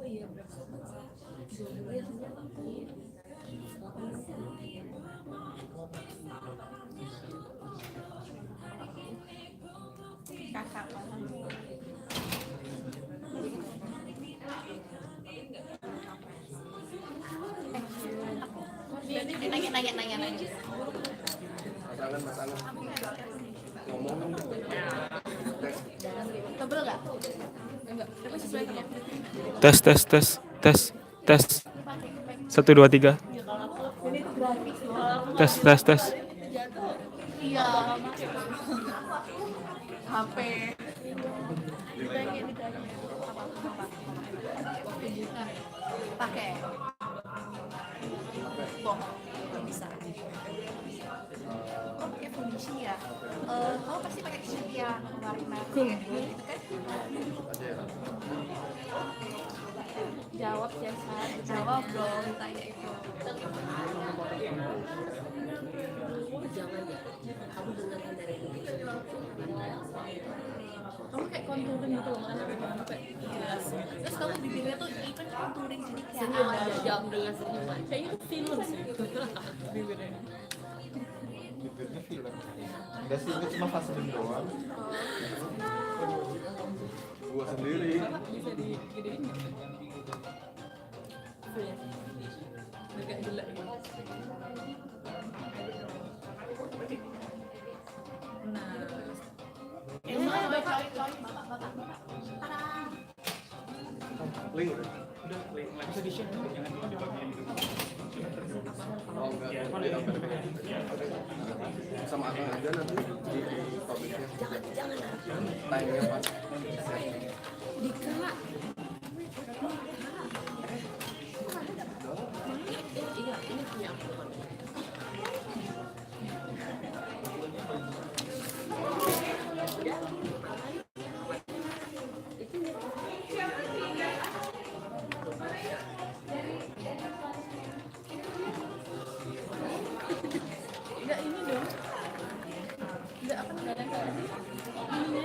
Kakak nanya. Masalah. Ngomong. Tebel nggak? Enggak. Tapi sesuai sama. Tes. 1 2 3. Tes. Iya. HP. Pakai. Bisa. Kok pakai fondasi ya? Kamu pasti pakai cat yang warna kayak gitu kan? Jawab Jasa, jawab dong ditanya itu. Jangan ya, kamu dengarkan dari ini. Kamu kayak contouring gitu loh, makanya kayak jelas. Terus kamu bibirnya tuh even contouring jadi kayak Senyum, jawab dengan senyuman. kayaknya tuh film sih bibirnya. Bibirnya film. Enggak sih, itu cuma vaselin doang. Gua sendiri. Bisa digedein nggak? Iya. Agak jelek gitu. Nah. Bapak. Link udah. Udah, nggak bisa di-share, jangan dibagiin gitu. Oh enggak. Sama akang aja nanti di publiknya. Jangan. Time-nya pas. Dika. Iya, ini punya aku. Enggak ini dong. Enggak apa namanya? Ininya.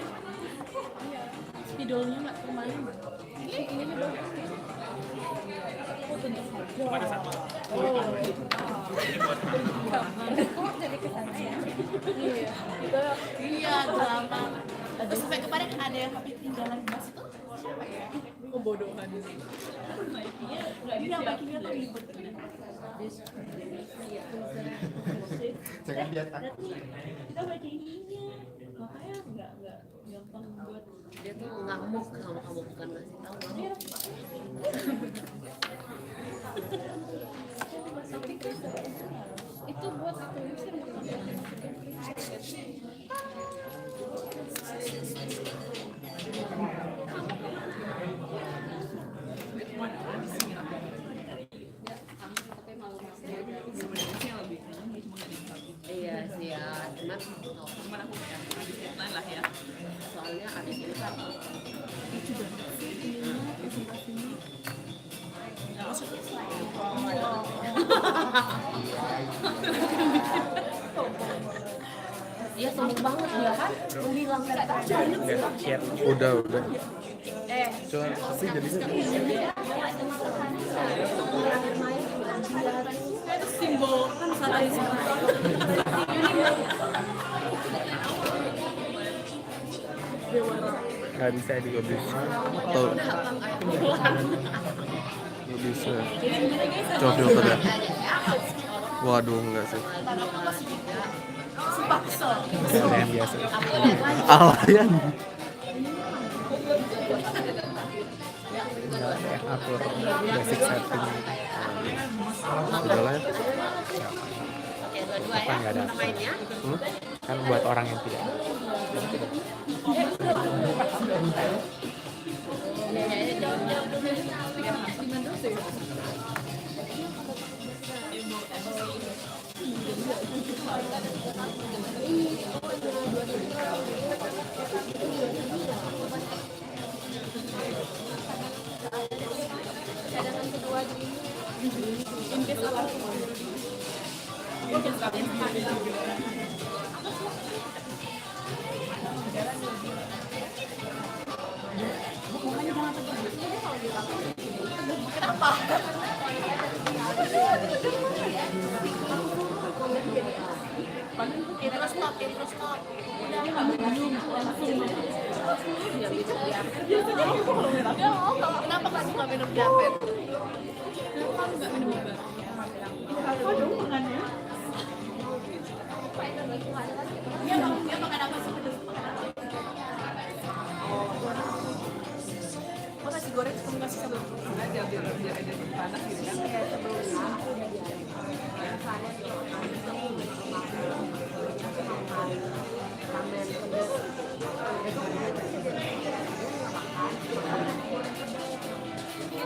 Iya. Spidolnya enggak kemarin. Ini dong. Oh, tentu saja. Pada sama. Kok jadi ke sana ya? Iya. Iya, drama. Terus sampai kemarin ada yang ketinggalan kelas itu siapa ya? Kebodohan. Baiknya enggak dia baiknya tuh ribet. Jangan lihat aku. Kita baca ininya. Makanya enggak gampang buat Dia tuh ngamuk sama kamu, bukan ngasih tahu. itu buat tulisan Iya sih ya, cuman Cuman aku kayak lain lah ya. soalnya ada ini kan itu dan presentasinya dia sombong banget dia kan menghilangkan Share. Udah. eh Cuma pasti jadinya itu simbol kan salah di sini. Nggak bisa juga bisa. atau nggak bisa. Coba filter ya. Waduh, enggak sih. Sepaksa. Yang biasa. Alayan. Kayak atur basic setting. Udah lah ya. Apa nggak ada? Kan buat orang yang tidak. Cadangan kedua di invest apa? Invest apa? Makanya jangan terlalu kalau dipakai. apa? Intro stop. Udah belum langsung. Kenapa kamu nggak minum Japet? Kenapa kamu nggak minum obat? Apa dong makannya? Dia makan apa sih? Oh, nasi goreng kamu kasih sebelum aja biar aja panas gitu kan. Kayak sebelumnya aku udah diajarin. Misalnya ramen pedas.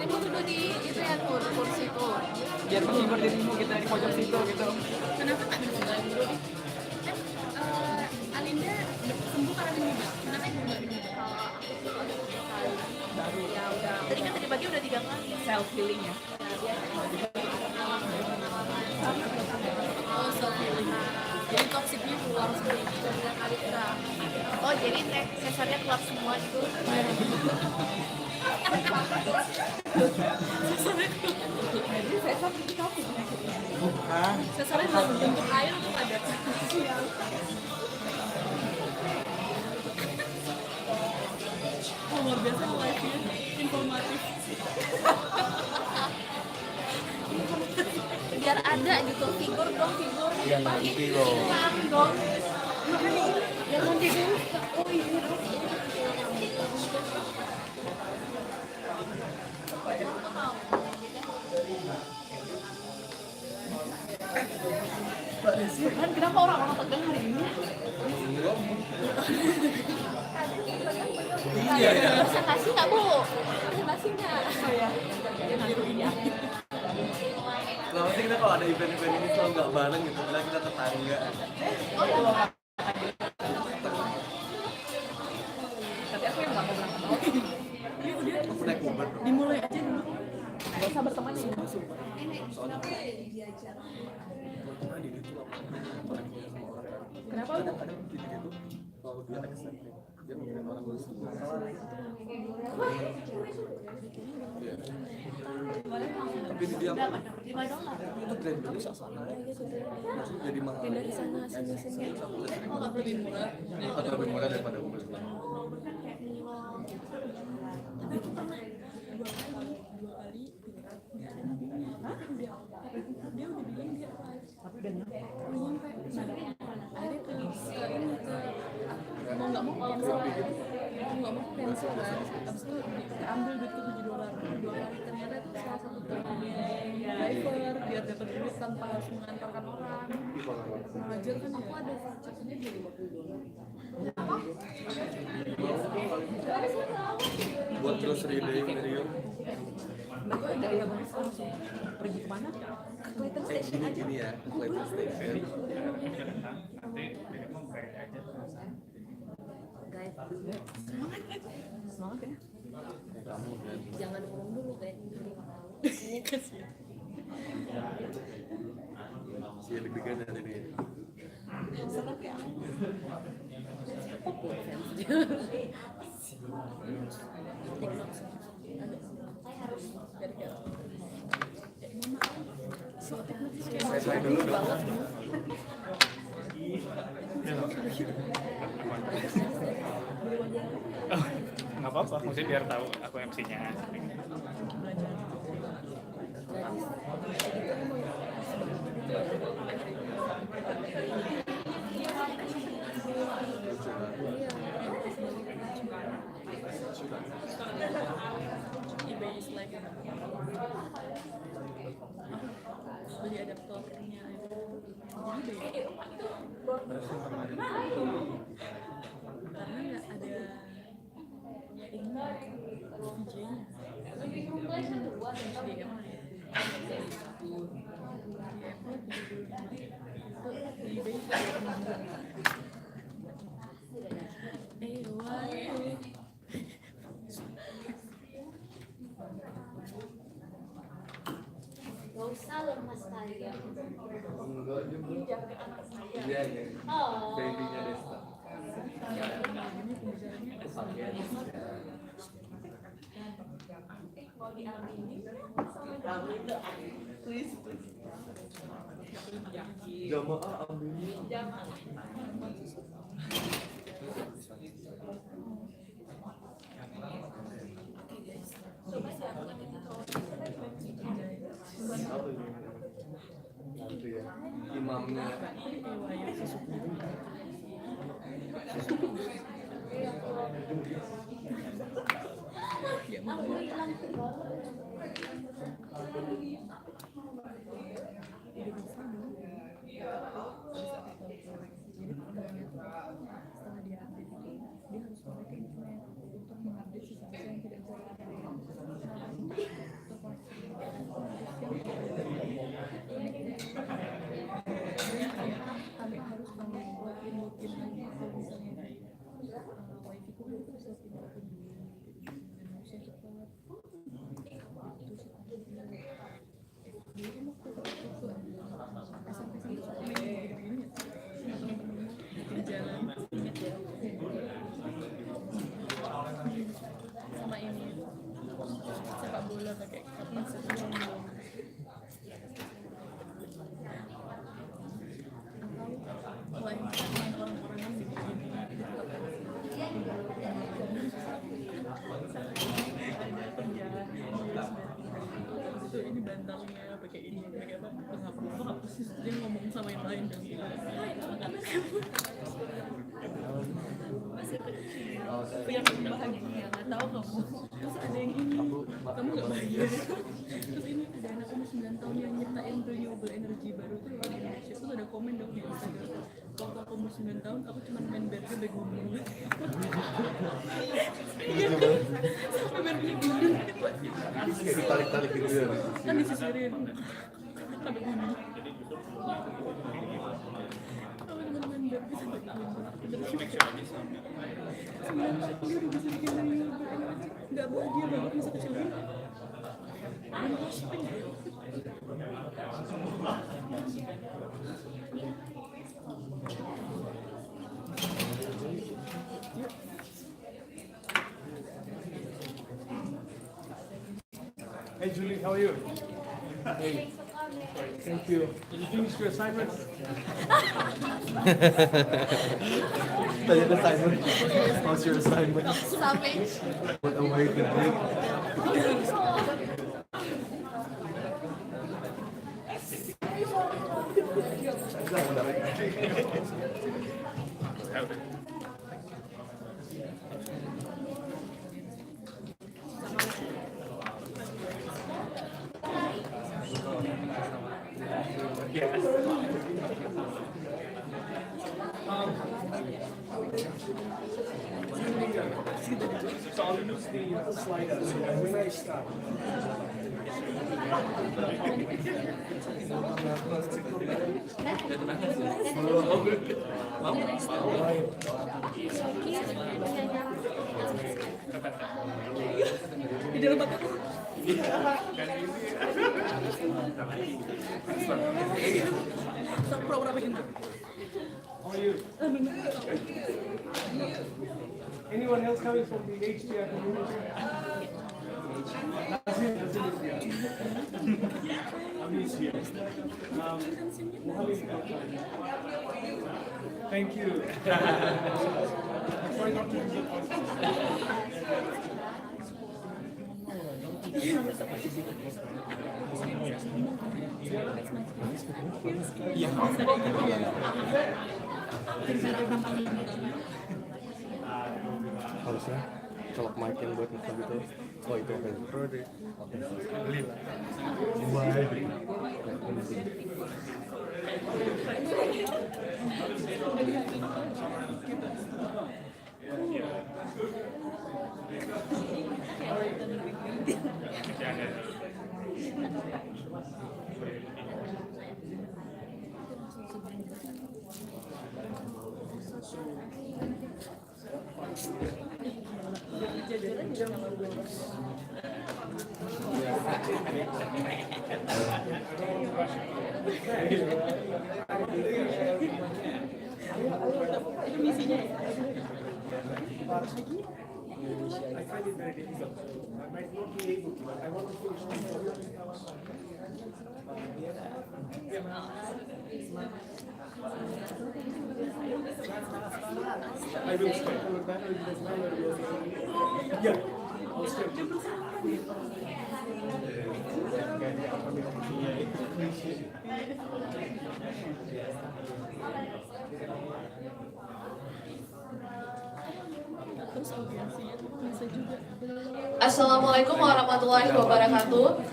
ini pun duduk di itu ya kursi itu. Biar menghibur dirimu kita di pojok situ gitu. Kenapa nggak minum obat dulu? Alinda sembuh karena minum obat. Kenapa ibu nggak minum obat? Ya udah. Tadi kan tadi pagi udah 3 kali. Self healing ya. Oh, self healing. Jadi toksiknya keluar semua. Oh, jadi sesarnya keluar semua itu. Sesarnya dalam bentuk air tuh ada. Luar biasa live-nya, informatif. Biar ada gitu, figur. Ya nanti loh. Dong. Ya nanti dulu. Oh iya. Kan kenapa orang-orang tegang hari ini? Iya ya. Presentasi nggak Bu? Presentasinya. Kenapa sih kita kalau ada event-event ini selalu nggak bareng gitu, bilang kita tetangga. Oh iya. Tapi aku yang nggak mau berangkat. Aku naik Uber. Dimulai aja dulu. Gak usah berteman ya. Kenapa udah? Kadang gitu kalau dia accept dia mungkin orang baru semua. Tapi dia $5 itu brand dulu jadi mahal. dari sana sini. Oh, nggak lebih murah. Atau lebih murah daripada Uber. Tapi aku pernah 2 kali nggak ada nabinya. Dia udah bilang dia live. Tapi udah nyampe. Akhirnya ke ini mau nggak mau cancel kan. Abis itu diambil duit ke $7 2 kali. Ternyata itu salah satu driver biar dapat duit tanpa harus mengantarkan orang. Ngajar kan aku ada vouchernya di $50. Buat grocery day Rio. Mereka dari abang langsung pergi kemana? Ke Clayton Station aja. Gini ya, Clayton Station. Guys, Semangat ya. Kamu kan. jangan ngomong dulu kayak Ini kasihan. Si deg-degan hari ini. Senang ya. Saya dulu dong. Nggak apa-apa, maksudnya biar tahu aku MC-nya. eBay is like beli adaptornya jadi karena nggak ada ini Gak usah lemas kalian. Iya, iya. Oh. Babynya Desta. Please. Jamaah amini. Itu ya, imamnya. Setelah dia update itu, dia harus balik ke internet untuk mengupdate sesuatu yang tidak bisa tanpa harus membuat login lagi kalau misalnya wifi ku itu bisa pindahin dulu dan harusnya cepat itu sih dulu kan waktu itu SMP itu suka main gini-gini di jalan inget ya sama ini sepak bola pakai kapas main orang-orangan gitu itu ini bantalnya pakai ini pakai apa penghapus dia ngomong sama yang lain dan gitu masih kecil yang bahagia nggak tahu kamu terus ada yang ini kamu nggak bahagia terus ini ada anak umur 9 tahun yang nyiptain renewable energy baru tuh di Indonesia terus ada komen dong di Instagram waktu aku umur 9 tahun aku cuma main berge bego mulu iya kan sampai berge gundul Kayak ditarik-tarik gitu ya. kan disisirin sampai gundul aku cuma main berge sampai gundul dia udah bisa bikin renewable energy nggak bahagia banget masa kecil gue Hey Julie, how are you? Hey. Thank you. Did you finish your assignment? Tanya assignment. How's your assignment? savage What a way to break. So I'll use the slider. So when I start. di dalam bapak pura-pura bikin How are you? Anyone else coming from the HDR community? Amis here. Thank you. Try not to use Harusnya colok mic yang buat ngerekam gitu. Oh itu oke. Oke. Bye. itu misinya ya I find it very difficult. I might not be able to, but I want to finish this book. I will stay. Yeah, I'll stay. Assalamualaikum warahmatullahi wabarakatuh.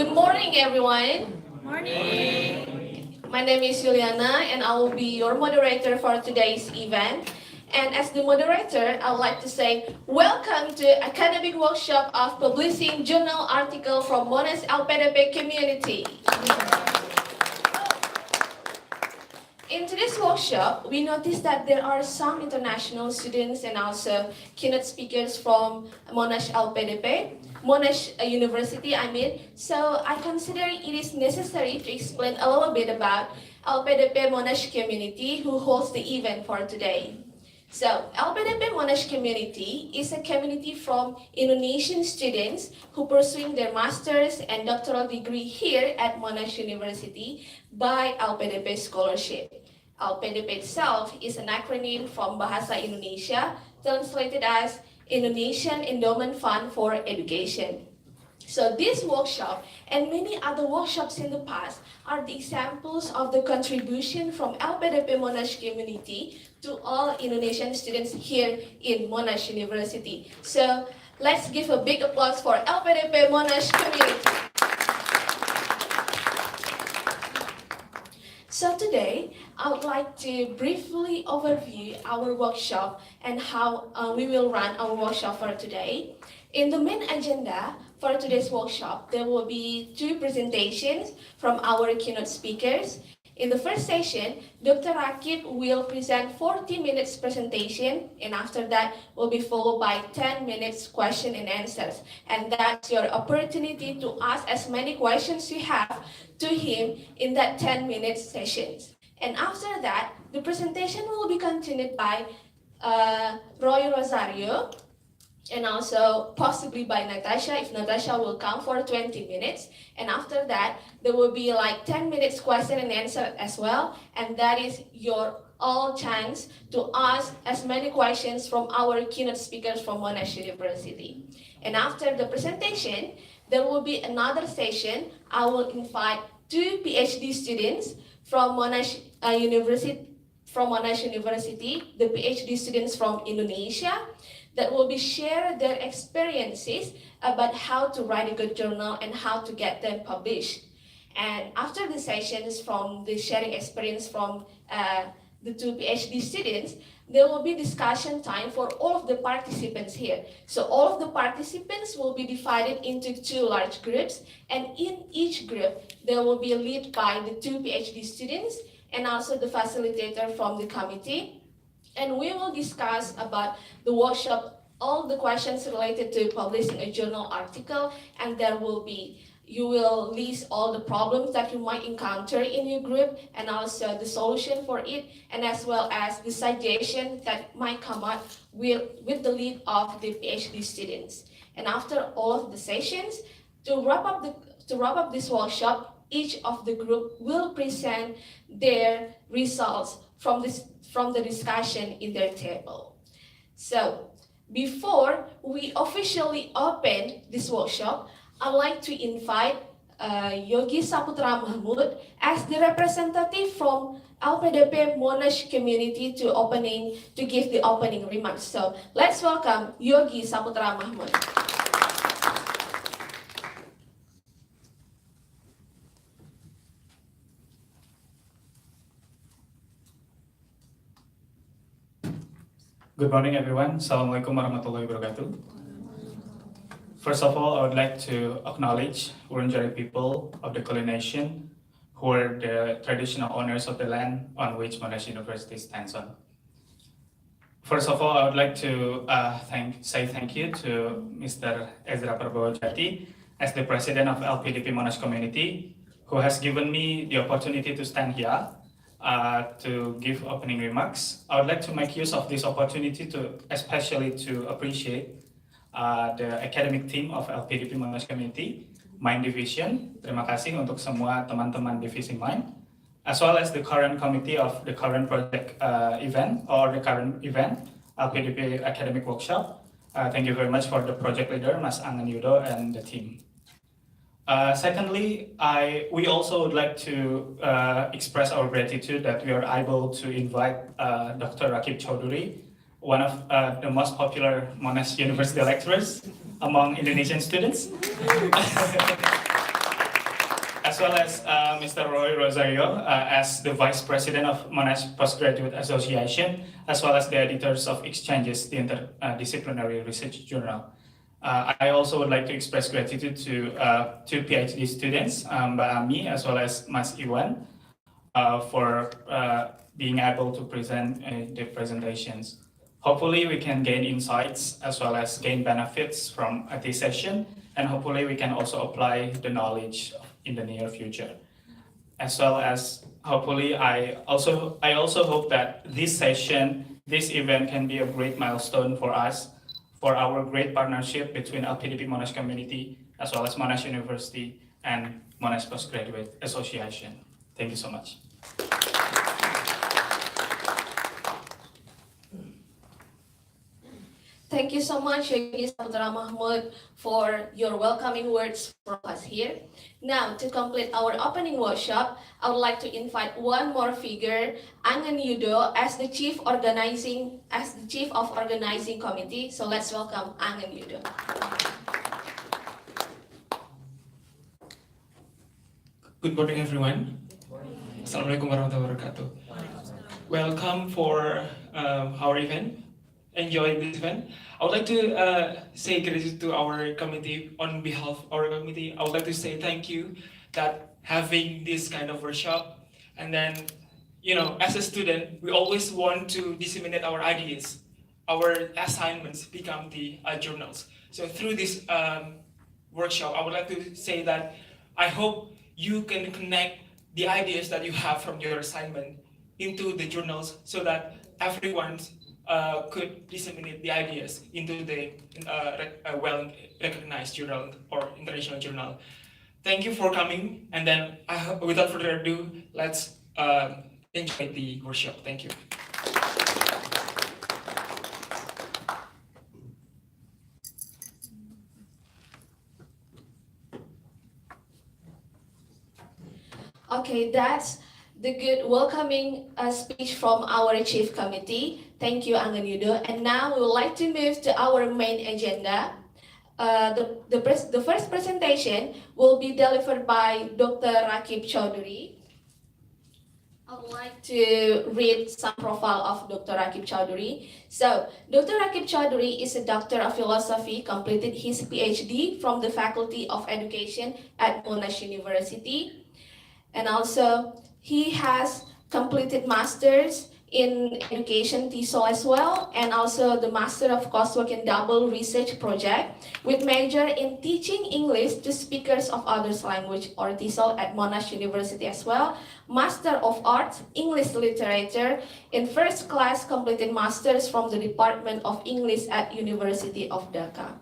Good morning, everyone. Morning. My name is Juliana, and I will be your moderator for today's event. And as the moderator, I would like to say welcome to Academic Workshop of Publishing Journal Article from MONASH LPDP Community. In today's workshop, we noticed that there are some international students and also keynote speakers from MONASH LPDP, MONASH University, So I consider it is necessary to explain a little bit about LPDP MONASH community who hosts the event for today. So LPDP MONASH community is a community from Indonesian students who pursuing their master's and doctoral degree here at MONASH University by LPDP scholarship. LPDP itself is an acronym from Bahasa Indonesia, translated as Indonesian Endowment Fund for Education. So this workshop and many other workshops in the past are the examples of the contribution from LPDP MONASH community to all Indonesian students here in MONASH University. So let's give a big applause for LPDP MONASH community. So today, I would like to briefly overview our workshop and how we will run our workshop for today. In the main agenda for today's workshop, there will be 2 presentations from our keynote speakers. In the first session, Dr. Rakib will present 40 minutes presentation, and after that will be followed by 10 minutes question and answers. And that's your opportunity to ask as many questions you have to him in that 10 minutes sessions. And after that, the presentation will be continued by Roy Rosario, and also possibly by Natasha, if Natasha will come for 20 minutes. And after that, there will be like 10 minutes question and answer as well. And that is your all chance to ask as many questions from our keynote speakers from Monash University. And after the presentation, there will be another session. I will invite 2 PhD students from Monash University, the PhD students from Indonesia, that will be share their experiences about how to write a good journal and how to get them published. And after the sessions from the sharing experience from the 2 PhD students, there will be discussion time for all of the participants here. So all of the participants will be divided into 2 large groups, and in each group, there will be a lead by the 2 PhD students and also the facilitator from the committee. And we will discuss about the workshop, all the questions related to publishing a journal article, and you will list all the problems that you might encounter in your group and also the solution for it, and as well as the suggestion that might come up with the lead of the PhD students. And after all of the sessions, to wrap up this workshop, each of the group will present their results from the discussion in their table. So before we officially open this workshop, I'd like to invite Yogi Saputra Mahmud as the representative from LPDP Monash community to give the opening remarks. So let's welcome Yogi Saputra Mahmud. Good morning, everyone. Assalamualaikum warahmatullahi wabarakatuh. First of all, I would like to acknowledge Wurundjeri people of the Kulin Nation, who are the traditional owners of the land on which Monash University stands on. First of all, I would like to say thank you to Mr. Ezra Prabowajati as the president of LPDP Monash community, who has given me the opportunity to stand here to give opening remarks. I would like to make use of this opportunity to especially to appreciate the academic team of LPDP MONASH Community, Mind Division. Terima kasih untuk semua teman-teman divisi Mind, as well as the current committee of the current project event or the current event, LPDP Academic Workshop. Thank you very much for the project leader, Mas Angan Yudo, and the team. Secondly, we also would like to express our gratitude that we are able to invite Dr. Rakib Chaudhary, one of the most popular Monash University lecturers among Indonesian students, as well as Mr. Roy Rosario as the Vice President of Monash Postgraduate Association, as well as the editors of Exchanges, the interdisciplinary research journal. I also would like to express gratitude to two PhD students, Mbak Ami as well as Mas Iwan, for being able to present the presentations. Hopefully we can gain insights as well as gain benefits from this session, and hopefully we can also apply the knowledge in the near future. As well as hopefully I also hope that this session, this event can be a great milestone for us, for our great partnership between LPDP Monash Community as well as Monash University and Monash Postgraduate Association. Thank you so much. Thank you so much, Yogi Saudara Mahmud, for your welcoming words from us here. Now, to complete our opening workshop, I would like to invite one more figure, Angan Yudo, as the chief of organizing committee. So let's welcome Angan Yudo. Good morning, everyone. Assalamualaikum warahmatullahi wabarakatuh. Welcome for our event. Enjoy this event. I would like to say gratitude to our committee. On behalf of our committee, I would like to say thank you that having this kind of workshop. And then, as a student, we always want to disseminate our ideas. Our assignments become the journals. So through this workshop, I would like to say that I hope you can connect the ideas that you have from your assignment into the journals so that everyone could disseminate the ideas into the well-recognized journal or international journal. Thank you for coming, and then without further ado, let's enjoy the workshop. Thank you. Okay, that's the good welcoming speech from our chief committee. Thank you, Angan Yudo. And now we would like to move to our main agenda. The first presentation will be delivered by Dr. Rakib Chaudhary. I would like to read some profile of Dr. Rakib Chaudhary. So, Dr. Rakib Chaudhary is a doctor of philosophy, completed his PhD from the Faculty of Education at Monash University. And also, he has completed Masters in Education TESOL as well, and also the Master of Coursework in Double Research Project with major in Teaching English to Speakers of Others Language or TESOL at Monash University as well. Master of Arts, English Literature in first class, completed Masters from the Department of English at University of Dhaka.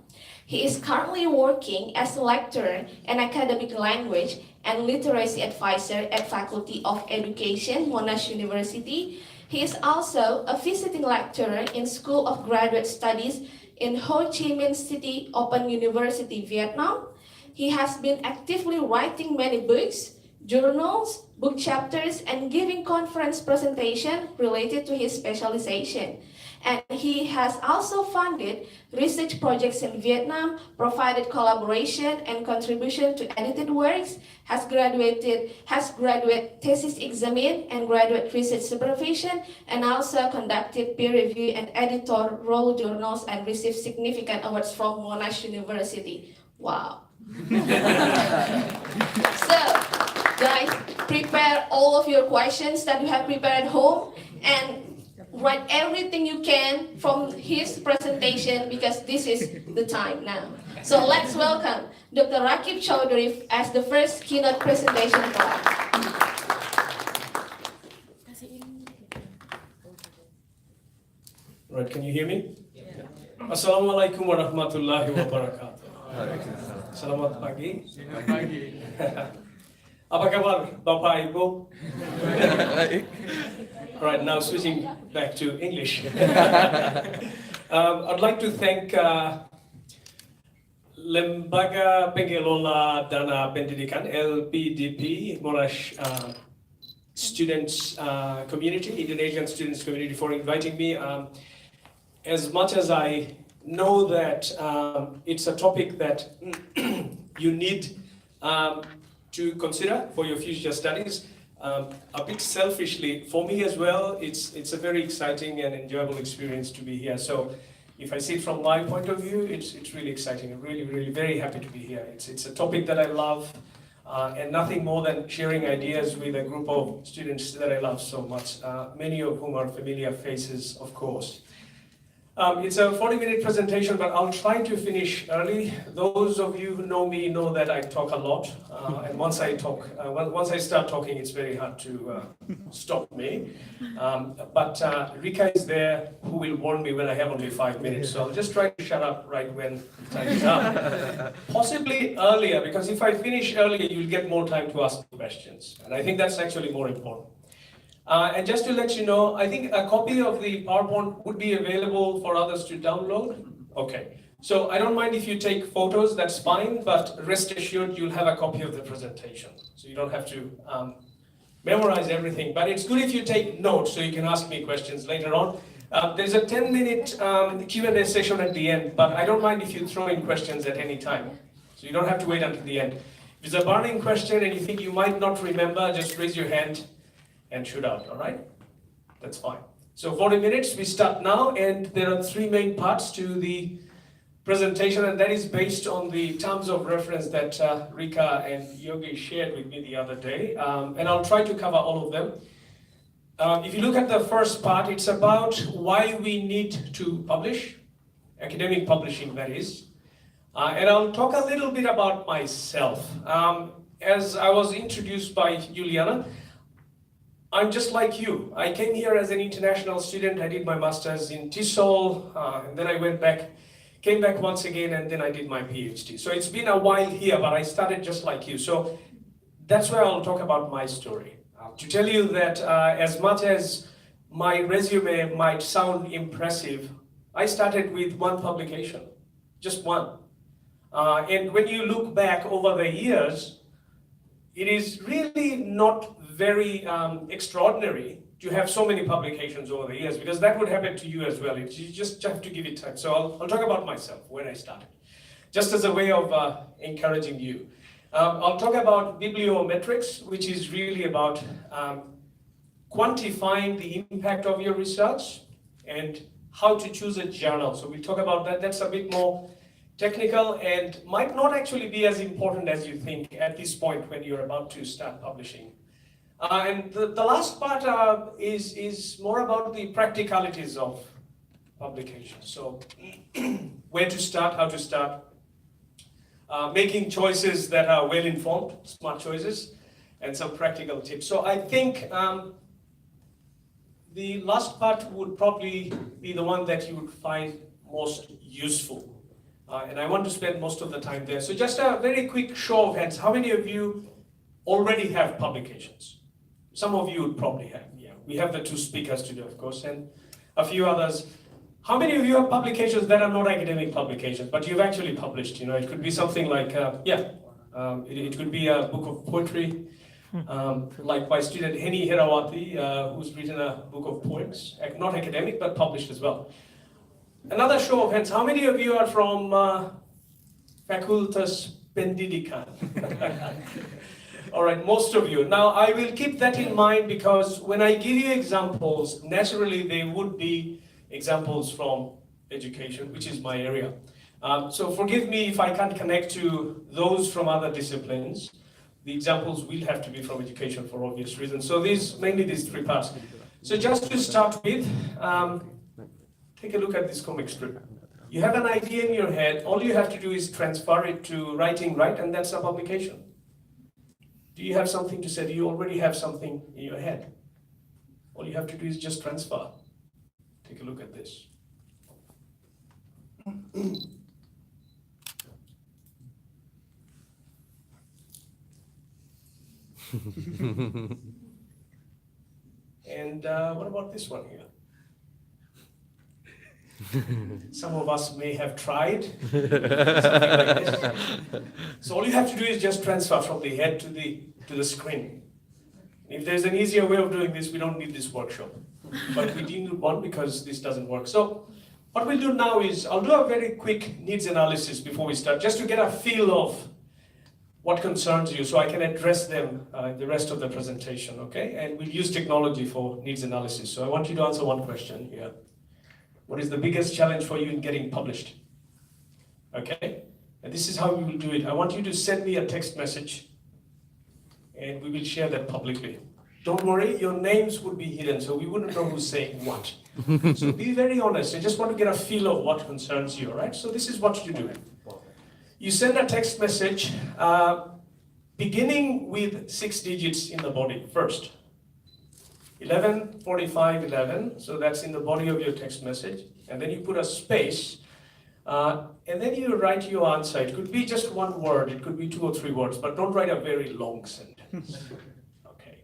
He is currently working as a lecturer in academic language and literacy advisor at Faculty of Education, Monash University. He is also a visiting lecturer in School of Graduate Studies in Ho Chi Minh City Open University, Vietnam. He has been actively writing many books, journals, book chapters, and giving conference presentations related to his specialization. And he has also funded research projects in Vietnam, provided collaboration and contribution to edited works, has graduate thesis examined and graduate research supervision, and also conducted peer review and editorial journals and received significant awards from Monash University. Wow. So, guys, prepare all of your questions that you have prepared at home and write everything you can from his presentation because this is the time now. So let's welcome Dr. Rakib Chaudhary as the first keynote presentation for us. Right, can you hear me? Assalamualaikum warahmatullahi wabarakatuh. Selamat pagi. Apa kabar, Bapak Ibu? Right, now switching back to English. I'd like to thank Lembaga Pengelola Dana Pendidikan (LPDP) MONASH students community, Indonesian students community, for inviting me. As much as I know that it's a topic that you need to consider for your future studies, a bit selfishly, for me as well, it's a very exciting and enjoyable experience to be here. So if I see it from my point of view, it's really exciting. I'm really very happy to be here. It's a topic that I love, and nothing more than sharing ideas with a group of students that I love so much, many of whom are familiar faces, of course. It's a 40-minute presentation, but I'll try to finish early. Those of you who know me know that I talk a lot, and once I start talking, it's very hard to stop me. But Rika is there, who will warn me when I have only 5 minutes. So I'll just try to shut up right when time is up. Possibly earlier, because if I finish earlier, you'll get more time to ask questions, and I think that's actually more important. And just to let you know, I think a copy of the PowerPoint would be available for others to download. Okay, so I don't mind if you take photos, that's fine, but rest assured you'll have a copy of the presentation. So you don't have to memorize everything, but it's good if you take notes so you can ask me questions later on. There's a 10-minute Q&A session at the end, but I don't mind if you throw in questions at any time. So you don't have to wait until the end. If it's a burning question and you think you might not remember, just raise your hand and shoot out, all right? That's fine. So 40 minutes, we start now, and there are 3 main parts to the presentation, and that is based on the terms of reference that Rika and Yogi shared with me the other day, and I'll try to cover all of them. If you look at the first part, it's about why we need to publish, academic publishing that is, and I'll talk a little bit about myself. As I was introduced by Juliana, I'm just like you. I came here as an international student. I did my master's in TESOL, and then I came back once again, and then I did my PhD. So it's been a while here, but I started just like you. So that's where I'll talk about my story. To tell you that as much as my resume might sound impressive, I started with 1 publication, just 1. And when you look back over the years, it is really not very extraordinary to have so many publications over the years, because that would happen to you as well. You just have to give it time. So I'll talk about myself, when I started, just as a way of encouraging you. I'll talk about Bibliometrics, which is really about quantifying the impact of your research and how to choose a journal. So we'll talk about that. That's a bit more technical and might not actually be as important as you think at this point when you're about to start publishing. And the last part is more about the practicalities of publication. So where to start, how to start, making choices that are well-informed, smart choices, and some practical tips. So I think the last part would probably be the one that you would find most useful. And I want to spend most of the time there. So just a very quick show of hands. How many of you already have publications? Some of you would probably have, yeah. We have the 2 speakers today, of course, and a few others. How many of you have publications that are not academic publications, but you've actually published? You know, it could be something like, it could be a book of poetry, like my student Henny Herawati, who's written a book of poems, not academic, but published as well. Another show of hands. How many of you are from Fakultas Pendidikan? All right, most of you. Now, I will keep that in mind, because when I give you examples, naturally they would be examples from education, which is my area. So forgive me if I can't connect to those from other disciplines. The examples will have to be from education for obvious reasons. So mainly these 3 parts. So just to start with, take a look at this comic strip. You have an idea in your head. All you have to do is transfer it to writing, right? And that's a publication. Do you have something to say? Do you already have something in your head? All you have to do is just transfer. Take a look at this. And what about this one here? Some of us may have tried something like this. So all you have to do is just transfer from the head to the screen. If there's an easier way of doing this, we don't need this workshop. But we need one because this doesn't work. So what we'll do now is I'll do a very quick needs analysis before we start, just to get a feel of what concerns you, so I can address them in the rest of the presentation, okay? And we'll use technology for needs analysis. So I want you to answer one question here. What is the biggest challenge for you in getting published? Okay? And this is how we will do it. I want you to send me a text message and we will share that publicly. Don't worry, your names would be hidden, so we wouldn't know who's saying what. So be very honest. I just want to get a feel of what concerns you, all right? So this is what you do. You send a text message beginning with 6 digits in the body first. 11, 45, 11, so that's in the body of your text message. And then you put a space, and then you write your answer. It could be just one word, it could be 2 or 3 words, but don't write a very long sentence. Okay.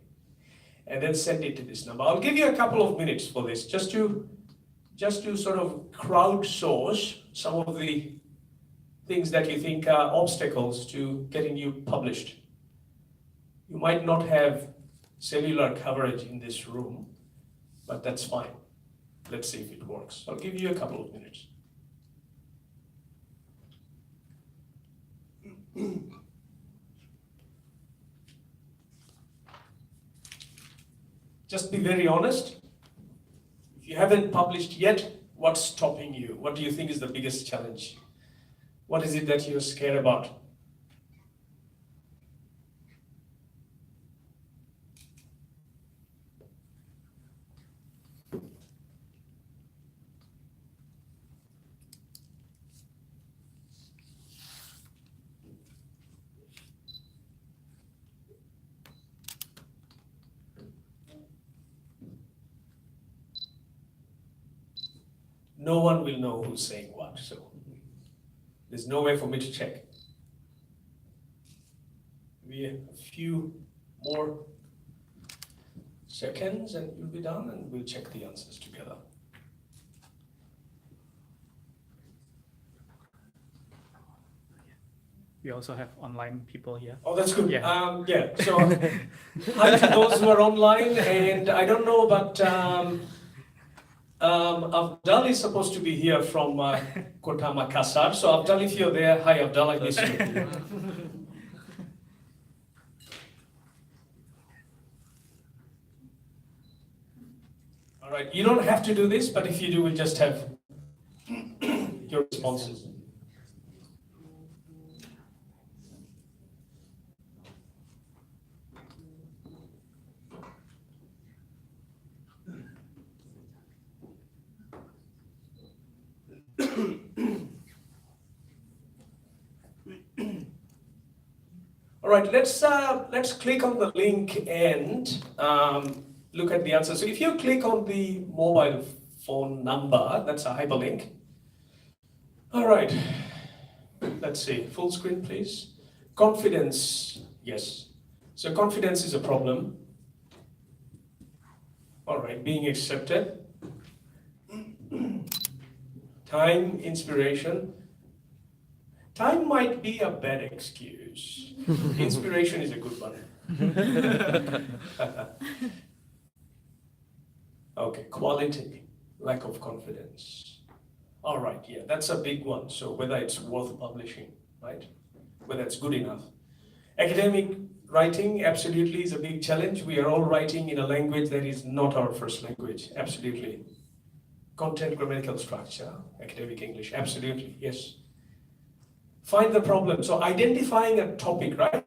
And then send it to this number. I'll give you a couple of minutes for this, just to sort of crowdsource some of the things that you think are obstacles to getting you published. You might not have cellular coverage in this room, but that's fine. Let's see if it works. I'll give you a couple of minutes. Just be very honest. If you haven't published yet, what's stopping you? What do you think is the biggest challenge? What is it that you're scared about? No one will know who's saying what, so there's no way for me to check. Maybe a few more seconds and you'll be done, and we'll check the answers together. We also have online people here. Oh, that's good. Yeah. So hi to those who are online, and I don't know, but Abdal is supposed to be here from Kota Makassar. So Abdal, if you're there, hi Abdal, I miss you. All right, you don't have to do this, but if you do, we'll just have your responses. All right, let's click on the link and look at the answer. So if you click on the mobile phone number, that's a hyperlink. All right, let's see, full screen, please. Confidence, yes. So confidence is a problem. All right, being accepted. Time, inspiration. Time might be a bad excuse. Inspiration is a good one. Okay, quality, lack of confidence. All right, yeah, that's a big one. So whether it's worth publishing, right? Whether it's good enough. Academic writing absolutely is a big challenge. We are all writing in a language that is not our first language, absolutely. Content, grammatical structure, academic English, absolutely, yes. Find the problem. So identifying a topic, right?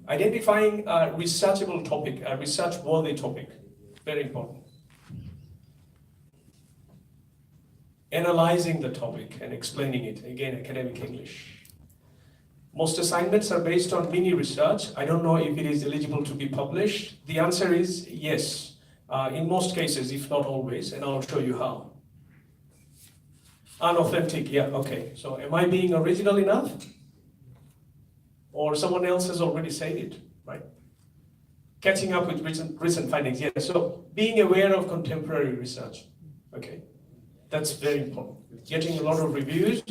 Identifying a researchable topic, a research-worthy topic, very important. Analyzing the topic and explaining it, again, academic English. Most assignments are based on mini research. I don't know if it is eligible to be published. The answer is yes, in most cases, if not always, and I'll show you how. Unauthentic, yeah, okay. So am I being original enough? Or someone else has already said it, right? Catching up with recent findings, yeah. So being aware of contemporary research, okay. That's very important. Getting a lot of reviews.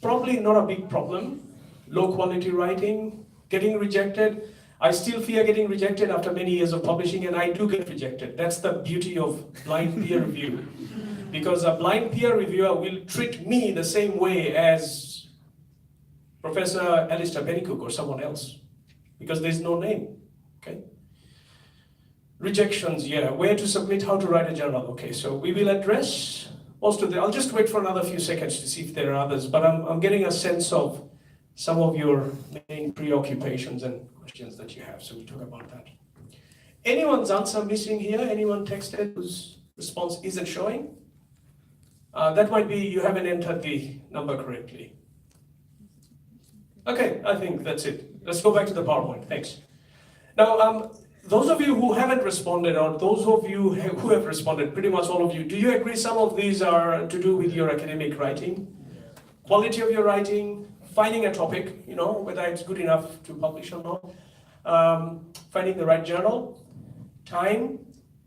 Probably not a big problem. Low quality writing, getting rejected. I still fear getting rejected after many years of publishing, and I do get rejected. That's the beauty of blind peer review. Because a blind peer reviewer will treat me the same way as Professor Alistair Pennycook or someone else. Because there's no name, okay? Rejections, yeah. Where to submit, how to write a journal. Okay, so we will address most of them. I'll just wait for another few seconds to see if there are others, but I'm getting a sense of some of your main preoccupations and questions that you have, so we'll talk about that. Anyone's answer missing here? Anyone texted whose response isn't showing? That might be you haven't entered the number correctly. Okay, I think that's it. Let's go back to the PowerPoint, thanks. Now, those of you who haven't responded, or those of you who have responded, pretty much all of you, do you agree some of these are to do with your academic writing? Quality of your writing, finding a topic, you know, whether it's good enough to publish or not, finding the right journal, time,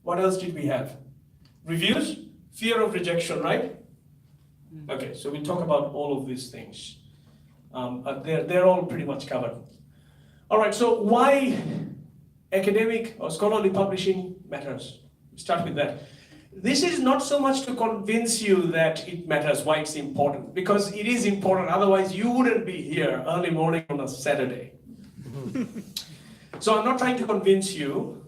what else did we have? Reviews, fear of rejection, right? Okay, so we'll talk about all of these things. They're all pretty much covered. All right, so why academic or scholarly publishing matters? Start with that. This is not so much to convince you that it matters, why it's important, because it is important, otherwise you wouldn't be here early morning on a Saturday. So I'm not trying to convince you,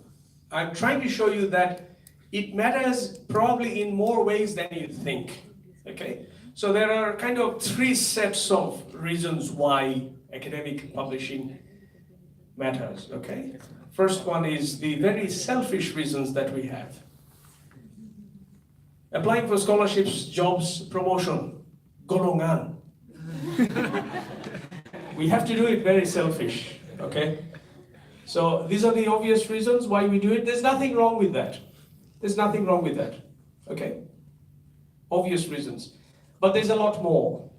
I'm trying to show you that it matters probably in more ways than you think, okay? So there are kind of three sets of reasons why academic publishing matters, okay? First one is the very selfish reasons that we have. Applying for scholarships, jobs, promotion, golongan. We have to do it very selfish, okay? So these are the obvious reasons why we do it. There's nothing wrong with that. There's nothing wrong with that, okay? Obvious reasons. But there's a lot more.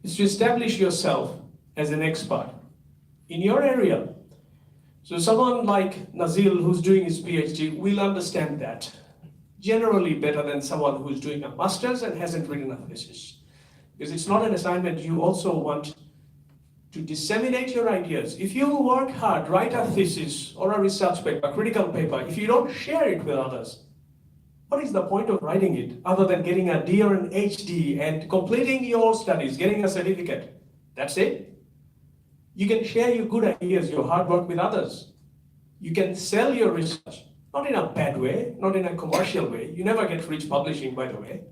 It's to establish yourself as an expert in your area. So someone like Nazil, who's doing his PhD, will understand that generally better than someone who's doing a master's and hasn't written a thesis. Because it's not an assignment, you also want to disseminate your ideas. If you work hard, write a thesis or a research paper, critical paper, if you don't share it with others, what is the point of writing it other than getting a D or an HD and completing your studies, getting a certificate? That's it. You can share your good ideas, your hard work with others. You can sell your research, not in a bad way, not in a commercial way. You never get rich publishing, by the way.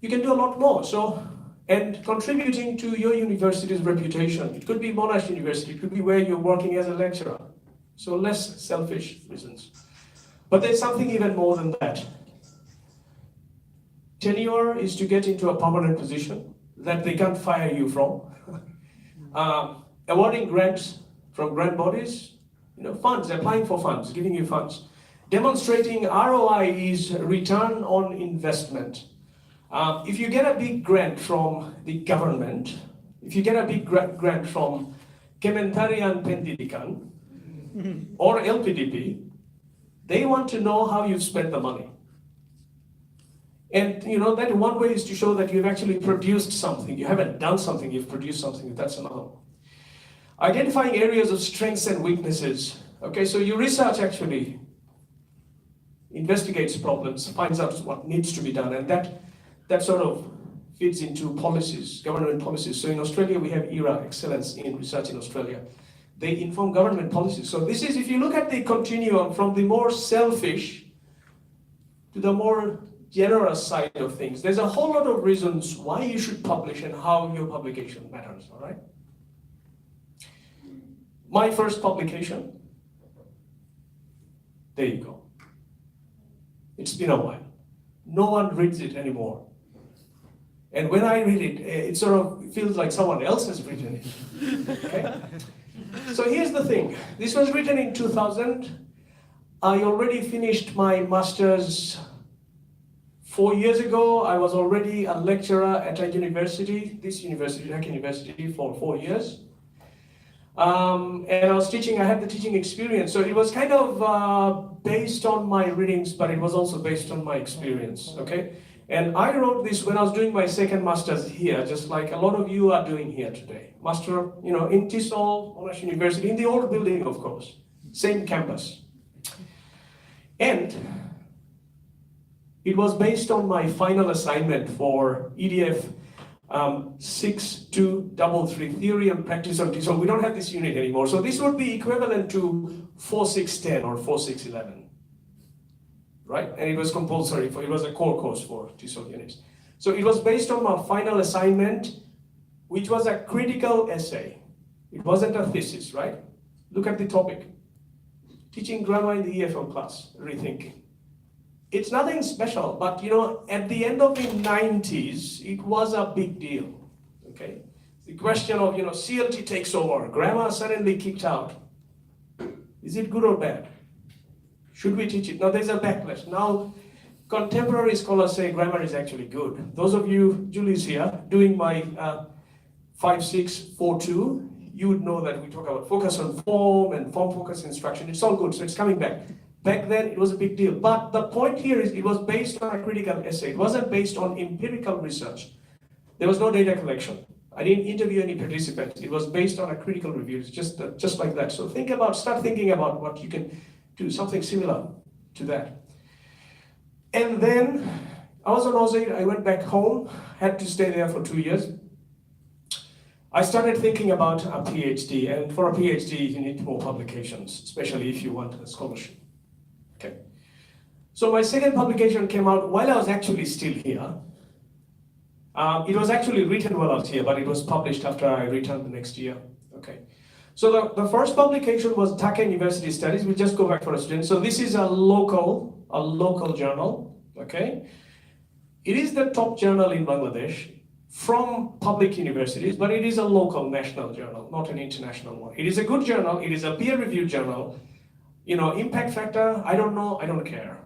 You can do a lot more. So, and contributing to your university's reputation. It could be Monash University, it could be where you're working as a lecturer. So less selfish reasons. But there's something even more than that. Tenure is to get into a permanent position that they can't fire you from. Awarding grants from grant bodies, you know, funds, applying for funds, giving you funds. Demonstrating ROI is return on investment. If you get a big grant from the government, if you get a big grant from Kementerian Pendidikan or LPDP, they want to know how you've spent the money. And you know, that one way is to show that you've actually produced something. You haven't done something, you've produced something. That's another one. Identifying areas of strengths and weaknesses. Okay, so your research actually investigates problems, finds out what needs to be done, and that sort of feeds into policies, government policies. So in Australia, we have ERA, Excellence in Research in Australia. They inform government policies. So this is, if you look at the continuum from the more selfish to the more generous side of things, there's a whole lot of reasons why you should publish and how your publication matters, all right? My first publication, there you go. It's been a while. No one reads it anymore. And when I read it, it sort of feels like someone else has written it, okay? So here's the thing. This was written in 2000. I already finished my master's 4 years ago. I was already a lecturer at a university, this university, Dhaka University, for 4 years. And I was teaching, I had the teaching experience. So it was kind of based on my readings, but it was also based on my experience, okay? And I wrote this when I was doing my second master's here, just like a lot of you are doing here today. Master, you know, in TESOL, MONASH University, in the old building, of course, same campus. And it was based on my final assignment for EDF 6233, Theory and Practice on TESOL. We don't have this unit anymore. So this would be equivalent to 4610 or 4611. Right? And it was compulsory, it was a core course for TESOL units. So it was based on my final assignment, which was a critical essay. It wasn't a thesis, right? Look at the topic. Teaching grammar in the EFL class, rethinking. It's nothing special, but you know, at the end of the 90s, it was a big deal, okay? The question of, you know, CLT takes over, grammar suddenly kicked out. Is it good or bad? Should we teach it? Now there's a backlash. Now, contemporary scholars say grammar is actually good. Those of you, Julie's here, doing my 5642, you would know that we talk about focus on form and form focus instruction. It's all good, so it's coming back. Back then, it was a big deal. But the point here is it was based on a critical essay. It wasn't based on empirical research. There was no data collection. I didn't interview any participants. It was based on a critical review, it's just like that. So start thinking about what you can do, something similar to that. And then I was on Aussie, I went back home, had to stay there for 2 years. I started thinking about a PhD, and for a PhD, you need more publications, especially if you want a scholarship. Okay. So my second publication came out while I was actually still here. It was actually written while I was here, but it was published after I returned the next year. Okay. So the first publication was Dhaka University Studies. We'll just go back for a student. So this is a local journal. Okay. It is the top journal in Bangladesh from public universities, but it is a local national journal, not an international one. It is a good journal. It is a peer-reviewed journal. You know, impact factor, I don't know, I don't care.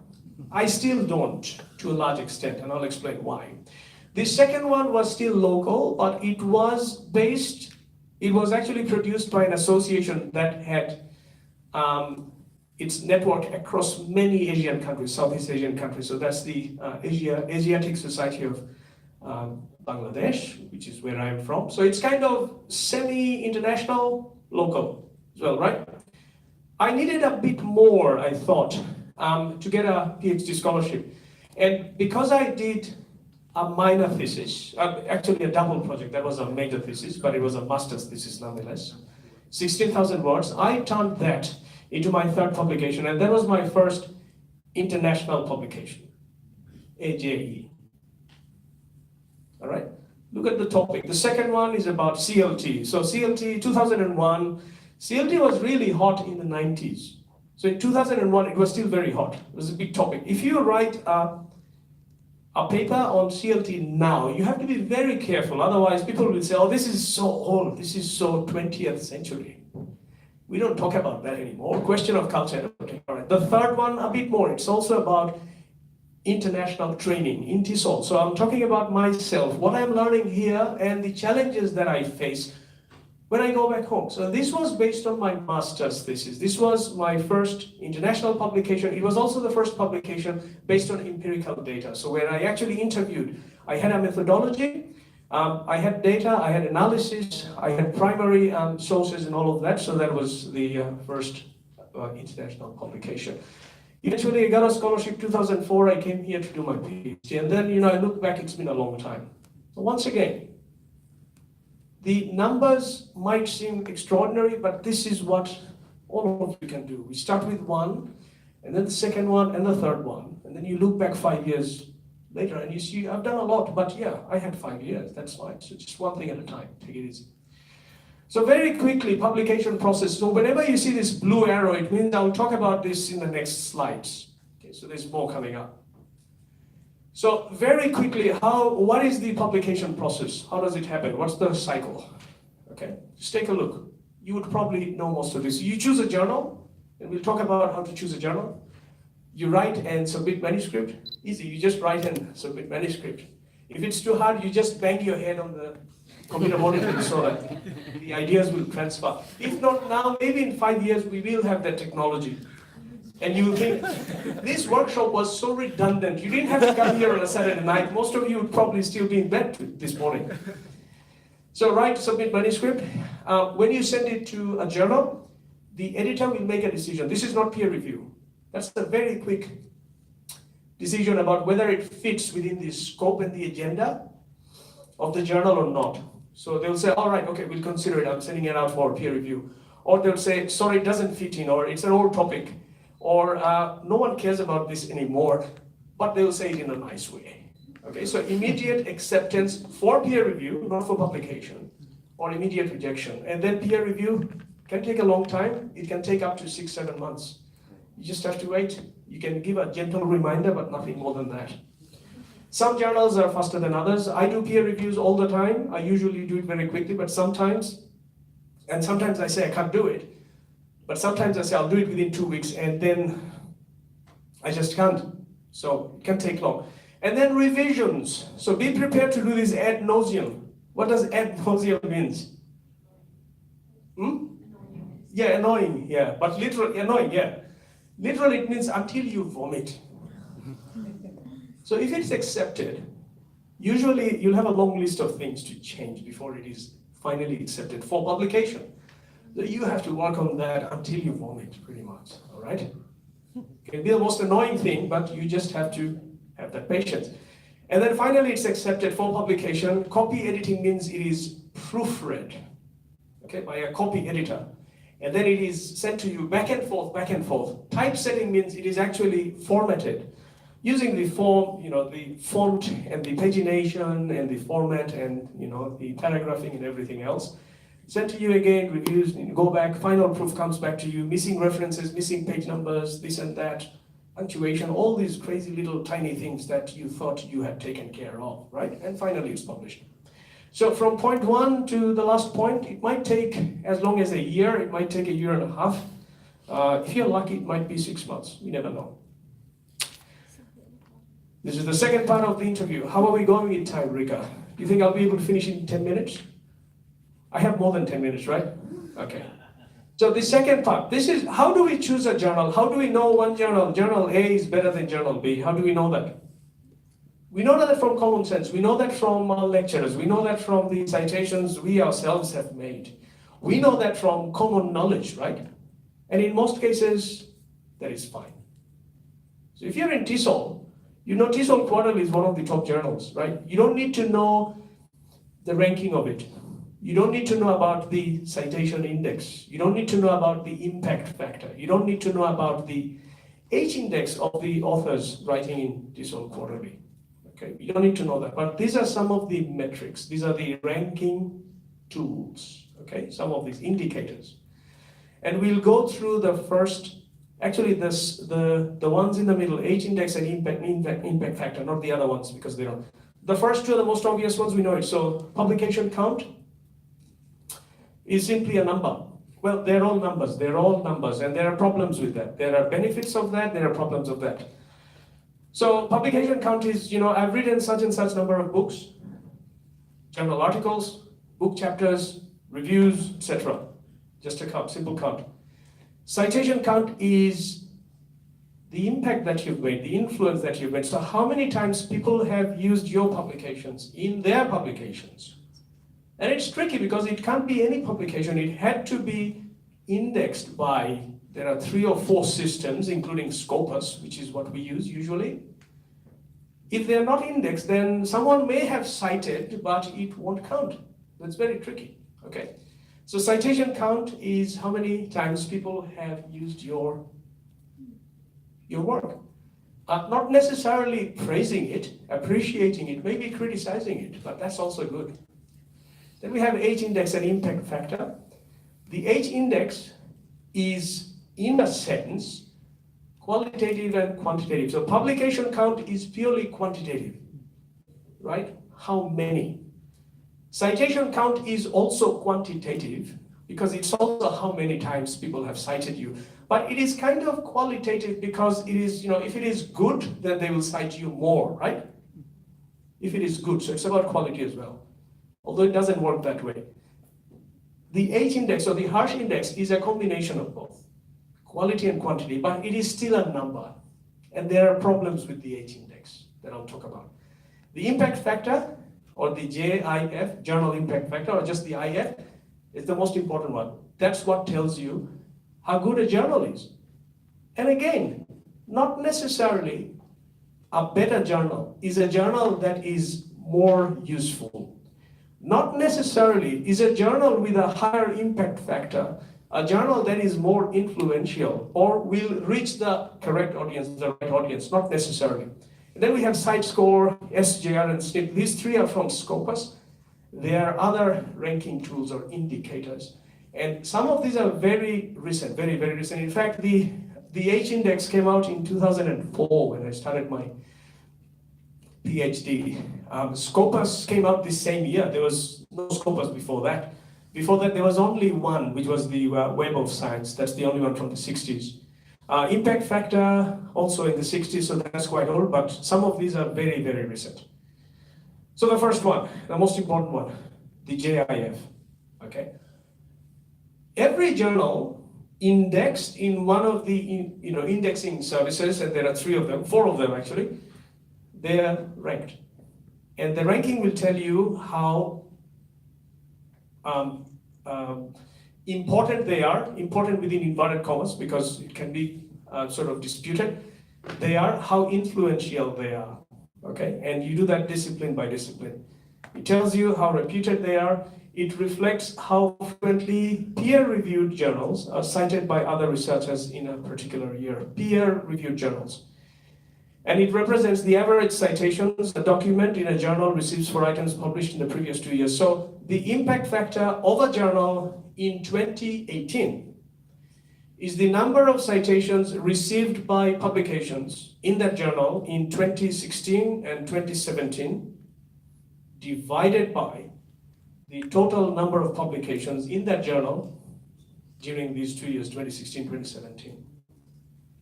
I still don't, to a large extent, and I'll explain why. The second one was still local, but it was actually produced by an association that had its network across many Asian countries, Southeast Asian countries. So that's the Asiatic Society of Bangladesh, which is where I am from. So it's kind of semi-international, local as well, right? I needed a bit more, I thought, to get a PhD scholarship. And because I did a minor thesis, actually a double project, that was a major thesis, but it was a master's thesis nonetheless, 16,000 words, I turned that into my third publication, and that was my first international publication, AJE. All right, look at the topic. The second one is about CLT. So CLT 2001, CLT was really hot in the 90s. So in 2001, it was still very hot. It was a big topic. If you write a paper on CLT now, you have to be very careful. Otherwise, people will say, oh, this is so old. This is so 20th century. We don't talk about that anymore. Question of culture. All right. The third one, a bit more. It's also about international training in TESOL. So I'm talking about myself, what I'm learning here, and the challenges that I face when I go back home. So this was based on my master's thesis. This was my first international publication. It was also the first publication based on empirical data. So where I actually interviewed, I had a methodology, I had data, I had analysis, I had primary sources and all of that. So that was the first international publication. Eventually I got a scholarship 2004, I came here to do my PhD. And then, you know, I look back, it's been a long time. So once again, the numbers might seem extraordinary, but this is what all of you can do. We start with one, and then the second one, and the third one. And then you look back 5 years later, and you see, I've done a lot, but yeah, I had 5 years, that's fine. So just one thing at a time, take it easy. So very quickly, publication process. So whenever you see this blue arrow, it means I'll talk about this in the next slides. Okay, so there's more coming up. So very quickly, what is the publication process? How does it happen? What's the cycle? Okay, just take a look. You would probably know most of this. You choose a journal, and we'll talk about how to choose a journal. You write and submit manuscript, easy. You just write and submit manuscript. If it's too hard, you just bang your head on the computer monitor so that the ideas will transfer. If not now, maybe in 5 years we will have that technology. And you will think, this workshop was so redundant. You didn't have to come here on a Saturday night. Most of you would probably still be in bed this morning. So write, submit manuscript. When you send it to a journal, the editor will make a decision. This is not peer review. That's a very quick decision about whether it fits within the scope and the agenda of the journal or not. So they'll say, all right, okay, we'll consider it. I'm sending it out for peer review. Or they'll say, sorry, it doesn't fit in, or it's an old topic, or no one cares about this anymore, but they'll say it in a nice way. Okay, so immediate acceptance for peer review, not for publication, or immediate rejection. And then peer review can take a long time. It can take up to 6-7 months. You just have to wait. You can give a gentle reminder, but nothing more than that. Some journals are faster than others. I do peer reviews all the time. I usually do it very quickly, but sometimes I say I can't do it. But sometimes I say I'll do it within 2 weeks, and then I just can't. So it can take long. And then revisions. So be prepared to do this ad nauseum. What does ad nauseum means? Yeah, annoying, yeah. But literally, annoying, yeah. Literally, it means until you vomit. So if it's accepted, usually you'll have a long list of things to change before it is finally accepted for publication. So you have to work on that until you vomit, pretty much, all right? It can be the most annoying thing, but you just have to have that patience. And then finally, it's accepted for publication. Copy editing means it is proofread, okay, by a copy editor. And then it is sent to you back and forth, back and forth. Typesetting means it is actually formatted using the form, the font and the pagination and the format and, the paragraphing and everything else. Sent to you again, reviews, go back, final proof comes back to you, missing references, missing page numbers, this and that, punctuation, all these crazy little tiny things that you thought you had taken care of, right? And finally it's published. So from point 1 to the last point, it might take as long as a year, it might take a year and a half. If you're lucky, it might be 6 months, you never know. This is the second part of the interview. How are we going in time, Rika? Do you think I'll be able to finish in 10 minutes? I have more than 10 minutes, right? Okay. So the second part, this is, how do we choose a journal? How do we know one journal A is better than journal B? How do we know that? We know that from common sense. We know that from our lecturers. We know that from the citations we ourselves have made. We know that from common knowledge, right? And in most cases, that is fine. So if you're in TESOL, you know TESOL Quarterly is one of the top journals, right? You don't need to know the ranking of it. You don't need to know about the citation index. You don't need to know about the impact factor. You don't need to know about the H index of the authors writing in TESOL Quarterly. Okay, you don't need to know that. But these are some of the metrics. These are the ranking tools. Okay, some of these indicators. And we'll go through the first, actually the ones in the middle, H index and impact factor, not the other ones because they don't. The first two are the most obvious ones, we know it. So publication count is simply a number. Well, they're all numbers, and there are problems with that. There are benefits of that, there are problems of that. So publication count is, I've written such and such number of books, journal articles, book chapters, reviews, etc. Just a count, simple count. Citation count is the impact that you've made, the influence that you've made. So how many times people have used your publications in their publications? And it's tricky because it can't be any publication. It had to be indexed by, there are 3 or 4 systems, including Scopus, which is what we use usually. If they're not indexed, then someone may have cited, but it won't count. That's very tricky, okay? So citation count is how many times people have used your work. Not necessarily praising it, appreciating it, maybe criticizing it, but that's also good. Then we have H index and impact factor. The H index is, in a sense, qualitative and quantitative. So publication count is purely quantitative, right? How many? Citation count is also quantitative, because it's also how many times people have cited you. But it is kind of qualitative because it is, if it is good, then they will cite you more, right? If it is good, so it's about quality as well. Although it doesn't work that way. The H index or the harsh index is a combination of both, quality and quantity, but it is still a number. And there are problems with the H index that I'll talk about. The impact factor, or the JIF, journal impact factor, or just the IF, is the most important one. That's what tells you how good a journal is. And again, not necessarily a better journal is a journal that is more useful. Not necessarily is a journal with a higher impact factor a journal that is more influential or will reach the correct audience, the right audience, not necessarily. And then we have CiteScore, SJR, and SNP. These three are from Scopus. There are other ranking tools or indicators. And some of these are very recent, very, very recent. In fact, the H index came out in 2004 when I started my PhD. Scopus came out this same year. There was no Scopus before that. Before that, there was only one, which was the Web of Science. That's the only one from the 60s. Impact factor, also in the 60s, so that's quite old, but some of these are very, very recent. So the first one, the most important one, the JIF, okay? Every journal indexed in one of the indexing services, and there are four of them actually, they are ranked. And the ranking will tell you how important they are, important within inverted commas, because it can be sort of disputed. They are how influential they are, okay? And you do that discipline by discipline. It tells you how reputed they are. It reflects how frequently peer-reviewed journals are cited by other researchers in a particular year, peer-reviewed journals. And it represents the average citations a document in a journal receives for items published in the previous 2 years. So the impact factor of a journal in 2018 is the number of citations received by publications in that journal in 2016 and 2017 divided by the total number of publications in that journal during these 2 years, 2016, 2017.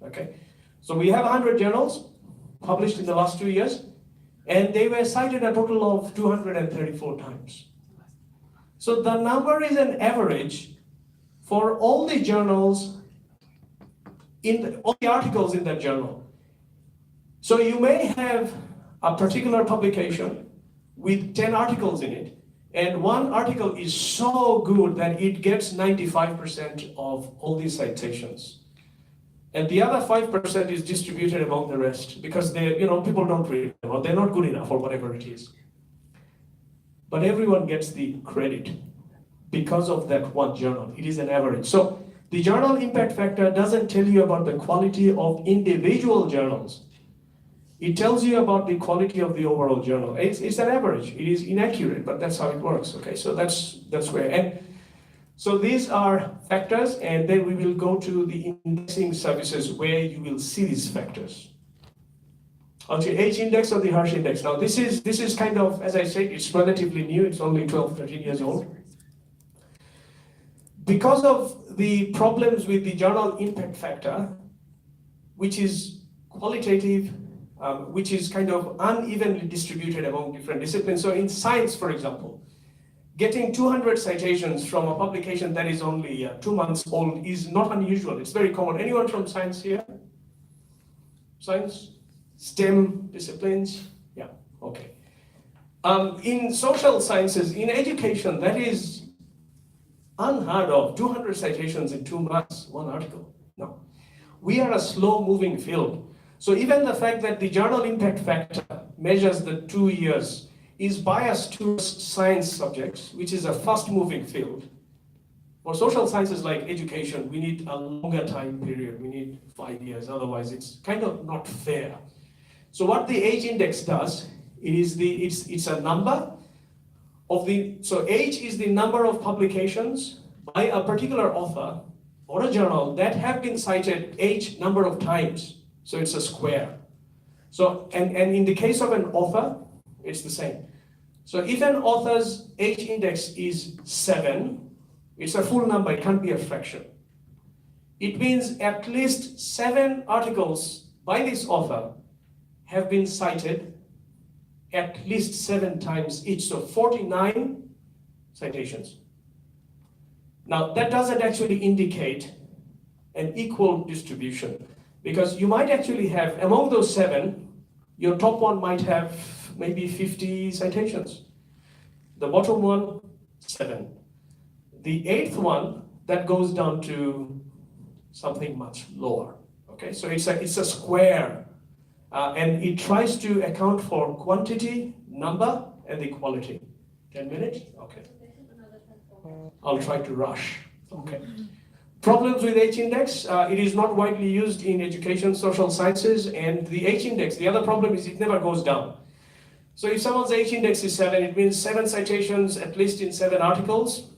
Okay, so we have 100 journals published in the last 2 years, and they were cited a total of 234 times. So the number is an average for all the journals, all the articles in that journal. So you may have a particular publication with 10 articles in it, and one article is so good that it gets 95% of all these citations. And the other 5% is distributed among the rest because people don't read them or they're not good enough or whatever it is. But everyone gets the credit because of that one journal. It is an average. So the journal impact factor doesn't tell you about the quality of individual journals. It tells you about the quality of the overall journal. It's an average. It is inaccurate, but that's how it works. Okay, so that's where. And so these are factors, and then we will go to the indexing services where you will see these factors. On the H index or the harsh index. Now this is kind of, as I said, it's relatively new. It's only 12, 13 years old. Because of the problems with the journal impact factor, which is qualitative, which is kind of unevenly distributed among different disciplines. So in science, for example, getting 200 citations from a publication that is only 2 months old is not unusual. It's very common. Anyone from science here? Science? STEM disciplines? Yeah, okay. In social sciences, in education, that is unheard of. 200 citations in 2 months, one article. No. We are a slow-moving field. So even the fact that the journal impact factor measures the 2 years is biased to science subjects, which is a fast-moving field. For social sciences like education, we need a longer time period. We need 5 years, otherwise it's kind of not fair. So what the H index does, it's a number of so H is the number of publications by a particular author or a journal that have been cited H number of times. So it's a square. So, and in the case of an author, it's the same. So if an author's H index is 7, It's a full number, it can't be a fraction. It means at least 7 articles by this author have been cited at least 7 times each, so 49 citations. Now, that doesn't actually indicate an equal distribution, because you might actually have, among those 7, your top one might have maybe 50 citations. The bottom one, 7. The 8th one, that goes down to something much lower. Okay, so it's a square, and it tries to account for quantity, number, and the quality. 10 minutes? Okay. I'll try to rush. Okay. Problems with H-index, it is not widely used in education, social sciences, and the H-index, the other problem is it never goes down. So if someone's H-index is 7, it means 7 citations at least in 7 articles.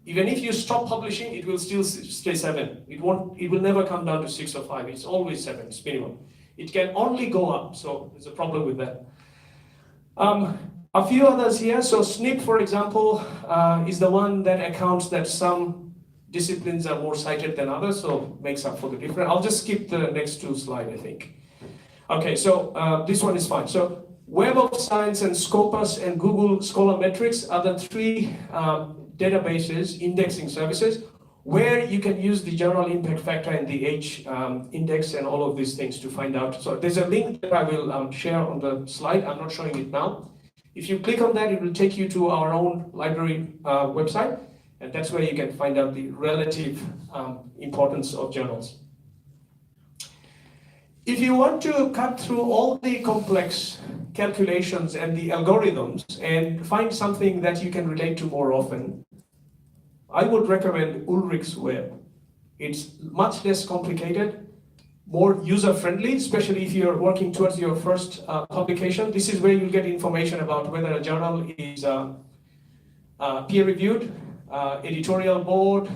Even if you stop publishing, it will still stay 7. It will never come down to 6 or 5. It's always 7, it's minimum. It can only go up, so there's a problem with that. A few others here. So SNP, for example, is the one that accounts that some disciplines are more cited than others, so makes up for the difference. I'll just skip the next 2 slides, I think. Okay, so this one is fine. So Web of Science and Scopus and Google Scholar Metrics are the 3 databases, indexing services, where you can use the general impact factor and the H index and all of these things to find out. So there's a link that I will share on the slide. I'm not showing it now. If you click on that, it will take you to our own library website, and that's where you can find out the relative importance of journals. If you want to cut through all the complex calculations and the algorithms and find something that you can relate to more often, I would recommend Ulrich's Web. It's much less complicated, more user-friendly, especially if you're working towards your first publication. This is where you'll get information about whether a journal is peer-reviewed, editorial board,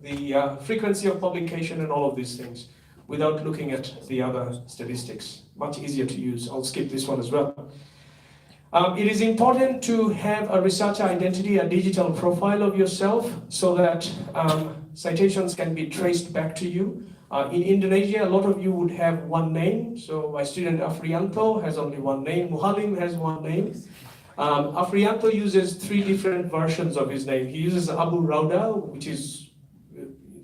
the frequency of publication, and all of these things, without looking at the other statistics. Much easier to use. I'll skip this one as well. It is important to have a researcher identity, a digital profile of yourself, so that citations can be traced back to you. In Indonesia, a lot of you would have one name. So my student Afrianto has only one name. Muhalim has one name. Afrianto uses 3 different versions of his name. He uses Abu Rauda, which is,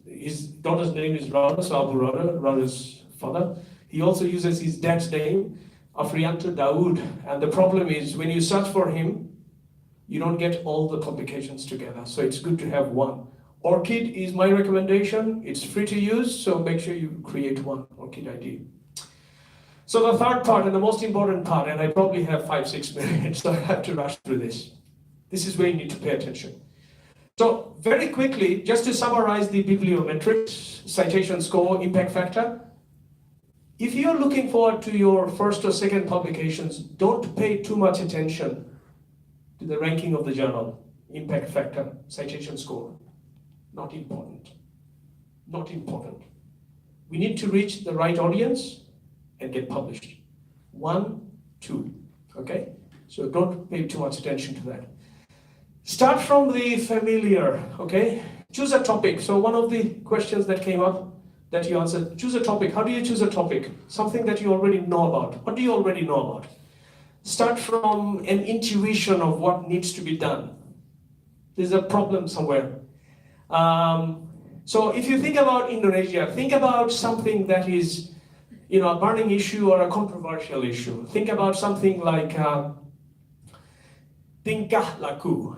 his daughter's name is Rauda, so Abu Rauda, Rauda's father. He also uses his dad's name, Afrianto Dawood. And the problem is, when you search for him, you don't get all the publications together. So it's good to have one. ORCID is my recommendation. It's free to use, so make sure you create one, ORCID ID. So the third part, and the most important part, and I probably have 5-6 minutes, so I have to rush through this. This is where you need to pay attention. So very quickly, just to summarize the bibliometrics, citation score, impact factor. If you're looking forward to your first or second publications, don't pay too much attention to the ranking of the journal, impact factor, citation score. Not important. Not important. We need to reach the right audience and get published. 1, 2, okay? So don't pay too much attention to that. Start from the familiar, okay? Choose a topic. So one of the questions that came up that you answered, choose a topic. How do you choose a topic? Something that you already know about. What do you already know about? Start from an intuition of what needs to be done. There's a problem somewhere. So if you think about Indonesia, think about something that is, a burning issue or a controversial issue. Think about something like tingkah laku.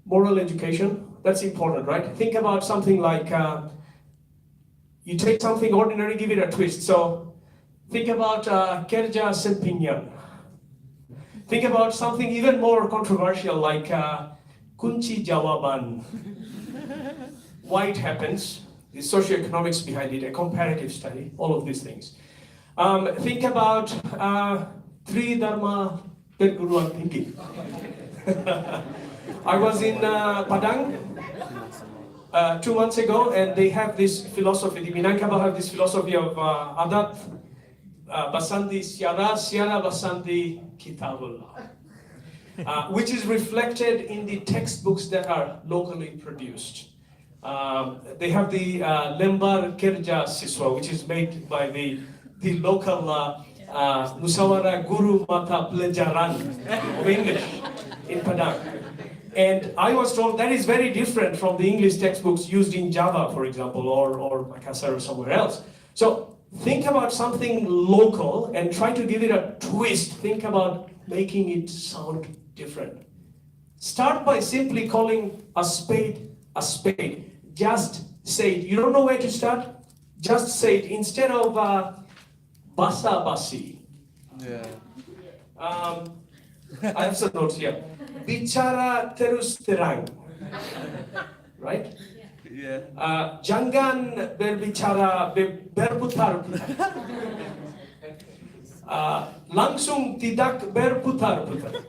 Moral education, that's important, right? Think about something like, you take something ordinary, give it a twist. So think about kerja sempingan. Think about something even more controversial like kunci jawaban. Why it happens, the socioeconomics behind it, a comparative study, all of these things. Think about Tri Dharma Perguruan Tinggi. I was in Padang 2 months ago, and they have this philosophy, the Minangkabau have this philosophy of adat basanti siara, siara basanti kitabullah. which is reflected in the textbooks that are locally produced. They have the Lembar Kerja Siswa, which is made by the local Musawara Guru Mata Pelajaran of English in Padang. And I was told that is very different from the English textbooks used in Java, for example, or Makassar or somewhere else. So think about something local and try to give it a twist. Think about making it sound different. Start by simply calling a spade a spade. Just say it. You don't know where to start? Just say it. Instead of basa-basi. Yeah. I have some notes here. Bicara terus terang. Right? Yeah. Jangan berbicara berputar-putar. Langsung tidak berputar-putar.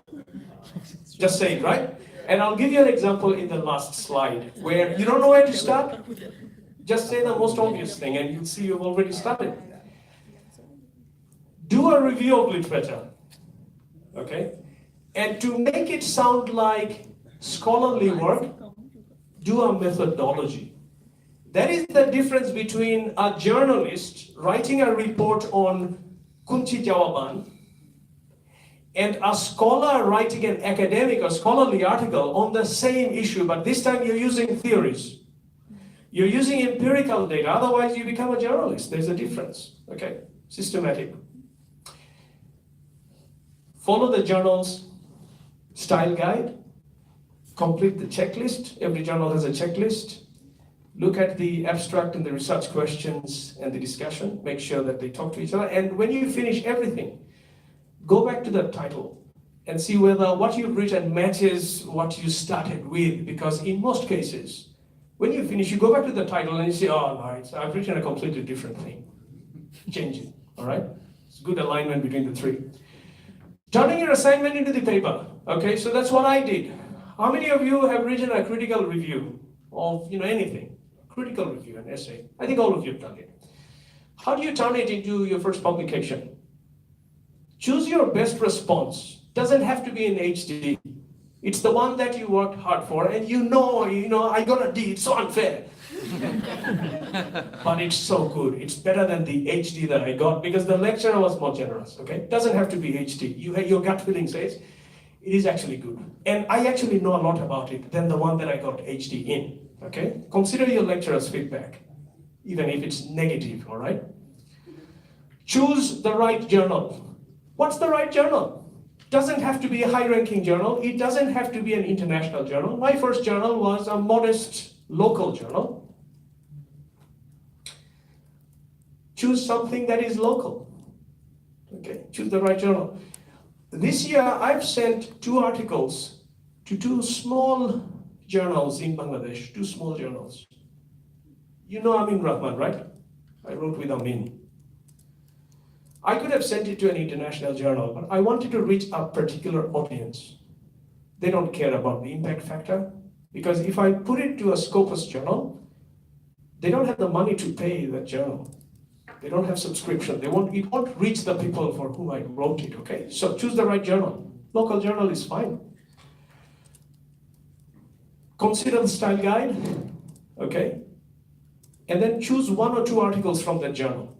Just say it, right? And I'll give you an example in the last slide where you don't know where to start. Just say the most obvious thing and you'll see you've already started. Do a review of literature, okay? And to make it sound like scholarly work, do a methodology. That is the difference between a journalist writing a report on kunci jawaban and a scholar writing an academic or scholarly article on the same issue, but this time you're using theories. You're using empirical data, otherwise you become a journalist. There's a difference, okay? Systematic. Follow the journal's style guide. Complete the checklist. Every journal has a checklist. Look at the abstract and the research questions and the discussion. Make sure that they talk to each other. And when you finish everything, go back to the title and see whether what you've written matches what you started with. Because in most cases, when you finish, you go back to the title and you say, oh, no, I've written a completely different thing. Change it, all right? It's good alignment between the three. Turning your assignment into the paper, okay? So that's what I did. How many of you have written a critical review of, anything? Critical review, an essay. I think all of you have done it. How do you turn it into your first publication? Choose your best response. Doesn't have to be in HD. It's the one that you worked hard for, and I got a D, it's so unfair. But it's so good. It's better than the HD that I got because the lecturer was more generous, okay? Doesn't have to be HD. Your gut feeling says, it is actually good. And I actually know a lot about it than the one that I got HD in, okay? Consider your lecturer's feedback, even if it's negative, all right? Choose the right journal. What's the right journal? Doesn't have to be a high-ranking journal. It doesn't have to be an international journal. My first journal was a modest local journal. Choose something that is local. Okay, choose the right journal. This year, I've sent 2 articles to 2 small journals in Bangladesh, 2 small journals. You know Amin Rahman, right? I wrote with Amin. I could have sent it to an international journal, but I wanted to reach a particular audience. They don't care about the impact factor, because if I put it to a Scopus journal, they don't have the money to pay that journal. They don't have subscription. It won't reach the people for whom I wrote it, okay? So choose the right journal. Local journal is fine. Consider the style guide, okay? And then choose 1 or 2 articles from that journal.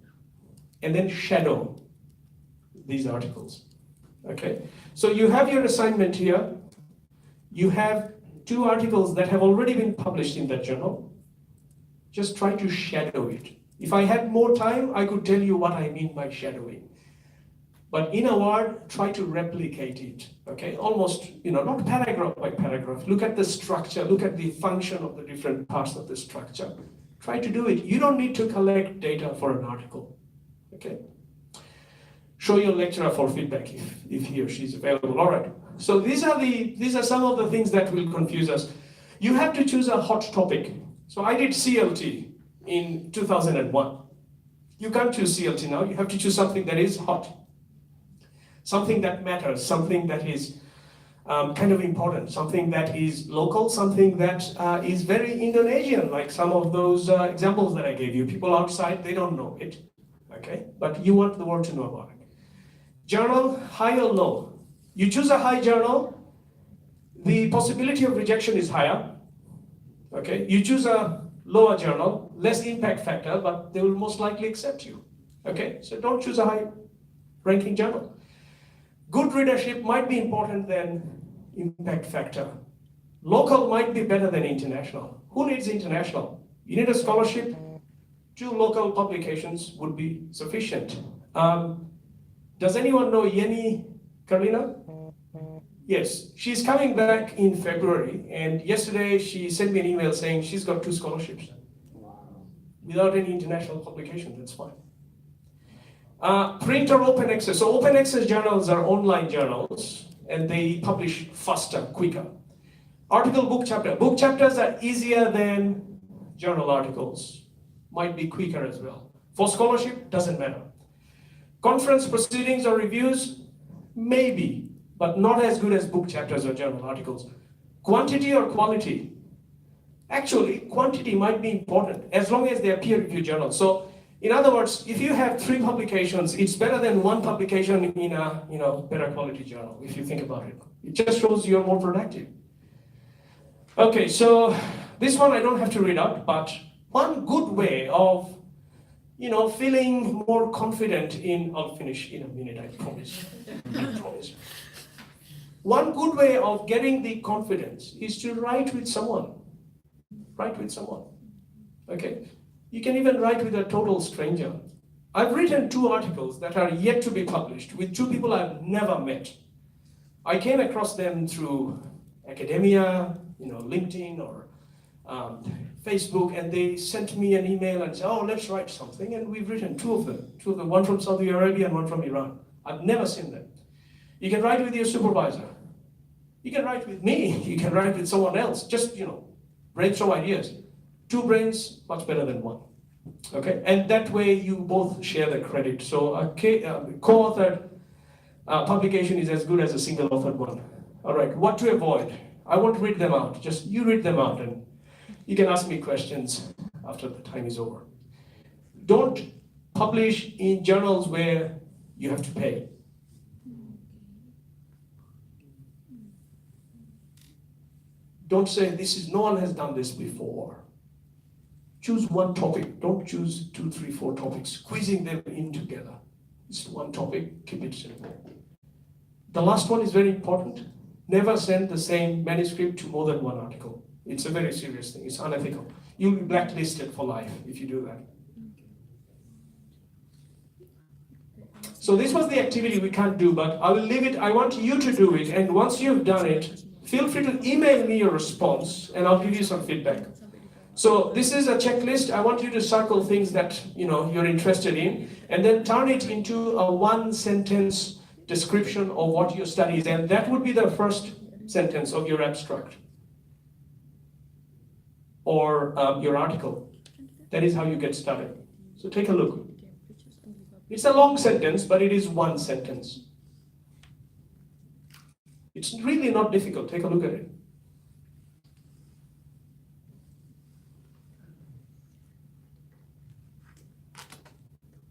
And then shadow these articles, okay? So you have your assignment here. You have 2 articles that have already been published in that journal. Just try to shadow it. If I had more time, I could tell you what I mean by shadowing. But in a word, try to replicate it, okay? Almost, not paragraph by paragraph. Look at the structure, look at the function of the different parts of the structure. Try to do it. You don't need to collect data for an article. Okay. Show your lecturer for feedback if he or she is available. All right. So these are some of the things that will confuse us. You have to choose a hot topic. So I did CLT in 2001. You can't choose CLT now. You have to choose something that is hot, something that matters, something that is kind of important, something that is local, something that is very Indonesian, like some of those examples that I gave you. People outside, they don't know it. Okay, but you want the world to know about it. Journal, high or low? You choose a high journal, the possibility of rejection is higher. Okay, you choose a lower journal, less impact factor, but they will most likely accept you. Okay, so don't choose a high ranking journal. Good readership might be important than impact factor. Local might be better than international. Who needs international? You need a scholarship. 2 local publications would be sufficient. Does anyone know Yeni Karina? Yes, she's coming back in February, and yesterday she sent me an email saying she's got 2 scholarships. Without any international publication, that's fine. Print or open access. So open access journals are online journals, and they publish faster, quicker. Article book chapter. Book chapters are easier than journal articles. Might be quicker as well. For scholarship, doesn't matter. Conference proceedings or reviews, maybe, but not as good as book chapters or journal articles. Quantity or quality? Actually, quantity might be important as long as they are peer-reviewed journals. So, in other words, if you have 3 publications, it's better than 1 publication in a better quality journal, if you think about it. It just shows you're more productive. Okay, so this one I don't have to read out, but one good way of feeling more confident I'll finish in a minute, I promise. I promise. One good way of getting the confidence is to write with someone. Write with someone. Okay? You can even write with a total stranger. I've written 2 articles that are yet to be published with 2 people I've never met. I came across them through academia, LinkedIn or Facebook, and they sent me an email and said, oh, let's write something, and we've written 2 of them, one from Saudi Arabia and one from Iran. I've never seen them. You can write with your supervisor. You can write with me. You can write with someone else. Just, brainstorm ideas. 2 brains, much better than 1. Okay, and that way you both share the credit. So a co-authored publication is as good as a single authored one. All right, what to avoid? I won't read them out. Just you read them out, and you can ask me questions after the time is over. Don't publish in journals where you have to pay. Don't say no one has done this before. Choose 1 topic. Don't choose 2, 3, 4 topics, squeezing them in together. It's 1 topic, keep it simple. The last one is very important. Never send the same manuscript to more than 1 article. It's a very serious thing. It's unethical. You'll be blacklisted for life if you do that. So this was the activity we can't do, but I will leave it. I want you to do it, and once you've done it, feel free to email me your response, and I'll give you some feedback. So this is a checklist. I want you to circle things that you're interested in, and then turn it into a 1-sentence description of what your study is, and that would be the first sentence of your abstract or your article. That is how you get started. So take a look. It's a long sentence, but it is 1 sentence. It's really not difficult. Take a look at it.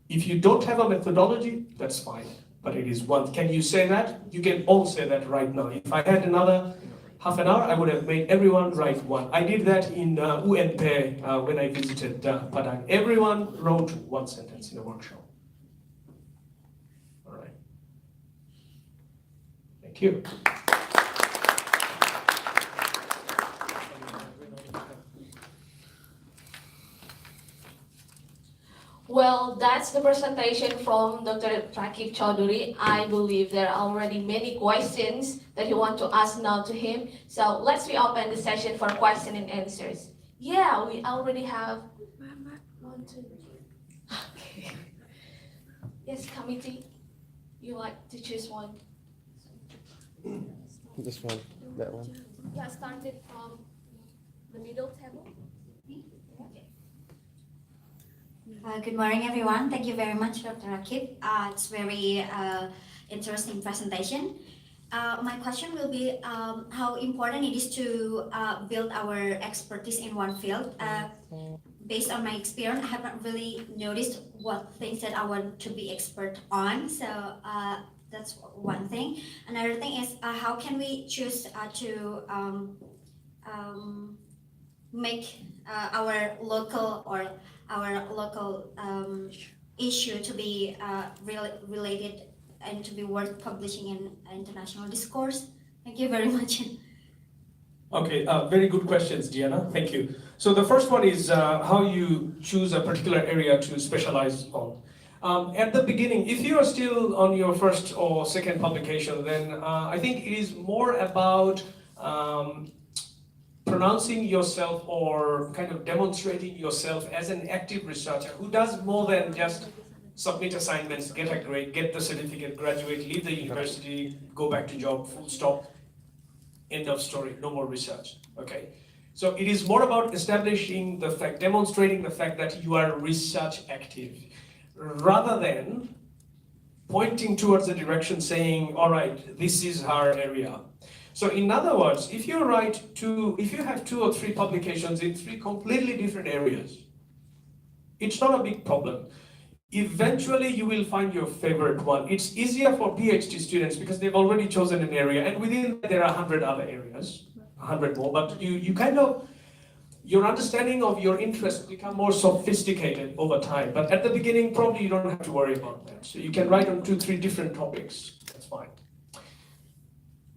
If you don't have a methodology, that's fine, but it is 1. Can you say that? You can all say that right now. If I had another half an hour, I would have made everyone write 1. I did that in UNP when I visited Padang. Everyone wrote 1 sentence in a workshop. All right. Thank you. Well, that's the presentation from Dr. Rakib Chaudhary. I believe there are already many questions that you want to ask now to him. So let's reopen the session for question and answers. Yeah, we already have 1, 2. Okay. Yes, committee, you like to choose one? This one, that one. Yeah, started from the middle table. Good morning, everyone. Thank you very much, Dr. Rakib. It's very interesting presentation. My question will be how important it is to build our expertise in one field. Based on my experience, I haven't really noticed what things that I want to be expert on. So That's one thing. Another thing is how can we choose to make our local issue to be related and to be worth publishing in international discourse. Thank you very much. Okay, very good questions, Diana. Thank you. So the first one is how you choose a particular area to specialize on. At the beginning, if you are still on your first or second publication, then I think it is more about pronouncing yourself or kind of demonstrating yourself as an active researcher who does more than just submit assignments, get a grade, get the certificate, graduate, leave the university, go back to job, full stop, end of story, no more research, okay? So it is more about establishing the fact, demonstrating the fact that you are research active, rather than pointing towards the direction saying, all right, this is our area. So in other words, if you have 2 or 3 publications in 3 completely different areas, it's not a big problem. Eventually you will find your favorite one. It's easier for PhD students because they've already chosen an area, and within that there are 100 other areas, 100 more, but you kind of, your understanding of your interests become more sophisticated over time. But at the beginning, probably you don't have to worry about that. So you can write on 2, 3 different topics, that's fine.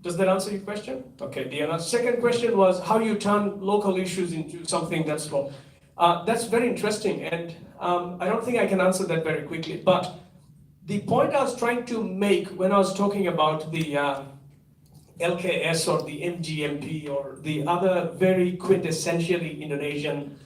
Does that answer your question? Okay, Diana. Second question was how you turn local issues into something that's global. That's very interesting, and I don't think I can answer that very quickly, but the point I was trying to make when I was talking about the LKS or the MGMP or the other very quintessentially Indonesian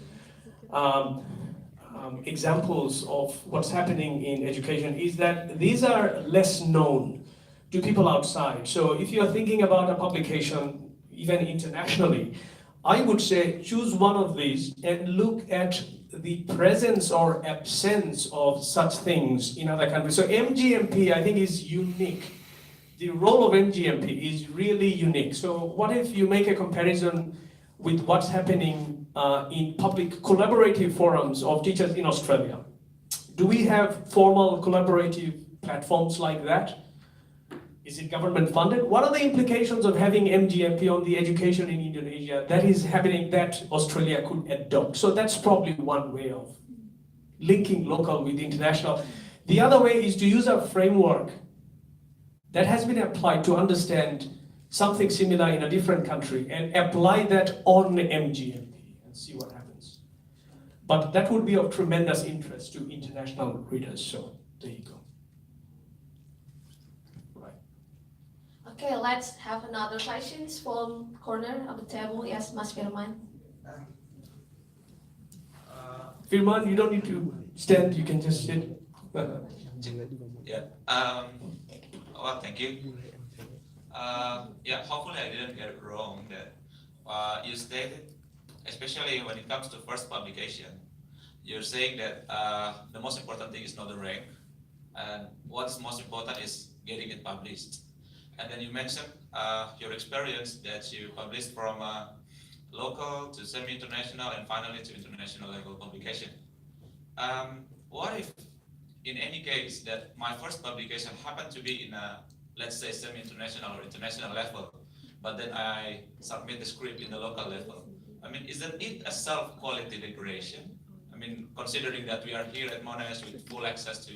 examples of what's happening in education is that these are less known to people outside. So if you're thinking about a publication, even internationally, I would say choose one of these and look at the presence or absence of such things in other countries. So MGMP, I think, is unique. The role of MGMP is really unique. So what if you make a comparison with what's happening in public collaborative forums of teachers in Australia? Do we have formal collaborative platforms like that? Is it government funded? What are the implications of having MGMP on the education in Indonesia that is happening that Australia could adopt? So that's probably one way of linking local with international. The other way is to use a framework that has been applied to understand something similar in a different country and apply that on MGMP and see what happens. But that would be of tremendous interest to international readers. So there you go. Okay, let's have another questions from corner of the table. Yes, Mas Firman. Firman, you don't need to stand, you can just sit. Yeah. Well, thank you. Yeah, hopefully I didn't get it wrong that you stated, especially when it comes to first publication, you're saying that the most important thing is not the rank, and what's most important is getting it published. And then you mentioned your experience that you published from local to semi-international and finally to international level publication. What if, in any case, that my first publication happened to be in a, let's say, semi-international or international level, but then I submit the script in the local level? I mean, isn't it a self-quality degradation? I mean, considering that we are here at MONASH with full access to,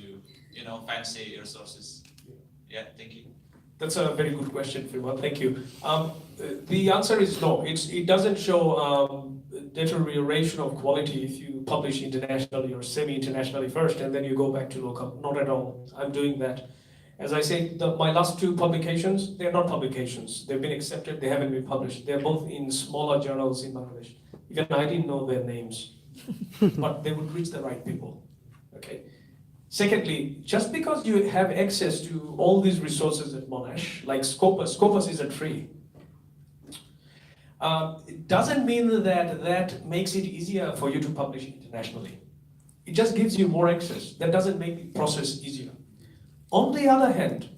fancy resources. Yeah, thank you. That's a very good question, Firman. Thank you. The answer is no. It doesn't show deterioration of quality if you publish internationally or semi-internationally first and then you go back to local. Not at all. I'm doing that. As I say, my last 2 publications, they're not publications. They've been accepted, they haven't been published. They're both in smaller journals in Bangladesh. Even I didn't know their names, but they would reach the right people. Okay. Secondly, just because you have access to all these resources at MONASH, like Scopus is a tree, it doesn't mean that that makes it easier for you to publish internationally. It just gives you more access. That doesn't make the process easier. On the other hand,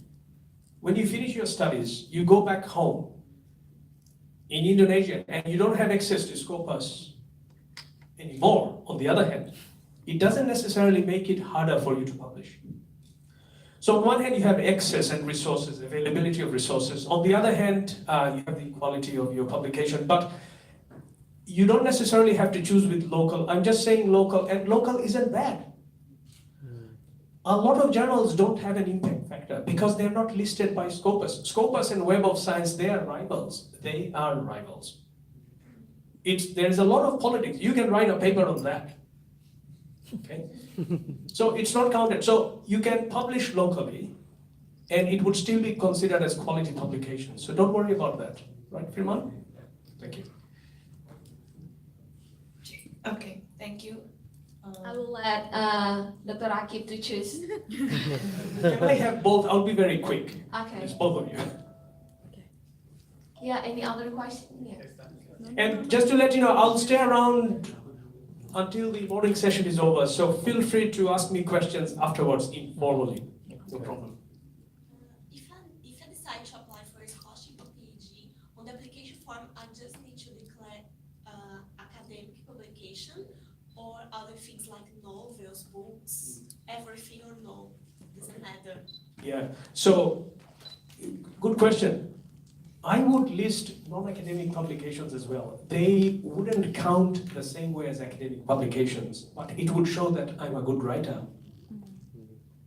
when you finish your studies, you go back home in Indonesia and you don't have access to Scopus anymore, on the other hand, it doesn't necessarily make it harder for you to publish. So on one hand, you have access and resources, availability of resources. On the other hand, you have the quality of your publication. But you don't necessarily have to choose with local. I'm just saying local, and local isn't bad. A lot of journals don't have an impact factor because they're not listed by Scopus. Scopus and Web of Science, they are rivals. They are rivals. There's a lot of politics. You can write a paper on that. Okay? So it's not counted. So you can publish locally and it would still be considered as quality publication. So don't worry about that. Right, Firman? Thank you. Okay, thank you. I will let Dr. Akib to choose. Can I have both? I'll be very quick. Okay. It's both of you. Yeah, any other question? Yeah. And just to let you know, I'll stay around until the voting session is over. So feel free to ask me questions afterwards informally. No problem. If I decide to apply for a scholarship or PhD, on the application form, I just need to declare academic publication or other things like novels, books, everything or no? Doesn't matter. Yeah. So, good question. I would list non-academic publications as well. They wouldn't count the same way as academic publications, but it would show that I'm a good writer.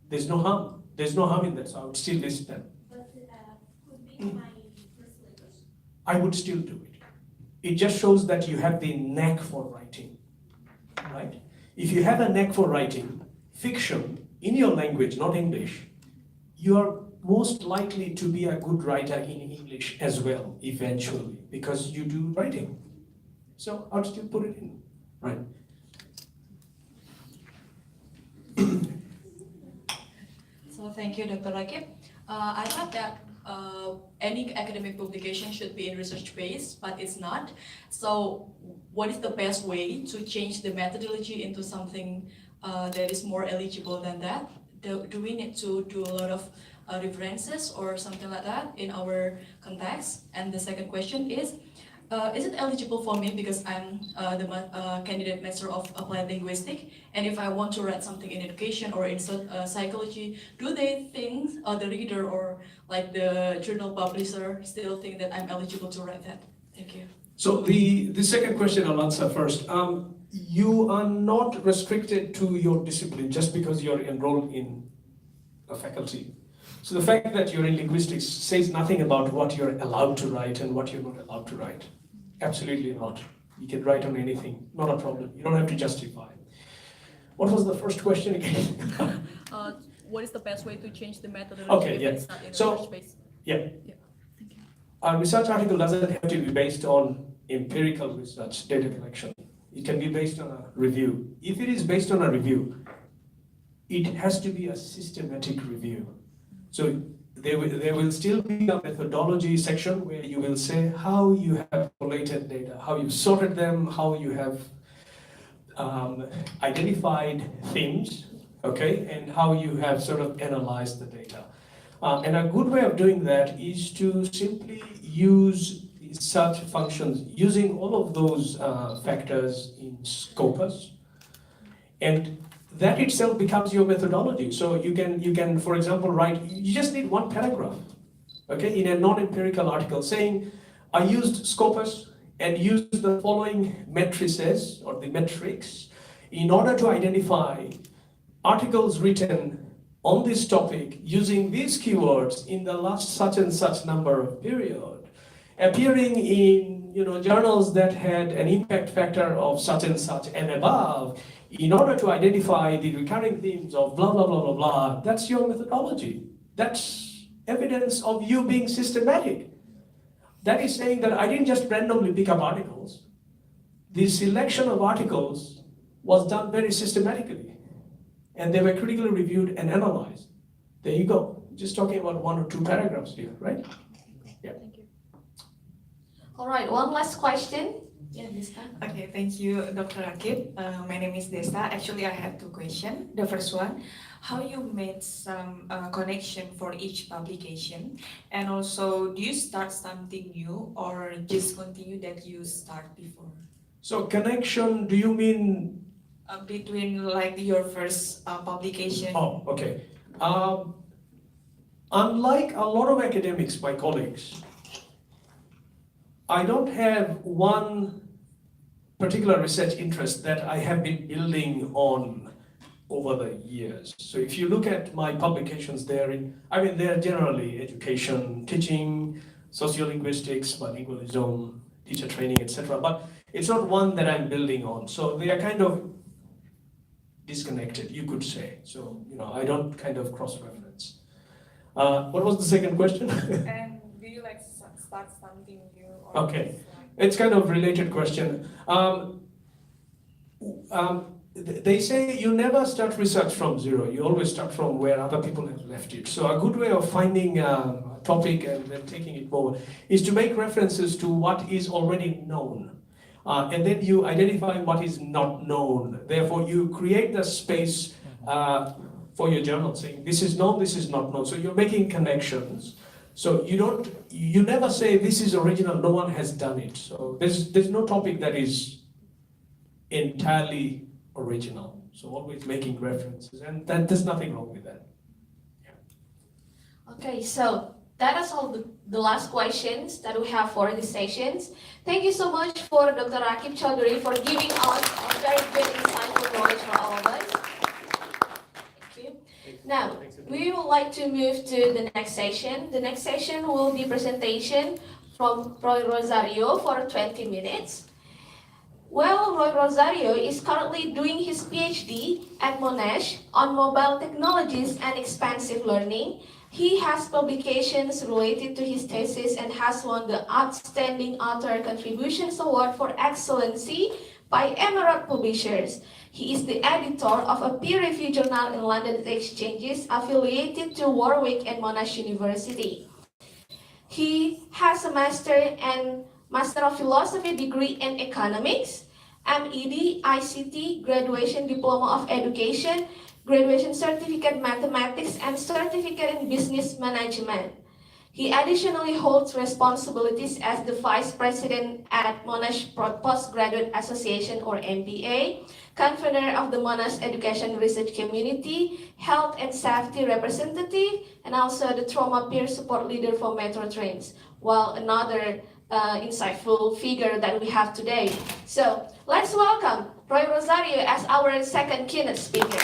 There's no harm. There's no harm in that, so I would still list them. But could be my first language. I would still do it. It just shows that you have the knack for writing, right? If you have a knack for writing fiction in your language, not English, you are most likely to be a good writer in English as well, eventually, because you do writing. So I'll still put it in, right? So thank you, Dr. Rakib. I thought that any academic publication should be in research base, but it's not. So what is the best way to change the methodology into something that is more eligible than that? Do we need to do a lot of references or something like that in our context? And the second question is it eligible for me because I'm the candidate master of applied linguistics, and if I want to write something in education or in psychology, do they think, the reader or like the journal publisher still think that I'm eligible to write that? Thank you. So the second question I'll answer first. You are not restricted to your discipline just because you're enrolled in a faculty. So the fact that you're in linguistics says nothing about what you're allowed to write and what you're not allowed to write. Absolutely not. You can write on anything, not a problem. You don't have to justify. What was the first question again? What is the best way to change the methodology? Okay, if yeah. it's not in So, research base? Yeah. Yeah. Thank you. A research article doesn't have to be based on empirical research, data collection. It can be based on a review. If it is based on a review, it has to be a systematic review. So there will still be a methodology section where you will say how you have collated data, how you've sorted them, how you have identified themes, okay, and how you have sort of analyzed the data. And a good way of doing that is to simply use search functions, using all of those factors in Scopus, and that itself becomes your methodology. So you can, for example, write, you just need one paragraph, okay, in a non-empirical article saying, I used Scopus and used the following matrices or the metrics in order to identify articles written on this topic using these keywords in the last such and such number of period, appearing in journals that had an impact factor of such and such and above, in order to identify the recurring themes of blah, blah, blah, blah, blah. That's your methodology. That's evidence of you being systematic. That is saying that I didn't just randomly pick up articles. The selection of articles was done very systematically, and they were critically reviewed and analyzed. There you go. Just talking about one or two paragraphs here, right? Yeah. Thank you. All right, one last question. Yeah, Desta. Okay, thank you, Dr. Akib. My name is Desta. Actually, I have two questions. The first one, how you made some connection for each publication, and also, do you start something new or just continue that you start before? So connection, do you mean? Between like your first publication. Oh, okay. unlike a lot of academics, my colleagues, I don't have one particular research interest that I have been building on over the years. So if you look at my publications, they're generally education, teaching, sociolinguistics, bilingualism, teacher training, etc. But it's not one that I'm building on. So they are kind of disconnected, you could say. So, I don't kind of cross-reference. What was the second question? And do you like start something new? Or Okay, it's kind of related question. They say you never start research from zero. You always start from where other people have left it. So a good way of finding a topic and then taking it forward is to make references to what is already known. And then you identify what is not known. Therefore, you create the space for your journal saying, this is known, this is not known. So you're making connections. So you never say this is original, no one has done it. So there's no topic that is entirely original. So always making references, and there's nothing wrong with that. Okay, so that is all the last questions that we have for these sessions. Thank you so much for Dr. Rakib Chaudhary for giving us a very good insightful knowledge for all of us. Thank you. Now, we would like to move to the next session. The next session will be presentation from Roy Rosario for 20 minutes. Well, Roy Rosario is currently doing his PhD at MONASH on mobile technologies and expansive learning. He has publications related to his thesis and has won the Outstanding Author Contributions Award for Excellency by Emerald Publishers. He is the editor of a peer-reviewed journal in London Exchanges affiliated to Warwick and Monash University. He has a Master of Philosophy degree in Economics, MED, ICT, Graduation Diploma of Education, Graduation Certificate Mathematics, and Certificate in Business Management. He additionally holds responsibilities as the Vice President at Monash Postgraduate Association or MPA, Convener of the Monash Education Research Community, Health and Safety Representative, and also the Trauma Peer Support Leader for Metro Trains, while another insightful figure that we have today. So let's welcome Roy Rosario as our second keynote speaker.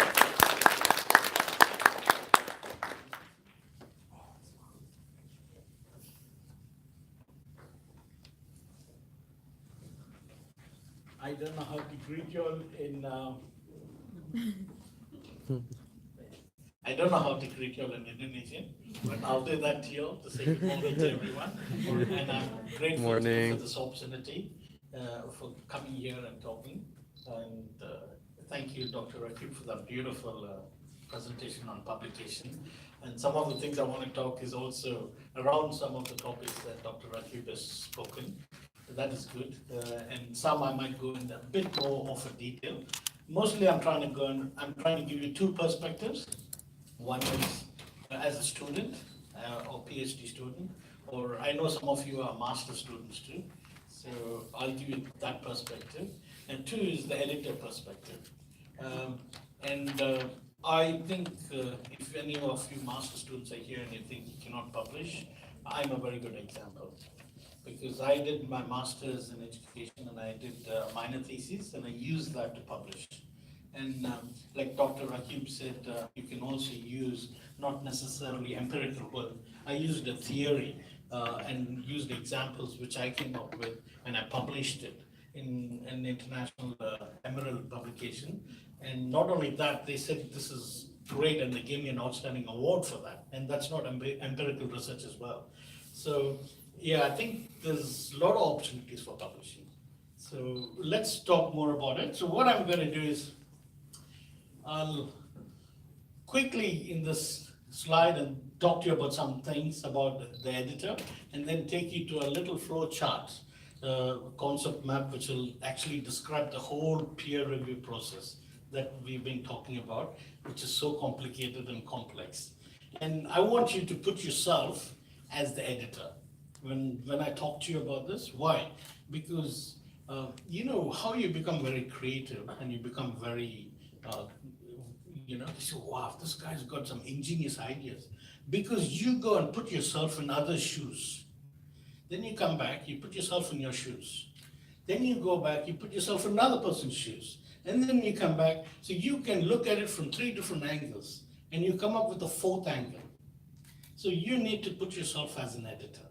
I don't know how to greet you all in I don't know how to greet you all in Indonesian, but I'll do that to you all to say good morning to everyone. And I'm grateful for this opportunity for coming here and talking. And thank you, Dr. Rakib, for that beautiful presentation on publication. And some of the things I want to talk is also around some of the topics that Dr. Rakib has spoken. That is good. And some I might go in a bit more of a detail. Mostly I'm trying to give you two perspectives. One is as a student or PhD student, or I know some of you are master students too. So I'll give you that perspective. And two is the editor perspective. I think if any of you master students are here and you think you cannot publish, I'm a very good example. Because I did my master's in education and I did a minor thesis and I used that to publish. And like Dr. Rakib said, you can also use not necessarily empirical, but I used a theory and used examples which I came up with and I published it in an international Emerald publication. And not only that, they said this is great and they gave me an outstanding award for that. And that's not empirical research as well. So yeah, I think there's a lot of opportunities for publishing. So let's talk more about it. So what I'm going to do is I'll quickly in this slide and talk to you about some things about the editor and then take you to a little flow chart, concept map, which will actually describe the whole peer review process that we've been talking about, which is so complicated and complex. And I want you to put yourself as the editor. When I talk to you about this, why? Because you know how you become very creative and you become very you say, wow, this guy's got some ingenious ideas. Because you go and put yourself in other shoes. Then you come back, you put yourself in your shoes. Then you go back, you put yourself in another person's shoes. And then you come back, so you can look at it from 3 different angles, and you come up with a 4th angle. So you need to put yourself as an editor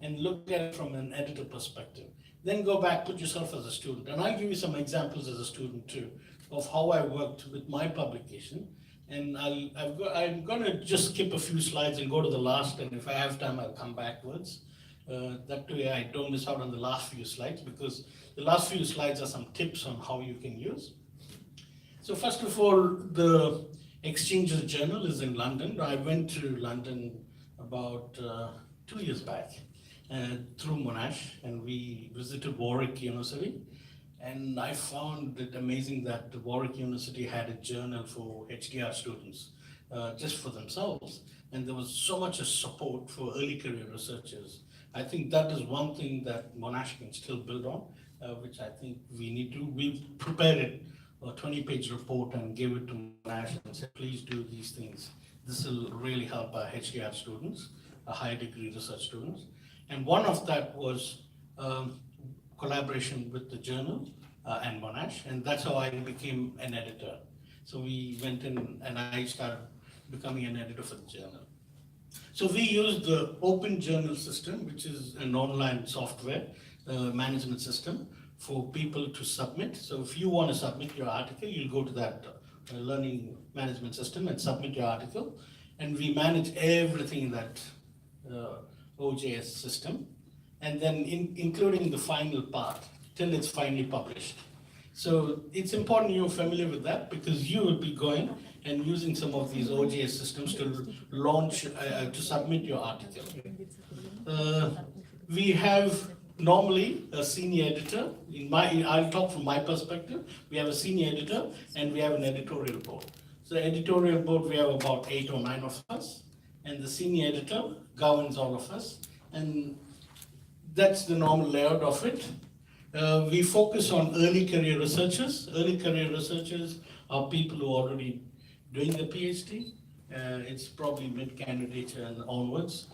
and look at it from an editor perspective. Then go back, put yourself as a student. And I'll give you some examples as a student too, of how I worked with my publication. And I'm gonna just skip a few slides and go to the last, and if I have time, I'll come backwards. That way I don't miss out on the last few slides, because the last few slides are some tips on how you can use. So first of all, the Exchanges Journal is in London. I went to London about 2 years back through MONASH, and we visited Warwick University. And I found it amazing that the Warwick University had a journal for HDR students, just for themselves. And there was so much support for early career researchers. I think that is one thing that MONASH can still build on, which I think we need to. We prepared a 20-page report and gave it to MONASH and said, please do these things. This will really help our HDR students, higher degree research students. And one of that was collaboration with the journal and MONASH, and that's how I became an editor. So we went in and I started becoming an editor for the journal. So we use the Open Journal system, which is an online software management system for people to submit. So if you want to submit your article, you'll go to that learning management system and submit your article. And we manage everything in that OJS system, and then including the final part till it's finally published. So it's important you're familiar with that, because you will be going and using some of these OJS systems to launch, to submit your article. We have normally a senior editor. I'll talk from my perspective. We have a senior editor and we have an editorial board. So editorial board, we have about 8 or 9 of us, and the senior editor governs all of us. And that's the normal layout of it. We focus on early career researchers. Early career researchers are people who are already doing the PhD. It's probably mid-candidature and onwards.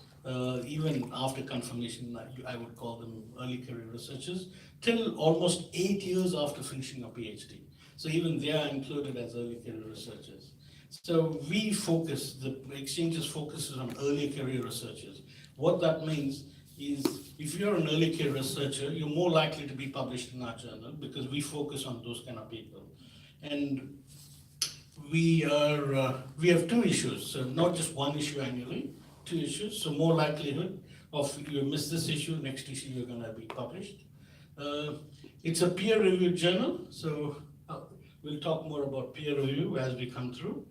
Even after confirmation, I would call them early career researchers, till almost 8 years after finishing a PhD. So even they are included as early career researchers. So we focus, the exchanges focuses on early career researchers. What that means is, if you're an early career researcher, you're more likely to be published in our journal, because we focus on those kind of people. And we have 2 issues, so not just 1 issue annually, 2 issues, so more likelihood of you miss this issue, next issue you're going to be published. It's a peer-reviewed journal, so we'll talk more about peer review as we come through.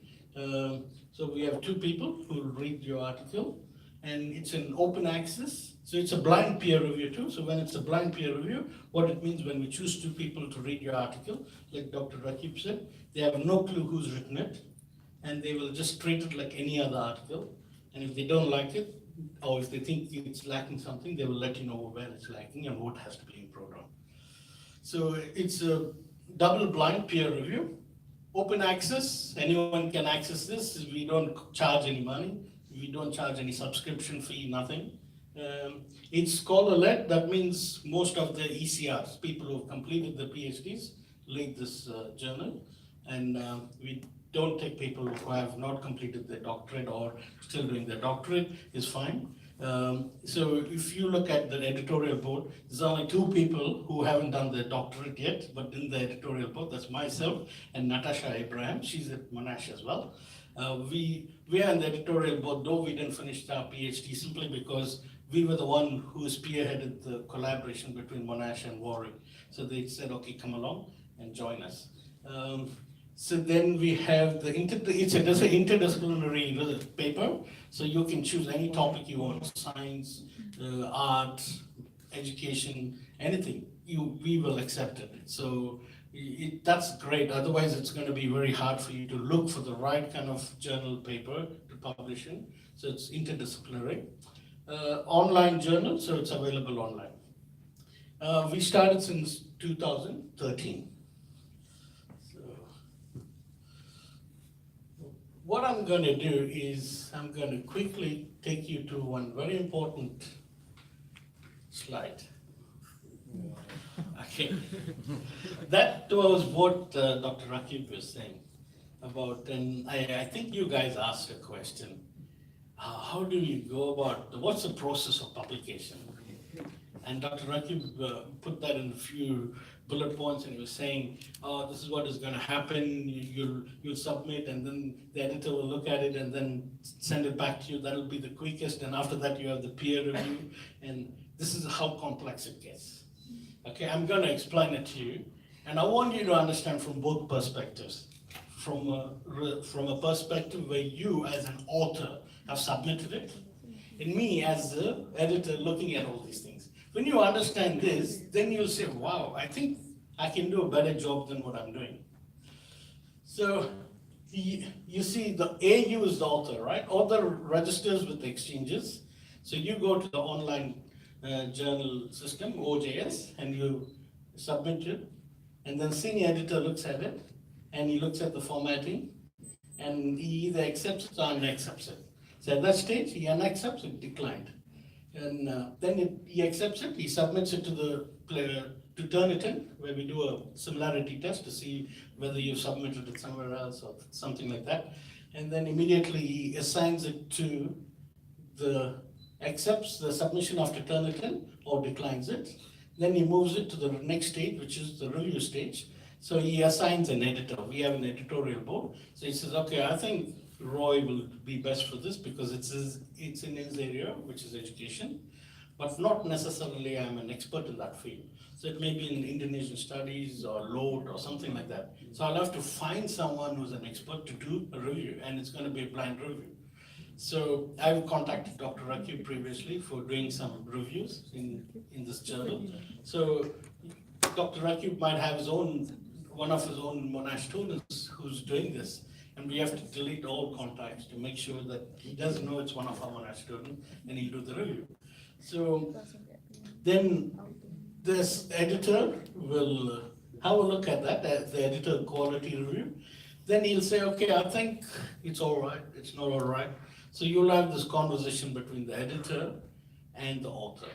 So we have 2 people who will read your article, and it's an open access. So it's a blind peer review too. So when it's a blind peer review, what it means, when we choose 2 people to read your article, like Dr. Rakib said, they have no clue who's written it, and they will just treat it like any other article. And if they don't like it, or if they think it's lacking something, they will let you know where it's lacking and what has to be improved on. So it's a double blind peer review, open access, anyone can access this. We don't charge any money, we don't charge any subscription fee, nothing. It's scholar-led, that means most of the ECRs, people who have completed the PhDs, lead this journal, and we don't take people who have not completed their doctorate or still doing their doctorate, is fine. So if you look at the editorial board, there's only 2 people who haven't done their doctorate yet, but in the editorial board, that's myself and Natasha Abraham, she's at MONASH as well. We are in the editorial board, though we didn't finish our PhD, simply because we were the one who spearheaded the collaboration between MONASH and Warwick. So they said, okay, come along and join us. So then we have it's an interdisciplinary paper, so you can choose any topic you want, science, art, education, anything, we will accept it. So that's great, otherwise it's going to be very hard for you to look for the right kind of journal paper to publish in, so it's interdisciplinary. Online journal, so it's available online. We started since 2013. what I'm going to do is I'm going to quickly take you to one very important slide. Okay, that was what Dr. Rakib was saying about, and I think you guys asked a question. How do you go about, what's the process of publication? And Dr. Rakib put that in a few bullet points, and he was saying, this is what is going to happen. You'll submit, and then the editor will look at it and then send it back to you. That'll be the quickest. And after that, you have the peer review. And this is how complex it gets. Okay, I'm going to explain it to you. And I want you to understand from both perspectives. From a perspective where you, as an author, have submitted it, and me, as the editor, looking at all these things. When you understand this, then you'll say, wow, I think I can do a better job than what I'm doing. So you see, the AU is the author, right? Author registers with the exchanges. So you go to the online journal system, OJS, and you submit it. And then senior editor looks at it, and he looks at the formatting, and he either accepts it or unaccepts it. So at that stage, he unaccepts it, declined. And then he accepts it, he submits it to the to Turnitin, where we do a similarity test to see whether you've submitted it somewhere else or something like that. And then immediately he assigns it to accepts the submission after Turnitin or declines it. Then he moves it to the next stage, which is the review stage. So he assigns an editor. We have an editorial board. So he says, okay, I think Roy will be best for this because it's in his area, which is education, but not necessarily I'm an expert in that field. So it may be in Indonesian studies or load or something like that. So I'll have to find someone who's an expert to do a review, and it's going to be a blind review. So I've contacted Dr. Rakib previously for doing some reviews in this journal. So Dr. Rakib might have one of his own MONASH students who's doing this. And we have to delete all contacts to make sure that he doesn't know it's one of our MONASH students, and he'll do the review. So then this editor will have a look at that, the editor quality review. Then he'll say, okay, I think it's all right, it's not all right. So you'll have this conversation between the editor and the author.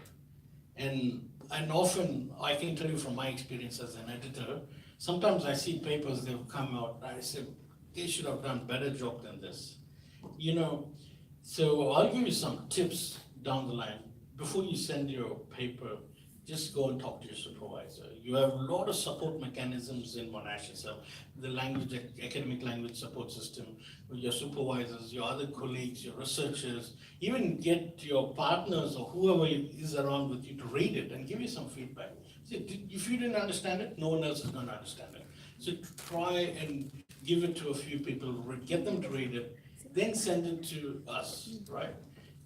And often, I can tell you from my experience as an editor, sometimes I see papers, they've come out, I say, they should have done a better job than this. So I'll give you some tips down the line. Before you send your paper, just go and talk to your supervisor. You have a lot of support mechanisms in MONASH itself. The academic language support system, your supervisors, your other colleagues, your researchers, even get your partners or whoever is around with you to read it and give you some feedback. See, if you didn't understand it, no one else is going to understand it. So try and give it to a few people, get them to read it, then send it to us, right?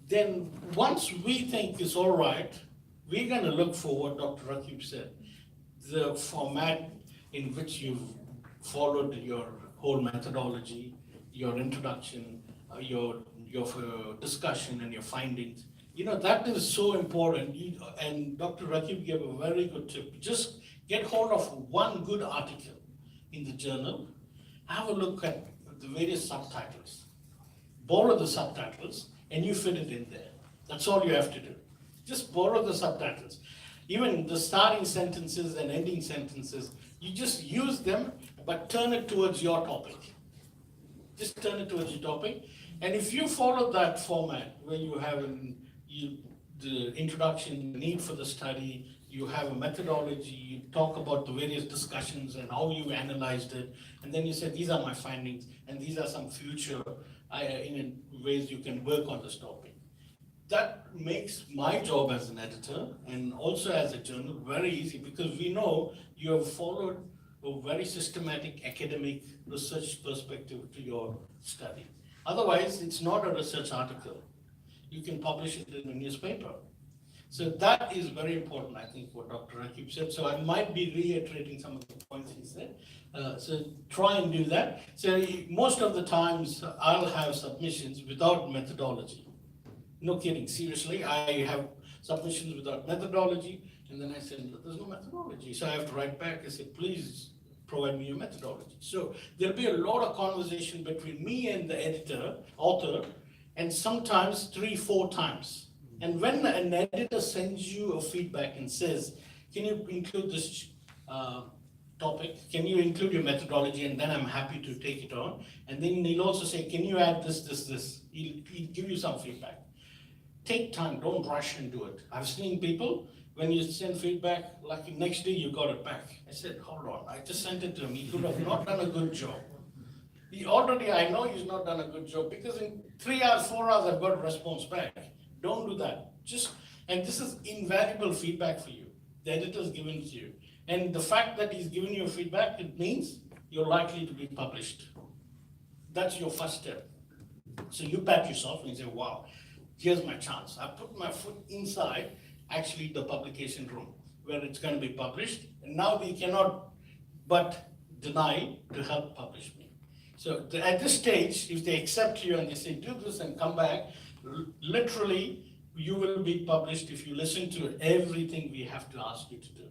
Then once we think it's all right, we're going to look for what Dr. Rakib said, the format in which you've followed your whole methodology, your introduction, your discussion and your findings. That is so important. And Dr. Rakib gave a very good tip. Just get hold of one good article in the journal, have a look at the various subtitles, borrow the subtitles, and you fit it in there. That's all you have to do. Just borrow the subtitles. Even the starting sentences and ending sentences, you just use them, but turn it towards your topic. Just turn it towards your topic. And if you follow that format where you have the introduction, the need for the study, you have a methodology, you talk about the various discussions and how you analyzed it, and then you say, these are my findings, and these are some future ways you can work on this topic. That makes my job as an editor and also as a journal very easy, because we know you have followed a very systematic academic research perspective to your study. Otherwise, it's not a research article. You can publish it in a newspaper. So that is very important, I think, what Dr. Rakib said. So I might be reiterating some of the points he said. So try and do that. So most of the times I'll have submissions without methodology. No kidding, seriously, I have submissions without methodology, and then I said, there's no methodology. So I have to write back and say, please provide me your methodology. So there'll be a lot of conversation between me and the editor, author, and sometimes 3-4 times. And when an editor sends you a feedback and says, can you include this topic? Can you include your methodology? And then I'm happy to take it on. And then he'll also say, can you add this, this, this? He'll give you some feedback. Take time, don't rush and do it. I've seen people, when you send feedback, like the next day you got it back. I said, hold on, I just sent it to him. He could have not done a good job. I know he's not done a good job because in 3 hours, 4 hours, I've got a response back. Don't do that. And this is invaluable feedback for you. The editor's given it to you. And the fact that he's given you feedback, it means you're likely to be published. That's your first step. So you pat yourself and you say, wow, here's my chance. I put my foot inside actually the publication room where it's going to be published. And now they cannot but deny to help publish me. So at this stage, if they accept you and they say, do this and come back, literally, you will be published if you listen to everything we have to ask you to do.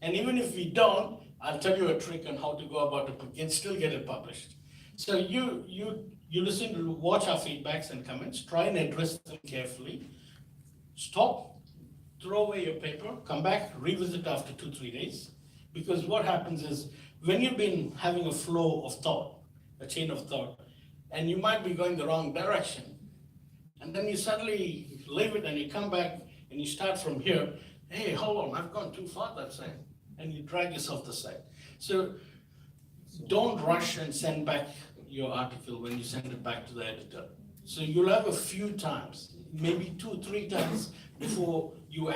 And even if we don't, I'll tell you a trick on how to go about it, but still get it published. So you listen to watch our feedbacks and comments, try and address them carefully, stop, throw away your paper, come back, revisit after 2-3 days. Because what happens is when you've been having a flow of thought, a chain of thought, and you might be going the wrong direction, and then you suddenly leave it and you come back and you start from here, hey, hold on, I've gone too far that side, and you drag yourself the side. So don't rush and send back your article when you send it back to the editor. So you'll have a few times, maybe 2-3 times before the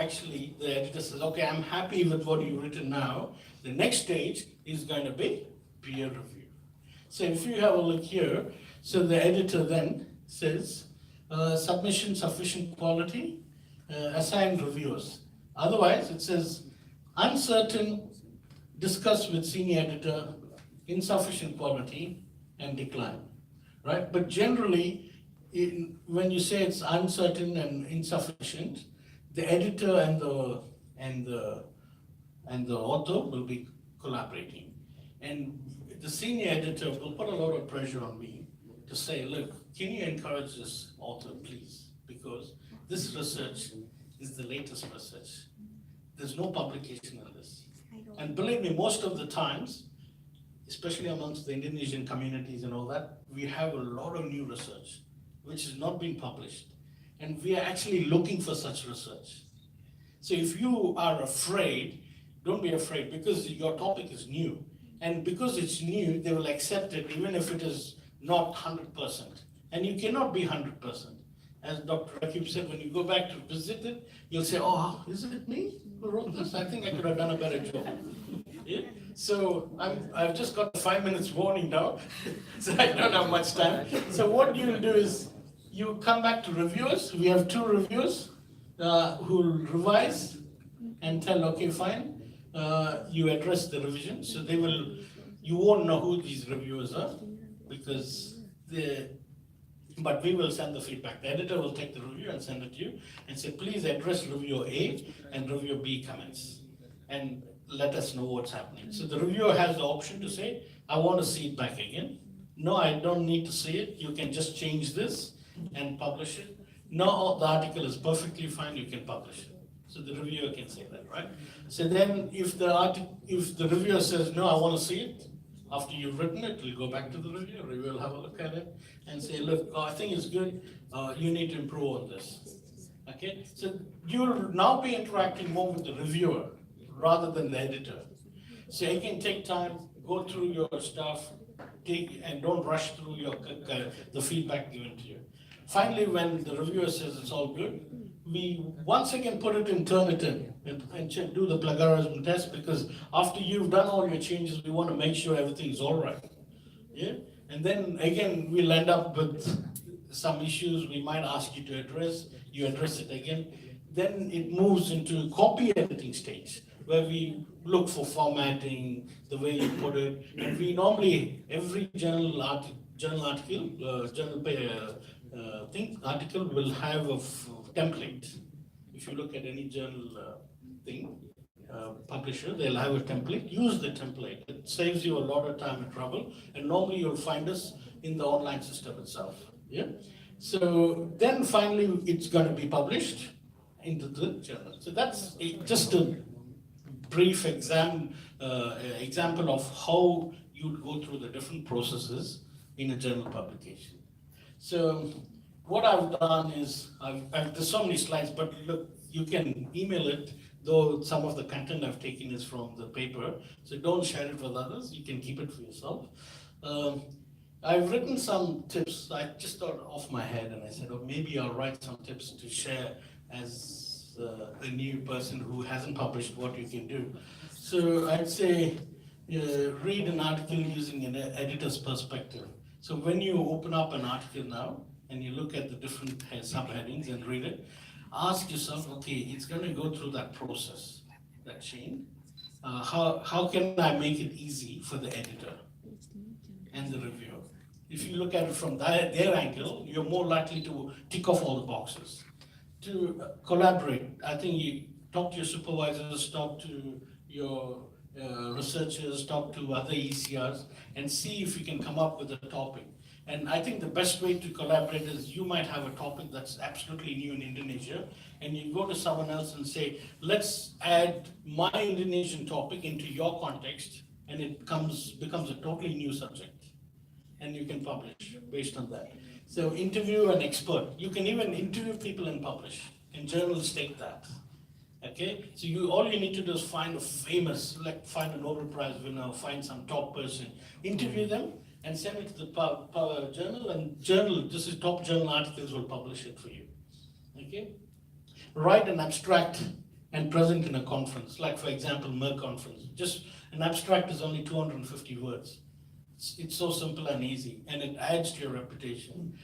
editor says, okay, I'm happy with what you've written now. The next stage is going to be peer review. So if you have a look here, so the editor then says, submission sufficient quality, assign reviewers. Otherwise, it says uncertain, discuss with senior editor, insufficient quality, and decline, right? But generally, when you say it's uncertain and insufficient, the editor and the author will be collaborating, and the senior editor will put a lot of pressure on me to say, look, can you encourage this author, please? Because this research is the latest research. There's no publication on this. And believe me, most of the times, especially amongst the Indonesian communities and all that, we have a lot of new research, which is not being published. And we are actually looking for such research. So if you are afraid, don't be afraid, because your topic is new. And because it's new, they will accept it even if it is not 100%. And you cannot be 100%. As Dr. Rakib said, when you go back to visit it, you'll say, oh, is it me who wrote this? I think I could have done a better job. Yeah? So I've just got 5 minutes warning now, so I don't have much time. So what you'll do is you come back to reviewers. We have 2 reviewers who will revise and tell, okay, fine. You address the revision, so you won't know who these reviewers are, because but we will send the feedback. The editor will take the review and send it to you and say, please address reviewer A and reviewer B comments and let us know what's happening. So the reviewer has the option to say, I want to see it back again. No, I don't need to see it. You can just change this and publish it. No, the article is perfectly fine, you can publish it. So the reviewer can say that, right? So then if the reviewer says, no, I want to see it, after you've written it, we'll go back to the reviewer. Reviewer will have a look at it and say, look, I think it's good. You need to improve on this. Okay? So you'll now be interacting more with the reviewer rather than the editor. So you can take time, go through your stuff, and don't rush through the feedback given to you. Finally, when the reviewer says it's all good, we once again put it in Turnitin and do the plagiarism test, because after you've done all your changes, we want to make sure everything's all right. Yeah? And then again, we'll end up with some issues we might ask you to address. You address it again. Then it moves into copy editing stage, where we look for formatting, the way you put it. And we normally, every journal article will have a template. If you look at any journal thing, publisher, they'll have a template, use the template. It saves you a lot of time and trouble, and normally you'll find us in the online system itself. Yeah. So then finally it's going to be published into the journal. So that's just a brief example of how you'd go through the different processes in a journal publication. So what I've done is, there's so many slides, but look, you can email it, though some of the content I've taken is from the paper, so don't share it with others, you can keep it for yourself. I've written some tips. I just thought off my head and I said, oh, maybe I'll write some tips to share as a new person who hasn't published what you can do. So I'd say read an article using an editor's perspective. So when you open up an article now and you look at the different subheadings and read it, ask yourself, okay, it's going to go through that process, that chain. How can I make it easy for the editor and the reviewer? If you look at it from their angle, you're more likely to tick off all the boxes. To collaborate, I think you talk to your supervisors, talk to your researchers, talk to other ECRs, and see if you can come up with a topic. And I think the best way to collaborate is you might have a topic that's absolutely new in Indonesia, and you go to someone else and say, let's add my Indonesian topic into your context, and it becomes a totally new subject. And you can publish based on that. So interview an expert. You can even interview people and publish, and journals take that. Okay, so all you need to do is find a famous, like find a Nobel Prize winner, find some top person, interview them, and send it to the journal, and this is top journal articles will publish it for you. Okay, write an abstract and present in a conference, like for example, Merck conference. Just an abstract is only 250 words. It's so simple and easy, and it adds to your reputation.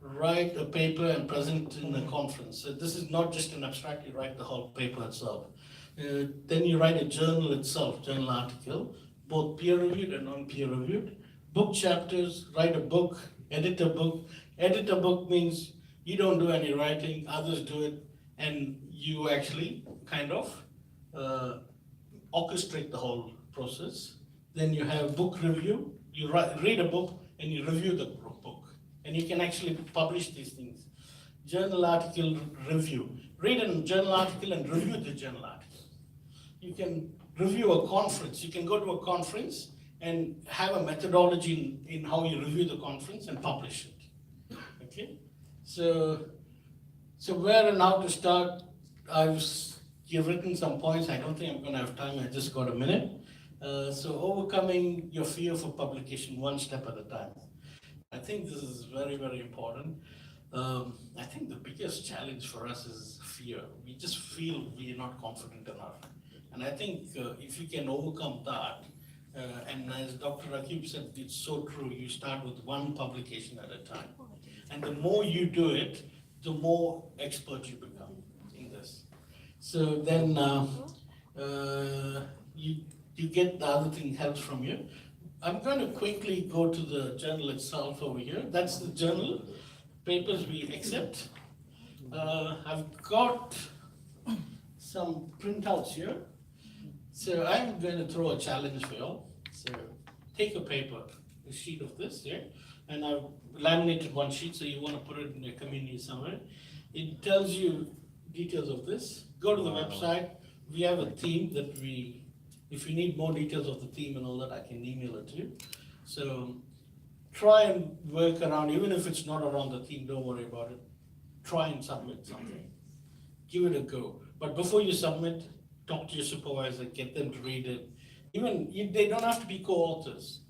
Write a paper and present in a conference. So this is not just an abstract, you write the whole paper itself. Then you write a journal itself, journal article, both peer-reviewed and non-peer-reviewed. Book chapters, write a book, edit a book. Edit a book means you don't do any writing, others do it, and you actually kind of orchestrate the whole process. Then you have book review, you read a book and you review the book. And you can actually publish these things. Journal article review. Read a journal article and review the journal article. You can review a conference. You can go to a conference and have a methodology in how you review the conference and publish it. Okay? So where and how to start, you've written some points. I don't think I'm going to have time. I just got a minute. So overcoming your fear for publication one step at a time. I think this is very, very important. I think the biggest challenge for us is fear. We just feel we are not confident enough. And I think if you can overcome that, and as Dr. Rakib said, it's so true, you start with one publication at a time. And the more you do it, the more expert you become in this. So then you get the other thing helps from you. I'm going to quickly go to the journal itself over here. That's the journal, papers we accept. I've got some printouts here. So I'm going to throw a challenge for you all. So take a paper, a sheet of this here, and I've laminated one sheet, so you want to put it in your community somewhere. It tells you details of this. Go to the website. We have a theme that if you need more details of the theme and all that, I can email it to you. So try and work around, even if it's not around the theme, don't worry about it. Try and submit something. Give it a go. But before you submit, talk to your supervisor, get them to read it. They don't have to be co-authors.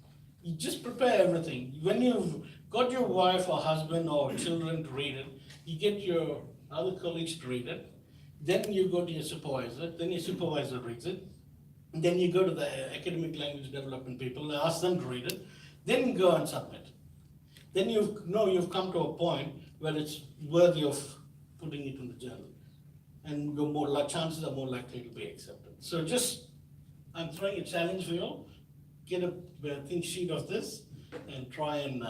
You just prepare everything. When you've got your wife or husband or children to read it, you get your other colleagues to read it. Then you go to your supervisor, then your supervisor reads it. Then you go to the academic language development people, ask them to read it, then go and submit. Then you've come to a point where it's worthy of putting it in the journal. And your chances are more likely to be accepted. So I'm throwing a challenge for you all. Get a thin sheet of this and try and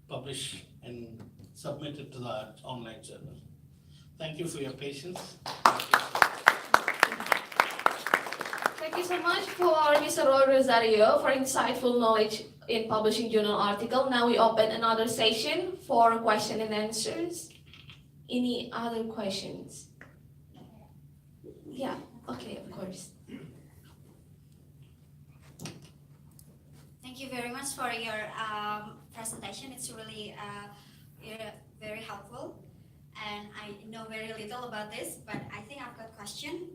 publish and submit it to the online journal. Thank you for your patience. Thank you so much for Mr. Roy Rosario for insightful knowledge in publishing journal article. Now we open another session for question and answers. Any other questions? Yeah, okay, of course. Thank you very much for your presentation. It's really very helpful. And I know very little about this, but I think I've got a question.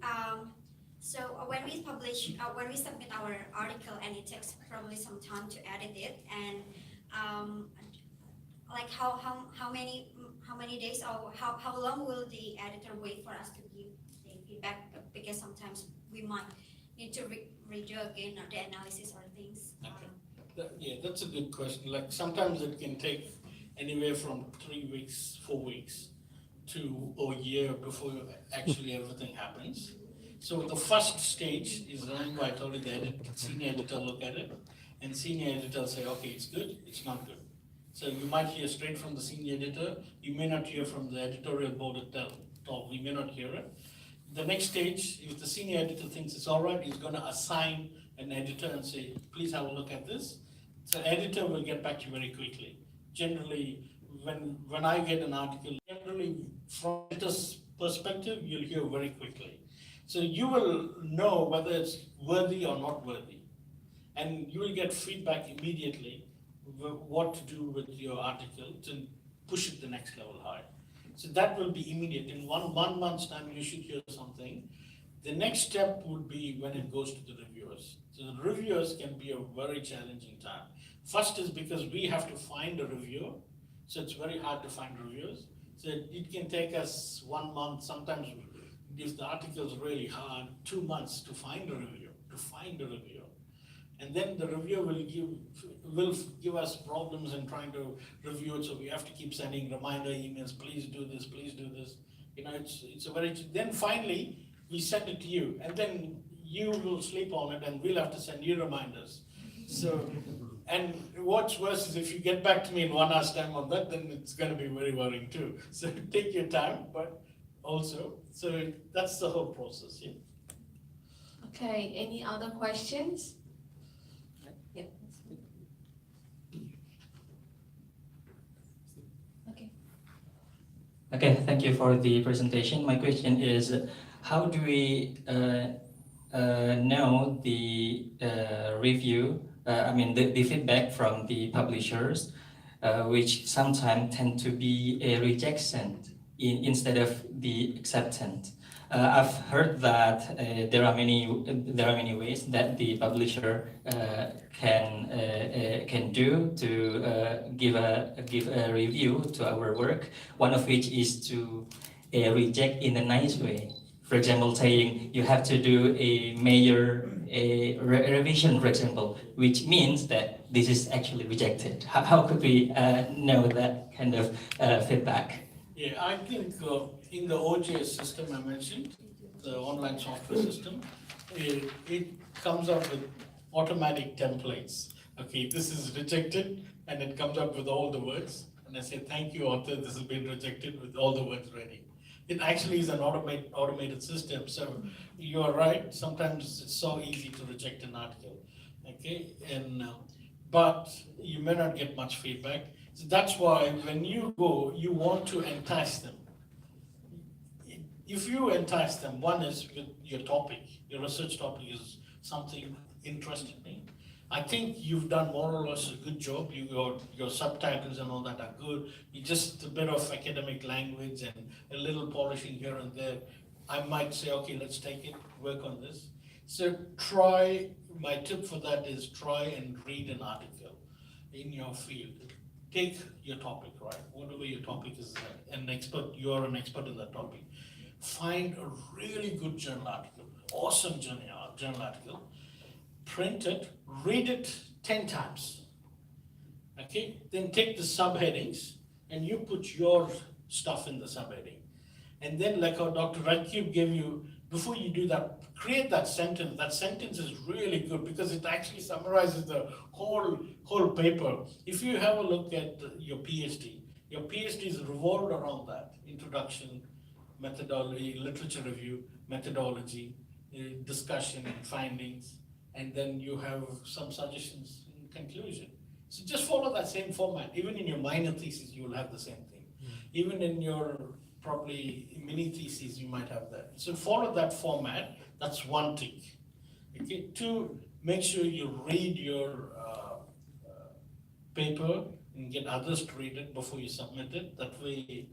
So when we submit our article and it takes probably some time to edit it, and like how many days or how long will the editor wait for us to give the feedback? Because sometimes we might need to redo again the analysis or things. Yeah, that's a good question. Like sometimes it can take anywhere from 3 weeks, 4 weeks to a year before actually everything happens. So the first stage is remember I told you the senior editor look at it, and senior editor say, okay, it's good, it's not good. So you might hear straight from the senior editor, you may not hear from the editorial board at all, you may not hear it. The next stage, if the senior editor thinks it's all right, he's going to assign an editor and say, please have a look at this. So editor will get back to you very quickly. Generally, when I get an article, generally from editor's perspective, you'll hear very quickly. So you will know whether it's worthy or not worthy. And you will get feedback immediately what to do with your article to push it the next level higher. So that will be immediate. In one month's time, you should hear something. The next step would be when it goes to the reviewers. So the reviewers can be a very challenging time. First is because we have to find a reviewer. So it's very hard to find reviewers. So it can take us 1 month, sometimes if the article is really hard, 2 months to find a reviewer. And then the reviewer will give us problems in trying to review it. So we have to keep sending reminder emails, please do this, please do this. You know, it's a very, then finally we send it to you, and then you will sleep on it and we'll have to send you reminders. So, and what's worse is if you get back to me in 1 hour's time on that, then it's going to be very worrying too. So take your time, but also, so that's the whole process. Yeah. Okay, any other questions? Yeah. Okay. Okay, thank you for the presentation. My question is, how do we know the review, the feedback from the publishers, which sometimes tend to be a rejection instead of the acceptance? I've heard that there are many ways that the publisher can do to give a review to our work. One of which is to reject in a nice way. For example, saying you have to do a major revision, for example, which means that this is actually rejected. How could we know that kind of feedback? Yeah, I think in the OJS system I mentioned, the online software system, it comes up with automatic templates. Okay, this is rejected, and it comes up with all the words. And I say, thank you, author, this has been rejected with all the words ready. It actually is an automated system. So you are right, sometimes it's so easy to reject an article. Okay, and but you may not get much feedback. So that's why when you go, you want to entice them. If you entice them, one is with your topic, your research topic is something interesting me. I think you've done more or less a good job. Your subtitles and all that are good. You just a bit of academic language and a little polishing here and there. I might say, okay, let's take it, work on this. So my tip for that is try and read an article in your field. Take your topic, right? Whatever your topic is, you are an expert in that topic. Find a really good journal article, awesome journal article, print it, read it 10 times. Okay? Then take the subheadings and you put your stuff in the subheading. And then like how Dr. Rakib gave you, before you do that, create that sentence. That sentence is really good because it actually summarizes the whole paper. If you have a look at your PhD is revolved around that. Introduction, methodology, literature review, methodology, discussion and findings, and then you have some suggestions in conclusion. So just follow that same format. Even in your minor thesis, you will have the same thing. Even in your probably mini thesis, you might have that. So follow that format. That's one tick. Okay. Two, make sure you read your paper and get others to read it before you submit it. That way,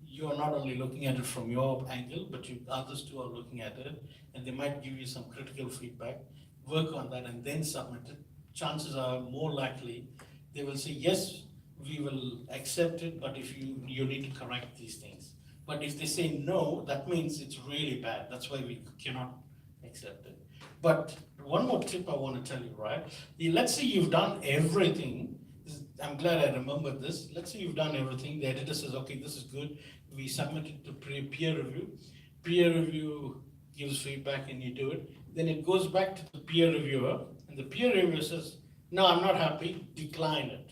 you are not only looking at it from your angle, but others too are looking at it, and they might give you some critical feedback. Work on that and then submit it. Chances are more likely they will say, yes, we will accept it, but if you need to correct these things. But if they say no, that means it's really bad. That's why we cannot accept it. But one more tip I want to tell you, right? Let's say you've done everything. I'm glad I remembered this. Let's say you've done everything. The editor says, okay, this is good. We submit it to peer review. Peer review gives feedback and you do it. Then it goes back to the peer reviewer, and the peer reviewer says, no, I'm not happy, decline it.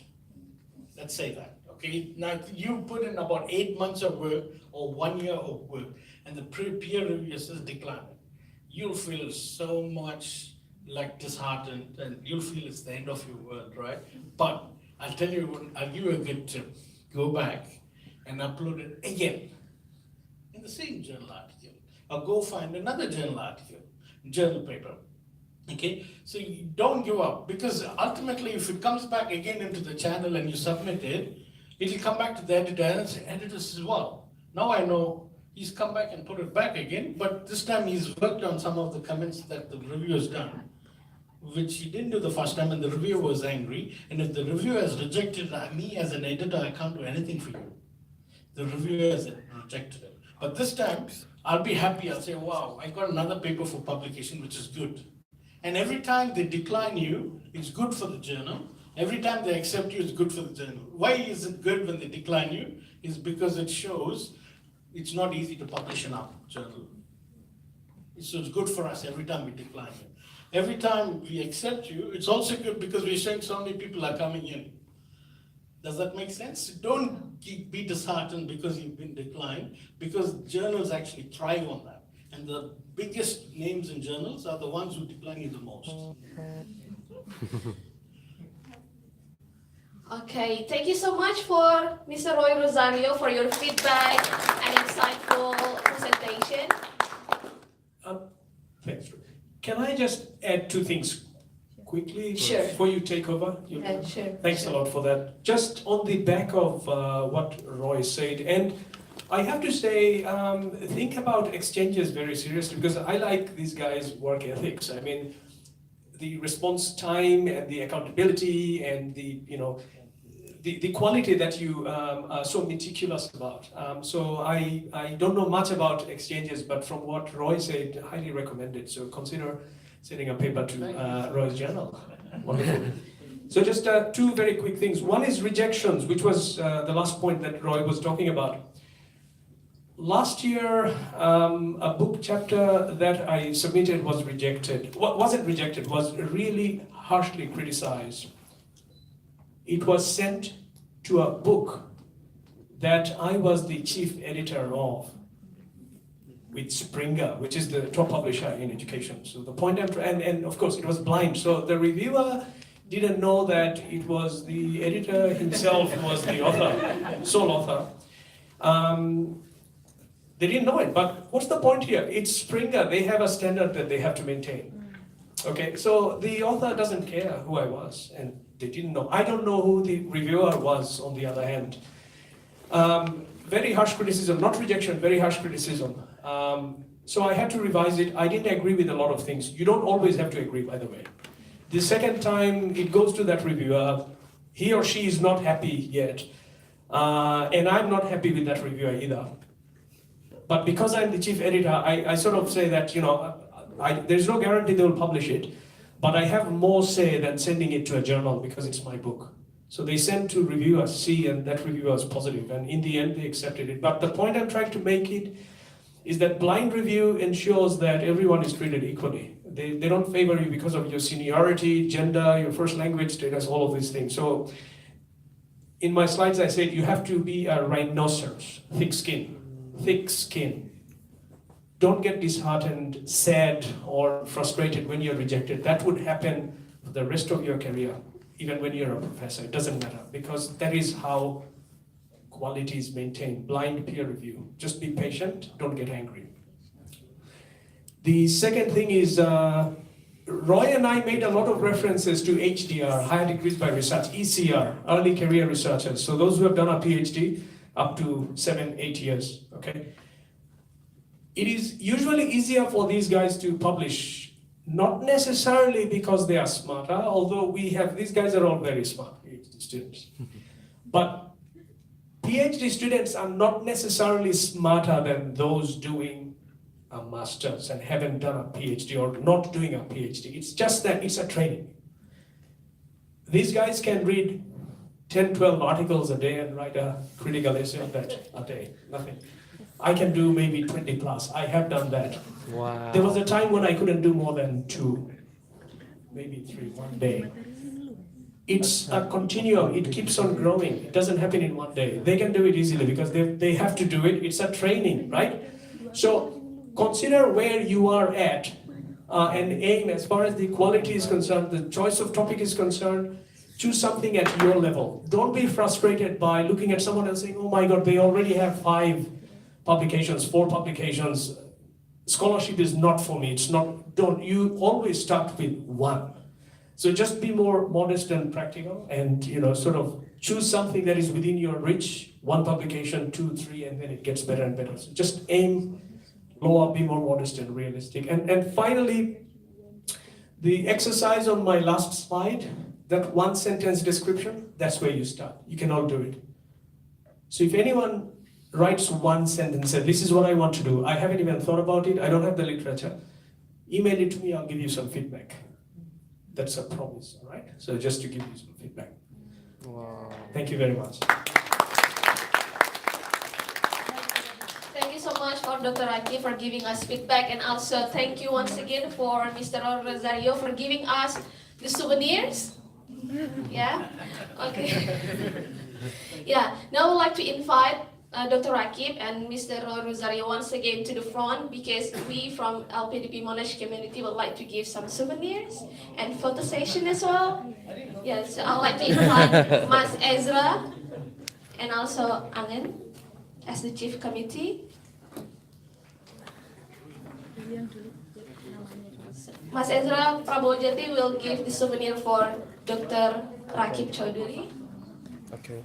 Let's say that, okay? Now you put in about 8 months of work or 1 year of work, and the peer reviewer says decline it. You'll feel so much like disheartened, and you'll feel it's the end of your world, right? But I'll tell you, I'll give you a good tip. Go back and upload it again in the same journal article, or go find another journal article, journal paper. Okay, so you don't give up, because ultimately if it comes back again into the channel and you submit it, it'll come back to the editor and the editor says, well, now I know he's come back and put it back again, but this time he's worked on some of the comments that the reviewer's done, which he didn't do the first time, and the reviewer was angry. And if the reviewer has rejected me as an editor, I can't do anything for you. The reviewer has rejected it. But this time, I'll be happy. I'll say, wow, I got another paper for publication, which is good. And every time they decline you, it's good for the journal. Every time they accept you, it's good for the journal. Why is it good when they decline you? Is because it shows it's not easy to publish in our journal. So it's good for us every time we decline you. Every time we accept you, it's also good because we're showing so many people are coming in. Does that make sense? Don't be disheartened because you've been declined, because journals actually thrive on that. And the biggest names in journals are the ones who decline you the most. Okay, thank you so much for Mr. Roy Rosario for your feedback and insightful presentation. Thanks. Can I just add two things quickly before you take over? Yeah, sure. Thanks a lot for that. Just on the back of what Roy said, and I have to say, think about exchanges very seriously, because I like these guys' work ethics. I mean, the response time and the accountability and the quality that you are so meticulous about. So I don't know much about exchanges, but from what Roy said, highly recommend it. So consider sending a paper to Roy's journal. Wonderful. So just two very quick things. One is rejections, which was the last point that Roy was talking about. Last year, a book chapter that I submitted was rejected. Wasn't rejected, was really harshly criticized. It was sent to a book that I was the chief editor of with Springer, which is the top publisher in education. So the point and of course it was blind. So the reviewer didn't know that it was the editor himself was the author, sole author. They didn't know it, but what's the point here? It's Springer, they have a standard that they have to maintain. Okay, so the author doesn't care who I was, and they didn't know. I don't know who the reviewer was, on the other hand. Very harsh criticism, not rejection, very harsh criticism. So I had to revise it. I didn't agree with a lot of things. You don't always have to agree, by the way. The second time it goes to that reviewer, he or she is not happy yet. And I'm not happy with that reviewer either. But because I'm the chief editor, I sort of say that, there's no guarantee they will publish it, but I have more say than sending it to a journal because it's my book. So they sent to reviewer C, and that reviewer was positive, and in the end they accepted it. But the point I'm trying to make it is that blind review ensures that everyone is treated equally. They don't favor you because of your seniority, gender, your first language status, all of these things. So in my slides I said you have to be a rhinoceros, thick skin. don't get disheartened, sad, or frustrated when you're rejected. That would happen for the rest of your career, even when you're a professor. It doesn't matter, because that is how quality is maintained. Blind peer review. Just be patient, don't get angry. The second thing is, Roy and I made a lot of references to HDR, higher degrees by research, ECR, early career researchers. So those who have done a PhD up to 7-8 years, okay? It is usually easier for these guys to publish, not necessarily because they are smarter, although these guys are all very smart PhD students. But PhD students are not necessarily smarter than those doing a master's and haven't done a PhD or not doing a PhD. It's just that it's a training. These guys can read 10, 12 articles a day and write a critical essay on that a day, nothing. I can do maybe 20 plus. I have done that. Wow. There was a time when I couldn't do more than 2, maybe 3 one day. It's a continuum. It keeps on growing. It doesn't happen in one day. They can do it easily because they have to do it. It's a training, right? So consider where you are at and aim as far as the quality is concerned, the choice of topic is concerned. Choose something at your level. Don't be frustrated by looking at someone and saying, oh my God, they already have 5 publications, 4 publications. Scholarship is not for me. It's not, you always start with 1. So just be more modest and practical and, sort of choose something that is within your reach. 1 publication, 2, 3, and then it gets better and better. So just aim lower, be more modest and realistic. And finally, the exercise on my last slide, that 1 sentence description, that's where you start. You can all do it. So if anyone writes 1 sentence, said, this is what I want to do, I haven't even thought about it, I don't have the literature, email it to me, I'll give you some feedback. That's a promise, all right? So just to give you some feedback. Wow. Thank you very much. Thank you so much for Dr. Aki for giving us feedback, and also thank you once again for Mr. Rosario for giving us the souvenirs. Yeah? Okay. Yeah, now I would like to invite Dr. Rakib and Mr. Rosario once again to the front because we from LPDP MONASH community would like to give some souvenirs and photo session as well. Yes, so I'd like to invite Mas Ezra and also Angen as the chief committee. Mas Ezra Prabojati will give the souvenir for Dr. Rakib Chaudhary. Okay.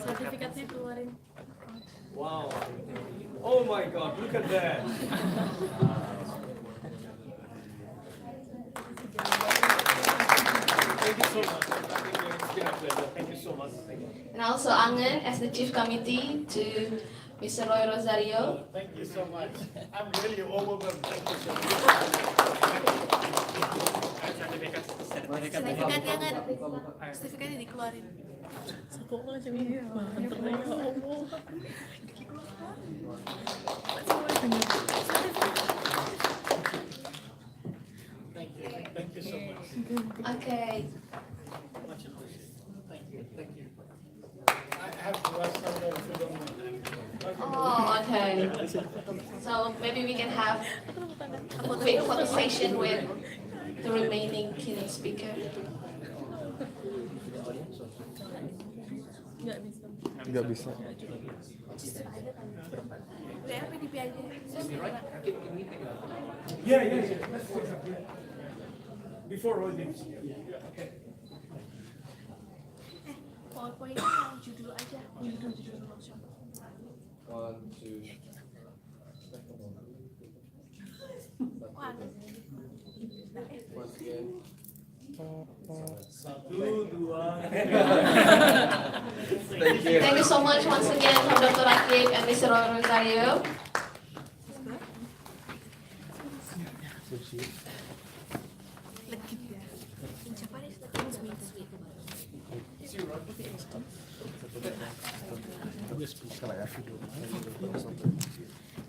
Sertifikatnya keluarin. Wow. Oh my God, look at that. Thank you so much. It's been a pleasure. Thank you so much. And also Angen as the chief committee to Mr. Roy Rosario. Thank you so much. I'm really overwhelmed. Thank you so much. Sertifikatnya kan? Sertifikatnya dikeluarin. Sekolah aja mantep ya Allah. Thank you so much. Okay. Much appreciated. Thank you. Thank you. I have to rush somewhere if you don't mind. Oh, okay. So maybe we can have a quick photo session with the remaining keynote speaker. Nggak bisa. LPDP aja. Yeah. Before rolling. Okay. PowerPoint-nya yang judul aja. Judul workshop. 1, 2. Once again. Thank you so much once again for Dr. Rakib and Mr. Rosario.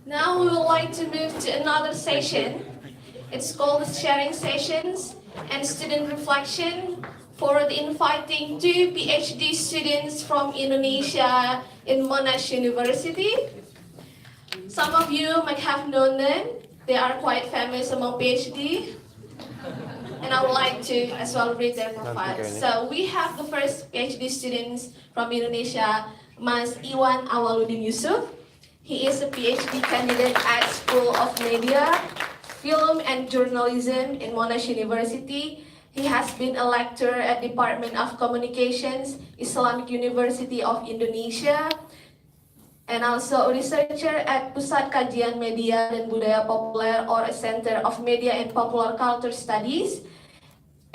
Now we would like to move to another session, It's called Sharing Sessions and Student Reflection for the inviting 2 PhD students from Indonesia in Monash University. Some of you might have known them. They are quite famous among PhD. And I would like to as well read their profiles. So we have the first PhD students from Indonesia, Mas Iwan Awaludin Yusuf. He is a PhD candidate at School of Media, Film and Journalism in Monash University. He has been a lecturer at Department of Communications, Islamic University of Indonesia, and also a researcher at Pusat Kajian Media dan Budaya Populer or a Center of Media and Popular Culture Studies,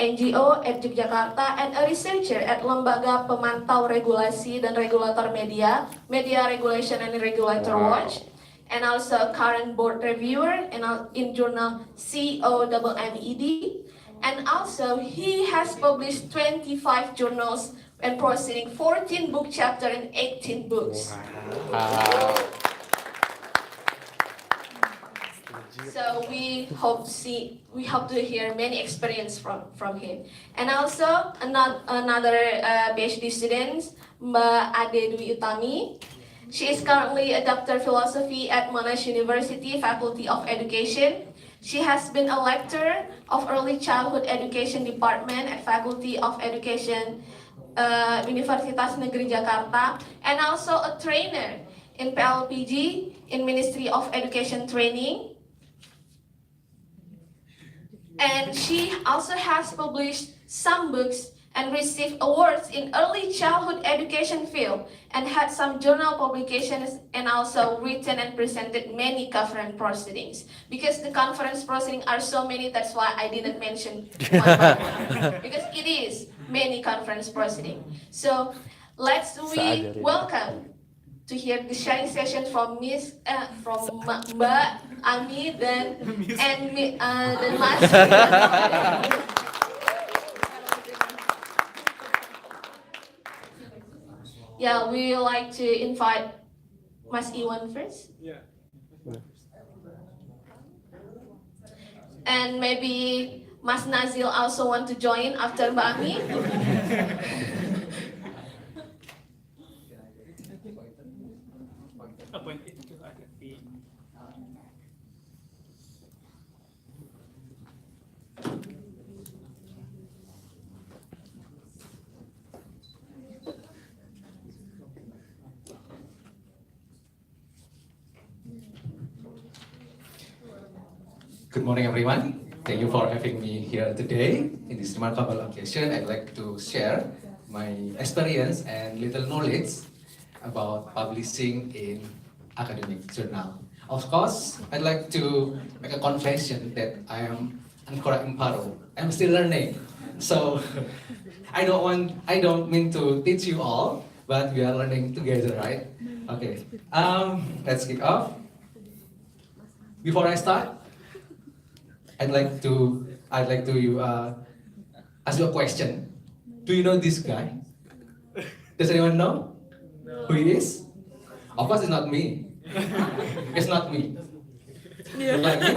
NGO at Yogyakarta, and a researcher at Lembaga Pemantau Regulasi dan Regulator Media, Media Regulation and Regulator Watch, and also a current board reviewer in journal COMMED. And also, he has published 25 journals and proceeding 14 book chapters and 18 books. Wow. So we hope to hear many experience from him. And also another PhD student, Mbak Ade Dwi Utami. She is currently a Doctor of Philosophy at Monash University, Faculty of Education. She has been a lecturer of Early Childhood Education Department at Faculty of Education, Universitas Negeri Jakarta, and also a trainer in PLPG in Ministry of Education Training. And she also has published some books and received awards in early childhood education field and had some journal publications and also written and presented many conference proceedings. Because the conference proceedings are so many, that's why I didn't mention one by one. Because it is many conference proceedings. So let's welcome to hear the sharing session from Mbak Ami and Mas. Yeah, we would like to invite Mas Iwan first. Yeah. And maybe Mas Nazil also want to join after Mbak Ami. Good morning, everyone. Thank you for having me here today. In this remarkable occasion, I'd like to share my experience and little knowledge about publishing in academic journal. Of course, I'd like to make a confession that I am Ankara Imparo. I'm still learning. So I don't mean to teach you all, but we are learning together, right? Okay. Let's kick off. Before I start, I'd like to ask you a question. Do you know this guy? Does anyone know who he is? Of course, it's not me. It's not me. Yeah. Look like me?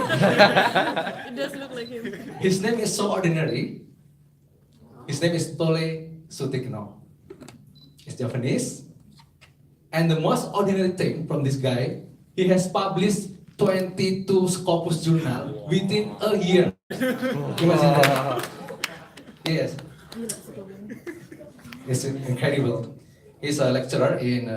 It does look like him. His name is so ordinary. His name is Tole Sutikno. He's Japanese. And the most ordinary thing from this guy, he has published 22 Scopus journal within a year. Imagine that. Yes. It's incredible. He's a lecturer in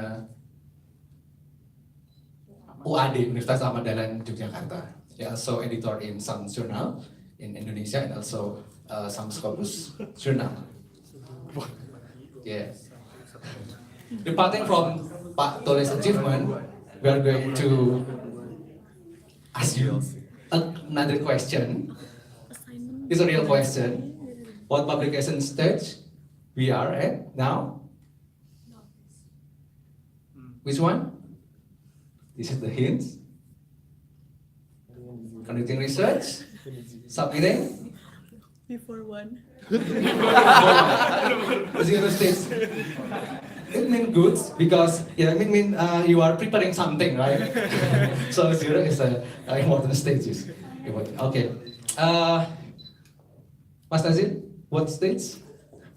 UAD, Universitas Ahmad Dahlan, Yogyakarta. He also editor in some journal in Indonesia and also some Scopus journal. Yes. Departing from Pak Tole's achievement, we are going to ask you another question. It's a real question. What publication stage we are at now? Which one? This is the hints. Conducting research, submitting. Before one. Zero stage. It means good because you are preparing something, right? So zero is a important stages. Okay. Mas Nazir, what stage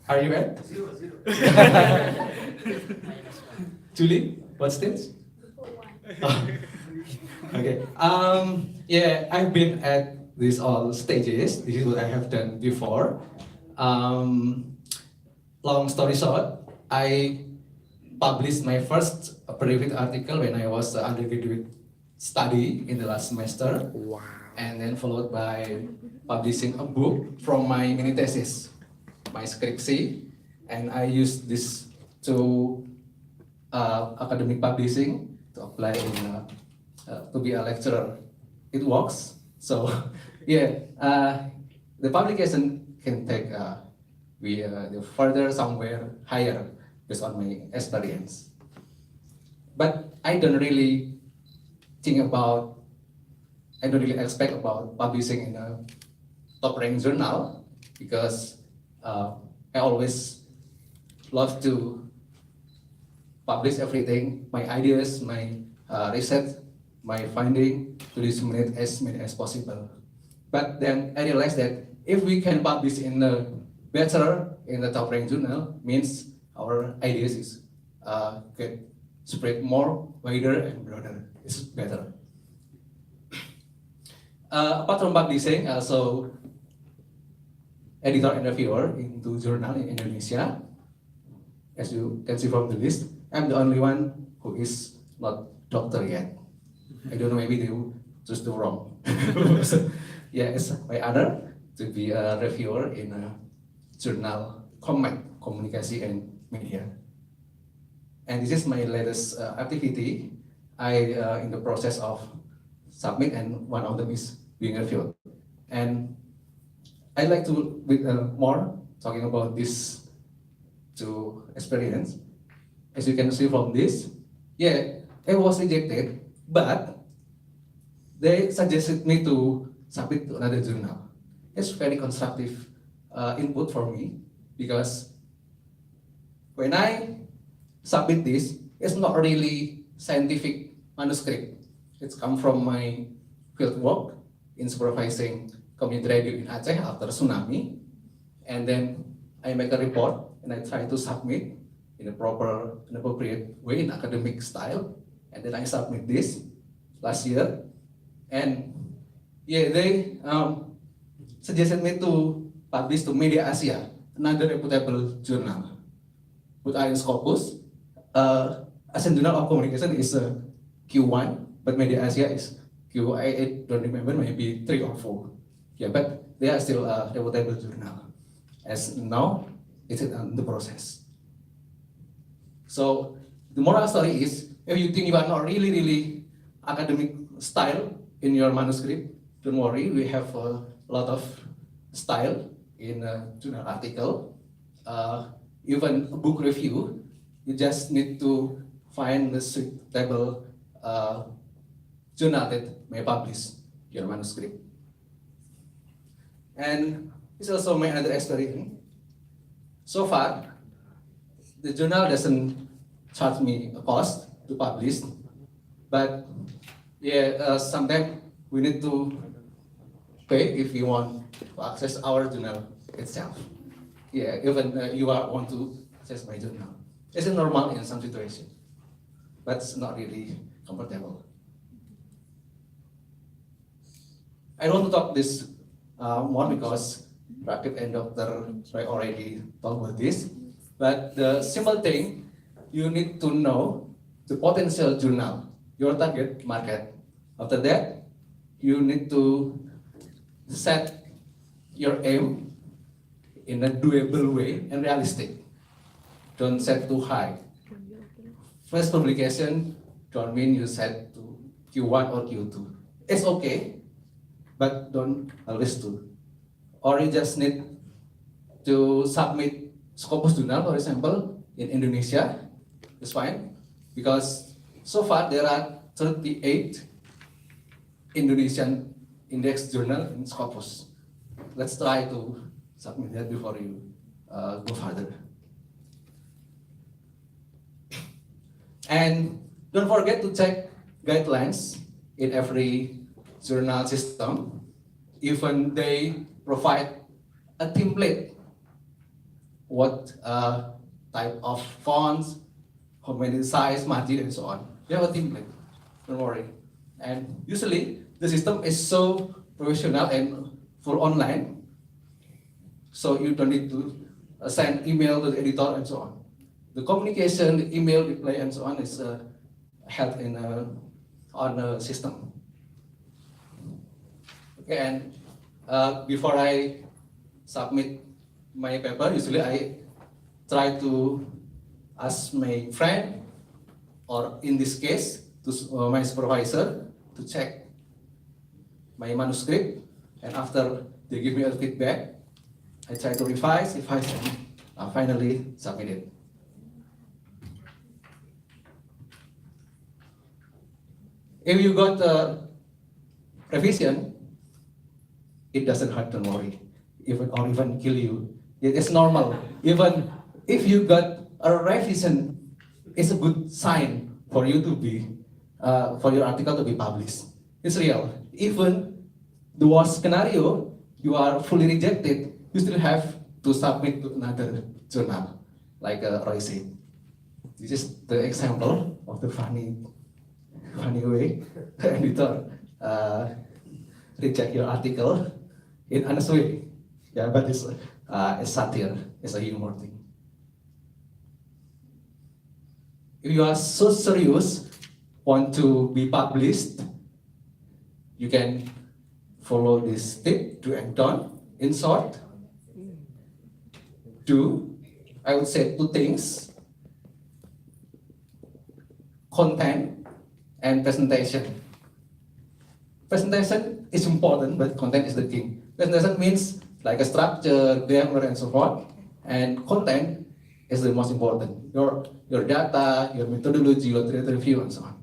are you at? Julie, what stage? Oh, okay. Yeah, I've been at these all stages. This is what I have done before. Long story short, I published my first private article when I was undergraduate study in the last semester. Wow. And then followed by publishing a book from my mini thesis, my skripsi, and I used this to academic publishing to apply in to be a lecturer. It works. So yeah, the publication can take further somewhere higher based on my experience. But I don't really expect about publishing in a top-ranked journal because I always love to publish everything, my ideas, my research, my finding, to disseminate as many as possible. But then I realized that if we can publish in a better in the top-ranked journal, means our ideas is get spread more wider and broader. It's better. Apart from publishing, also editor and reviewer into journal in Indonesia. As you can see from the list, I'm the only one who is not doctor yet. I don't know, maybe they will choose the wrong. So, yeah, it's my honor to be a reviewer in a journal, Communication and Media. And this is my latest activity. I in the process of submit, and one of them is being reviewed. And I'd like to bit more talking about this to experience. As you can see from this, yeah, I was rejected, but they suggested me to submit to another journal. It's very constructive input for me because when I submit this, it's not really scientific manuscript. It's come from my field work in supervising community radio in Aceh after tsunami, and then I make a report and I try to submit in a proper and appropriate way in academic style, and then I submit this last year, and yeah, they suggested me to publish to Media Asia, another reputable journal. But I in Scopus, Asian Journal of Communication is Q1, but Media Asia is Q, I don't remember, maybe 3 or 4. Yeah, but they are still a reputable journal. As now, it's in the process. So the moral story is, if you think you are not really academic style in your manuscript, don't worry, we have a lot of style in a journal article, even a book review. You just need to find the suitable journal that may publish your manuscript. And it's also my other experience. So far, the journal doesn't charge me a cost to publish, but yeah, sometimes we need to pay if you want to access our journal itself. Yeah, even you want to access my journal. It's normal in some situations, but it's not really comfortable. I don't want to talk this more because Rakib and Dr. Roy already talked about this. But the simple thing, you need to know the potential journal, your target market. After that, you need to set your aim in a doable way and realistic. Don't set too high. First publication don't mean you set to Q1 or Q2. It's okay, but don't always do. Or you just need to submit Scopus Journal, for example, in Indonesia. It's fine, because so far there are 38 Indonesian index journal in Scopus. Let's try to submit that before you go further. And don't forget to check guidelines in every journal system. even they provide a template, what type of fonts, how many size, margin, and so on. You have a template, don't worry. And usually, the system is so professional and full online, so you don't need to send email to the editor and so on. The communication, the email reply, and so on is held in on a system. Okay, and before I submit my paper, usually I try to ask my friend, or in this case, to my supervisor, to check my manuscript, and after they give me a feedback, I try to revise. If I finally submit it. If you got a revision, it doesn't hurt, don't worry, or even kill you. It is normal. Even if you got a revision, it's a good sign for you to be, for your article to be published. It's real. Even the worst scenario, you are fully rejected, you still have to submit to another journal, like Roy said. This is the example of the funny way the editor reject your article in honest way. Yeah, but it's a satire, it's a humor thing. If you are so serious, want to be published, you can follow this tip, do and don't. In short, I would say two things: content and presentation. Presentation is important, but content is the king. Presentation means like a structure, grammar, and so forth, and content is the most important. Your data, your methodology, your literature review, and so on.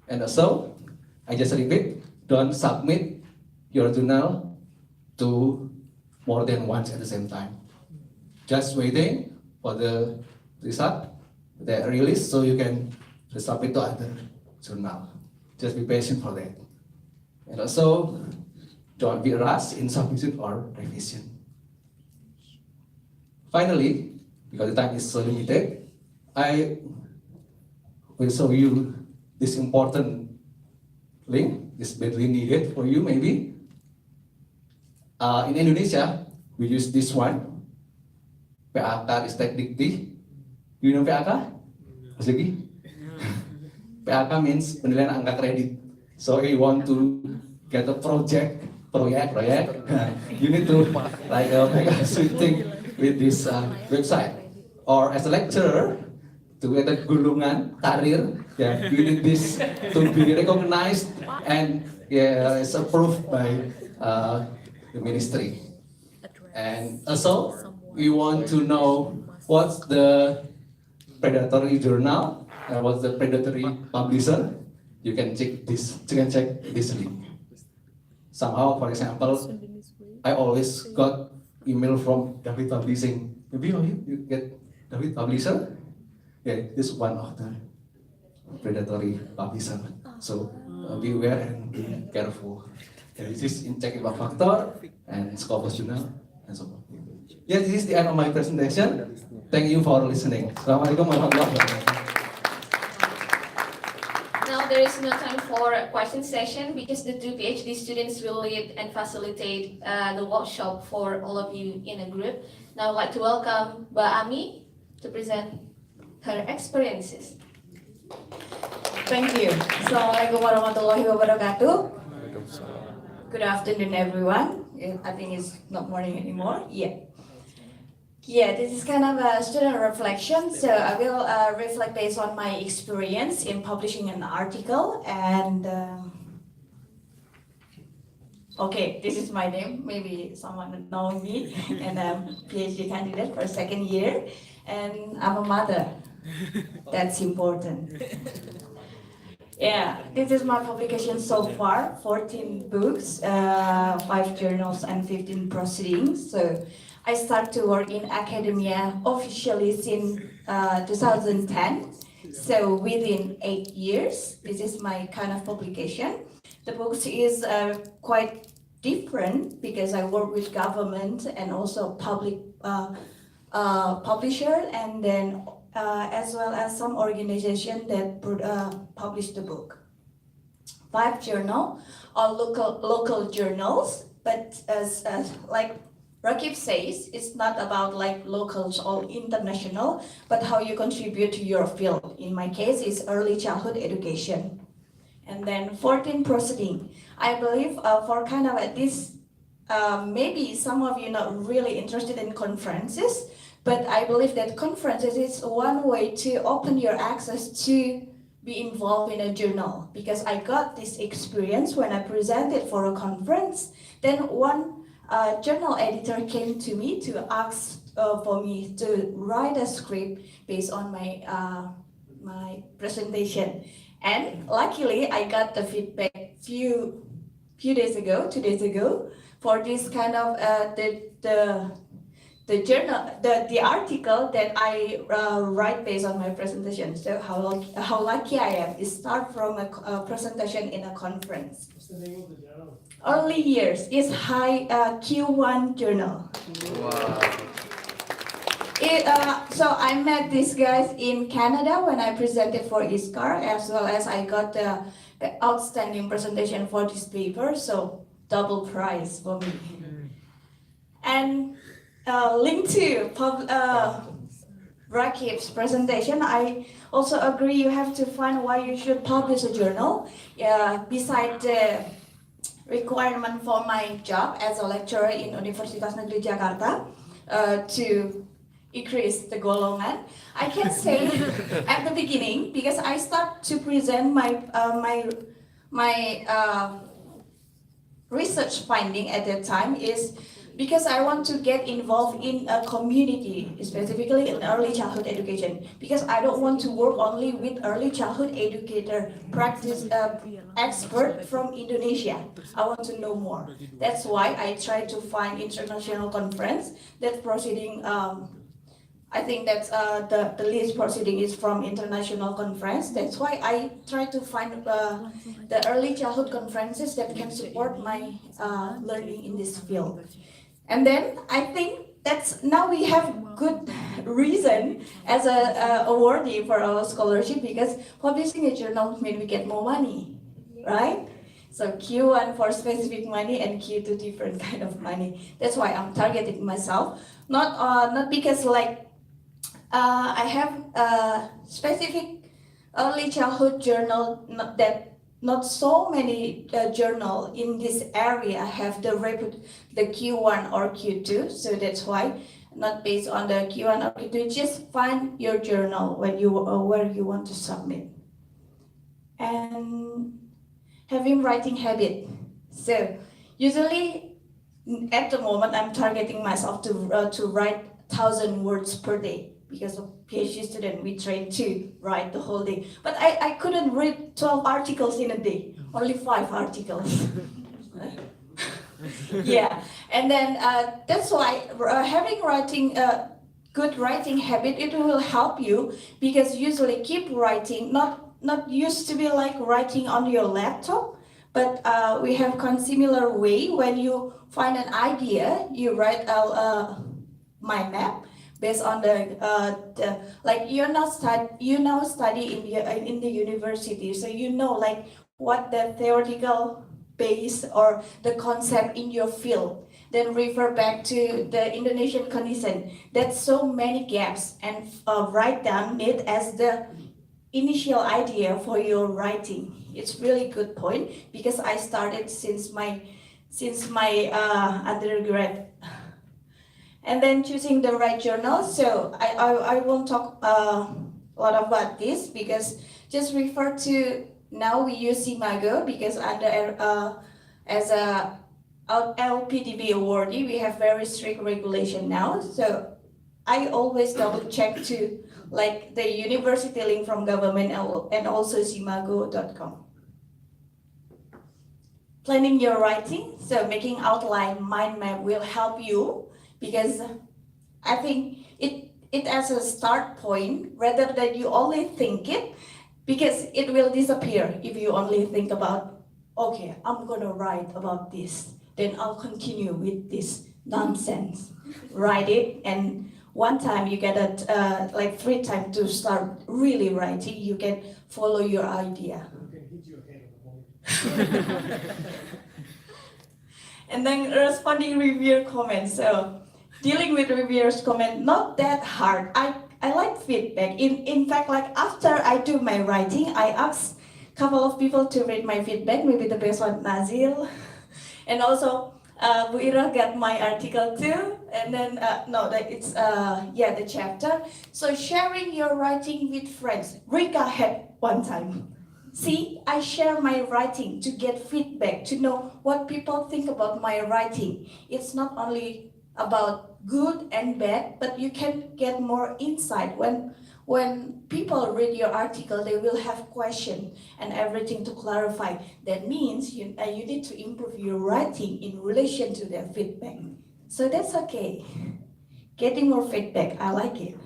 And also, I just repeat, don't submit your journal to more than once at the same time. Just waiting for the result, the release, so you can submit to other journal. Just be patient for that. And also, don't be rushed in submission or revision. Finally, because the time is so limited, I will show you this important link, this badly needed for you maybe. In Indonesia, we use this one, PAK Ristek Dikti. You know PAK? Mas Lagi? PAK means penilaian angka kredit. So if you want to get a project, you need to like make a switching with this website. Or as a lecturer, to get a gulungan karir, yeah, you need this to be recognized and it's approved by the ministry. And also, we want to know what's the predatory journal, what's the predatory publisher. You can check this link. Somehow, for example, I always got email from David Publishing. Maybe you get David Publisher? Yeah, this is one of the predatory publisher. So be aware and be careful. Yeah, this is in Check Impact Factor and Scopus Journal and so on. Yeah, this is the end of my presentation. Thank you for listening. Assalamualaikum warahmatullahi wabarakatuh. Now there is no time for a question session because the two PhD students will lead and facilitate the workshop for all of you in a group. Now I'd like to welcome Mbak Ami to present her experiences. Thank you. Assalamualaikum warahmatullahi wabarakatuh. Good afternoon, everyone. I think it's not morning anymore. Yeah, this is kind of a student reflection. So I will reflect based on my experience in publishing an article. And okay, this is my name. Maybe someone know me. And I'm PhD candidate for second year. And I'm a mother. That's important. Yeah, this is my publication so far, 14 books, 5 journals and 15 proceedings. So I start to work in academia officially since 2010. So within 8 years, this is my kind of publication. The book is quite different because I work with government and also public publisher, and then as well as some organization that publish the book. 5 journal are local journals, but as like Rakib says, it's not about like locals or international, but how you contribute to your field. In my case, it's early childhood education. And then 14 proceeding. I believe for kind of this, maybe some of you not really interested in conferences, but I believe that conferences is one way to open your access to be involved in a journal, because I got this experience when I presented for a conference. Then one journal editor came to me to ask for me to write a script based on my my presentation, and luckily I got the feedback few days ago, 2 days ago, for this kind of the journal, the article that I write based on my presentation. So how lucky I am! It start from a presentation in a conference. What's the name of the journal? Early years is high Q1 journal. Wow. So I met these guys in Canada when I presented for ISCAR, as well as I got the outstanding presentation for this paper. So double prize for me. And linked to Rakib's presentation, I also agree you have to find why you should publish a journal. Besides the requirement for my job as a lecturer in Universitas Negeri Jakarta to increase the golongan, I can say at the beginning, because I start to present my research finding at that time, is because I want to get involved in a community, specifically in early childhood education, because I don't want to work only with early childhood educator, practice expert from Indonesia. I want to know more. That's why I try to find international conference that proceeding. I think that the least proceeding is from international conference. That's why I try to find the early childhood conferences that can support my learning in this field. And then I think that's now we have good reason as a awardee for our scholarship, because publishing a journal means we get more money, right? So Q1 for specific money and Q2 different kind of money. That's why I'm targeting myself, not because like I have a specific early childhood journal not so many journal in this area have the Q1 or Q2, so that's why not based on the Q1 or Q2. Just find your journal when you where you want to submit, and having writing habit. So usually at the moment I'm targeting myself to write 1,000 words per day. Because of PhD student, we train to write the whole day. But I couldn't read 12 articles in a day, only 5 articles. Yeah, and then that's why having good writing habit, it will help you, because usually keep writing, not used to be like writing on your laptop, but we have similar way. When you find an idea, you write a mind map. Based on the like you now study in the university, so you know like what the theoretical base or the concept in your field. Then refer back to the Indonesian condition. That's so many gaps, and write down it as the initial idea for your writing. It's really good point, because I started since my undergrad. And then choosing the right journal. So I won't talk a lot about this, because just refer to, now we use Imago, because under as a LPDP awardee, we have very strict regulation now. So I always double check to like the university link from government and also Imago.com. Planning your writing, so making outline, mind map will help you, because I think it as a start point rather than you only think it, because it will disappear if you only think about, okay, I'm gonna write about this. then I'll continue with this nonsense. Write it, and one time you get it, like 3 times to start really writing, you can follow your idea. And then responding reviewer comments. So dealing with reviewers' comment, not that hard. I like feedback. In fact, like after I do my writing, I ask a couple of people to read my feedback. Maybe the best one, Nazil. And also, Bu Ira got my article too. And then, the chapter. So sharing your writing with friends. Rika had one time. See, I share my writing to get feedback, to know what people think about my writing. It's not only about good and bad, but you can get more insight. When people read your article, they will have questions and everything to clarify. That means you need to improve your writing in relation to their feedback. So that's okay. Getting more feedback, I like it.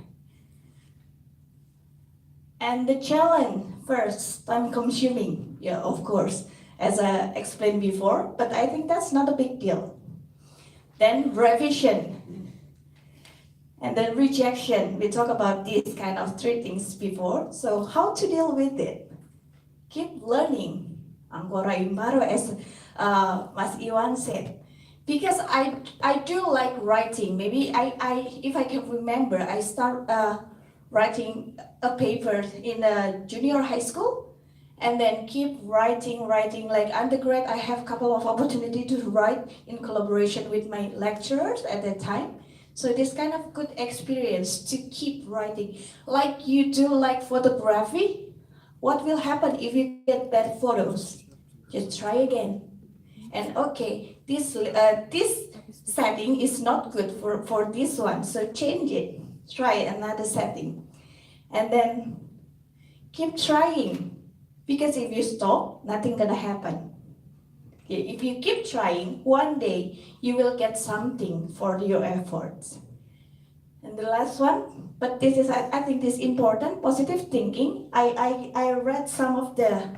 And the challenge, first, time consuming. Yeah, of course, as I explained before, but I think that's not a big deal. Then revision. And then rejection. We talked about these kind of 3 things before. So how to deal with it? Keep learning. Ancora imparo, as Mas Iwan said. Because I do like writing. Maybe if I can remember, I start writing a paper in a junior high school, and then keep writing. Like undergrad, I have a couple of opportunities to write in collaboration with my lecturers at that time. So this kind of good experience to keep writing. Like you do like photography, what will happen if you get bad photos? Just try again. And okay, this setting is not good for this one, so change it. Try another setting. And then keep trying. Because if you stop, nothing gonna happen. Okay, if you keep trying, one day you will get something for your efforts. And the last one, but this is, I think this is important, positive thinking. I read some of the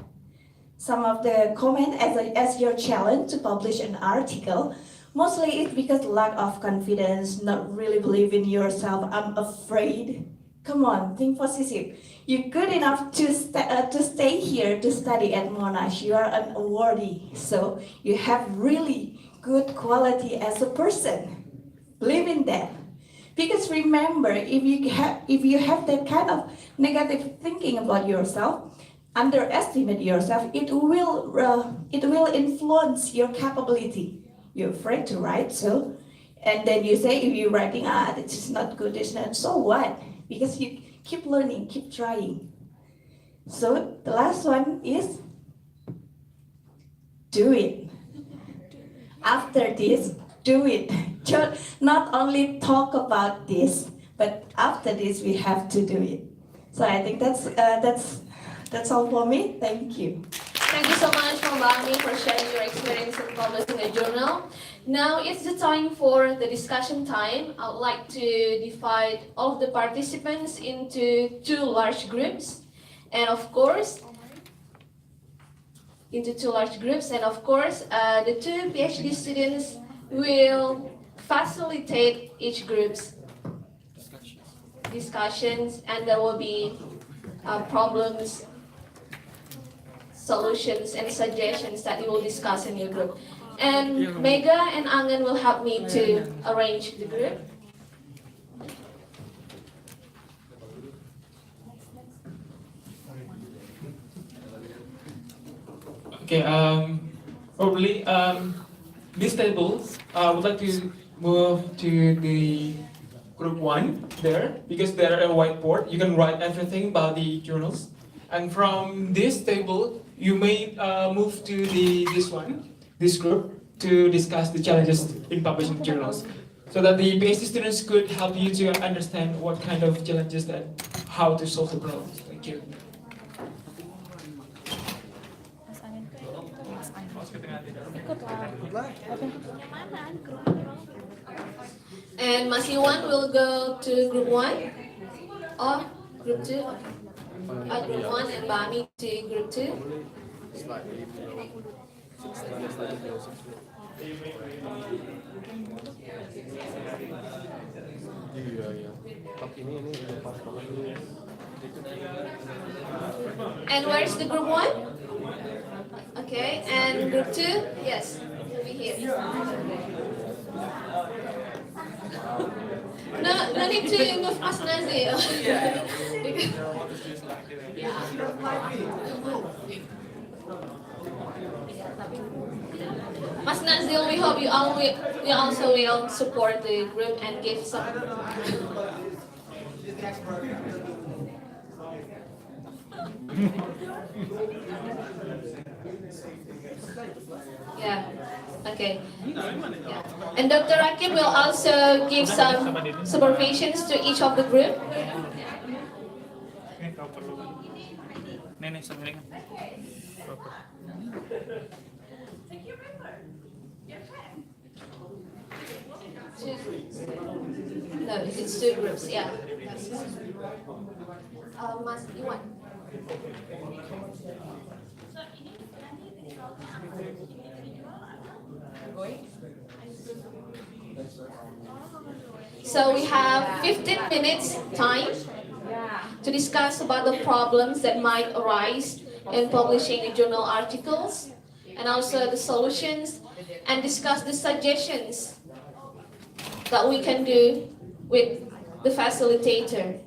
comment as your challenge to publish an article. Mostly it's because lack of confidence, not really believe in yourself, I'm afraid. Come on, think positive. You're good enough to stay here to study at Monash. You are an awardee, so you have really good quality as a person. Believe in that. Because remember, if you have that kind of negative thinking about yourself, underestimate yourself, it will influence your capability. You're afraid to write, so, and then you say if you're writing, this is not good, it's not, so what? Because you keep learning, keep trying. So the last one is do it. After this, do it. Not only talk about this, but after this we have to do it. So I think that's all for me. Thank you. Thank you so much, Mbak for sharing your experience in publishing a journal. Now it's the time for the discussion time. I would like to divide all of the participants into 2 large groups. And of course, the 2 PhD students will facilitate each group's discussions, and there will be problems, solutions, and suggestions that you will discuss in your group. And Mega and Angan will help me to arrange the group. Okay, probably this table, I would like to move to the group 1 there, because there are a whiteboard. You can write everything about the journals. And from this table, you may move to this group, to discuss the challenges in publishing journals, so that the PhD students could help you to understand what kind of challenges and how to solve the problems. Thank you. And Mas Iwan will go to group 1 or group 2? Okay. Group 1 and Bami to group 2. Iya ya. Tapi ini udah pas banget nih. And where's the group 1? Okay, and group 2? Yes, will be here. No need to move Mas Nazil. Mas Nazil, we hope you also will support the group and give some. Yeah. Okay. Yeah. And Dr. Rakib will also give some supervisions to each of the group. No, it's 2 groups. Yeah. Mas Iwan. So we have 15 minutes time to discuss about the problems that might arise in publishing the journal articles, and also the solutions, and discuss the suggestions that we can do with the facilitator.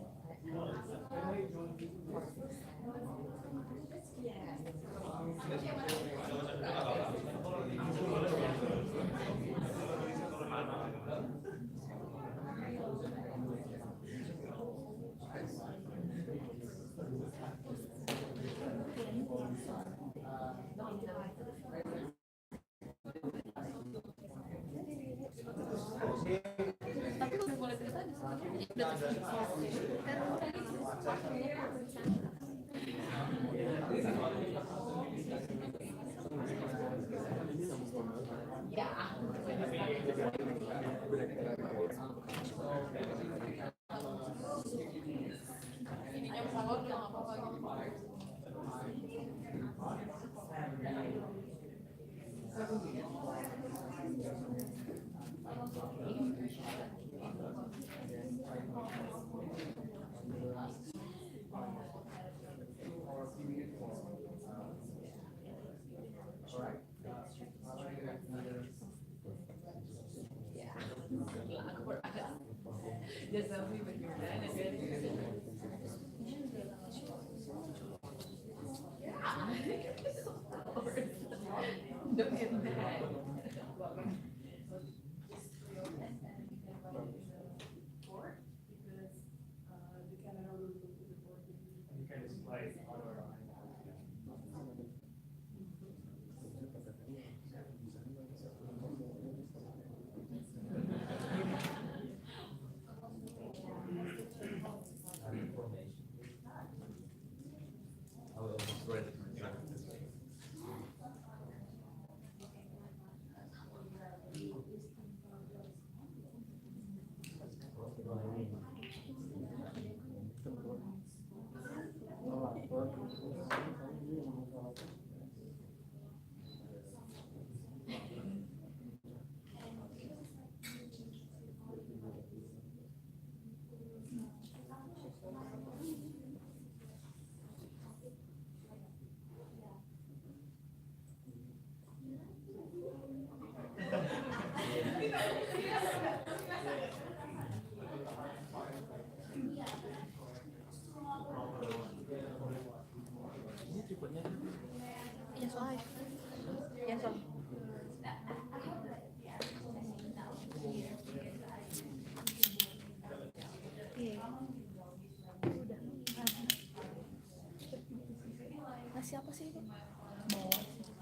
Nasi apa sih itu?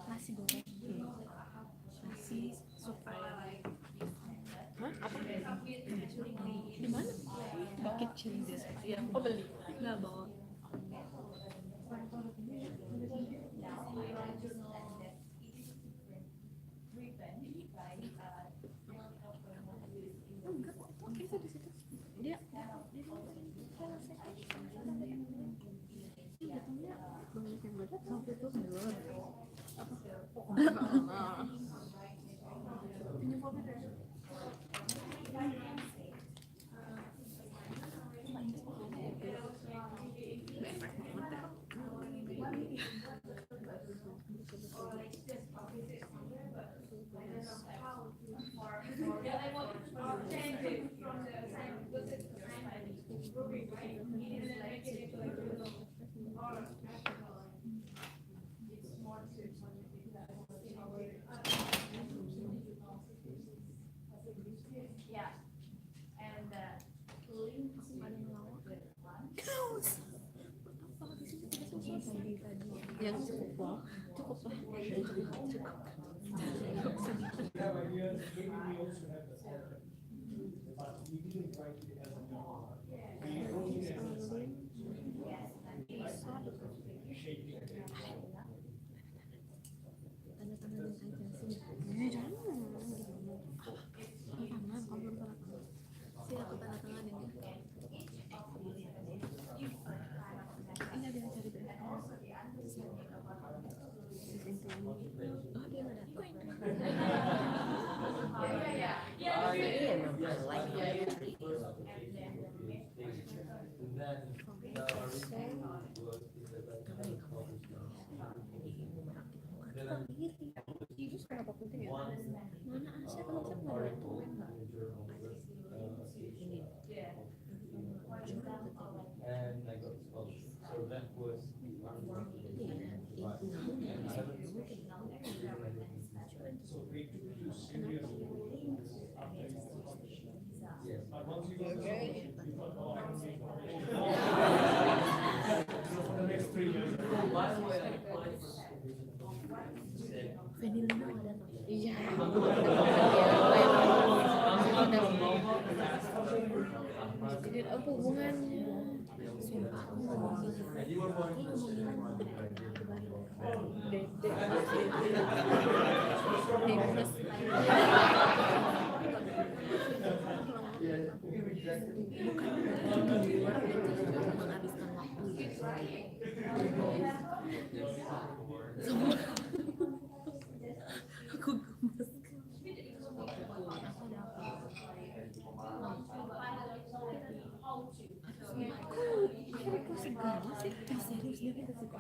Nasi goreng. Nasi supaya. Hah? Apa? Di mana? Bucket cheese. Iya. Oh beli. Nggak bawa. Enggak, oke itu di situ. Dia banyak yang beda sampai itu apa? Yang cukup Iya. Jadi apa hubungannya? Sumpah aku ngomongin menghabiskan waktu aku gemes. Aku segala sih serius dia kita suka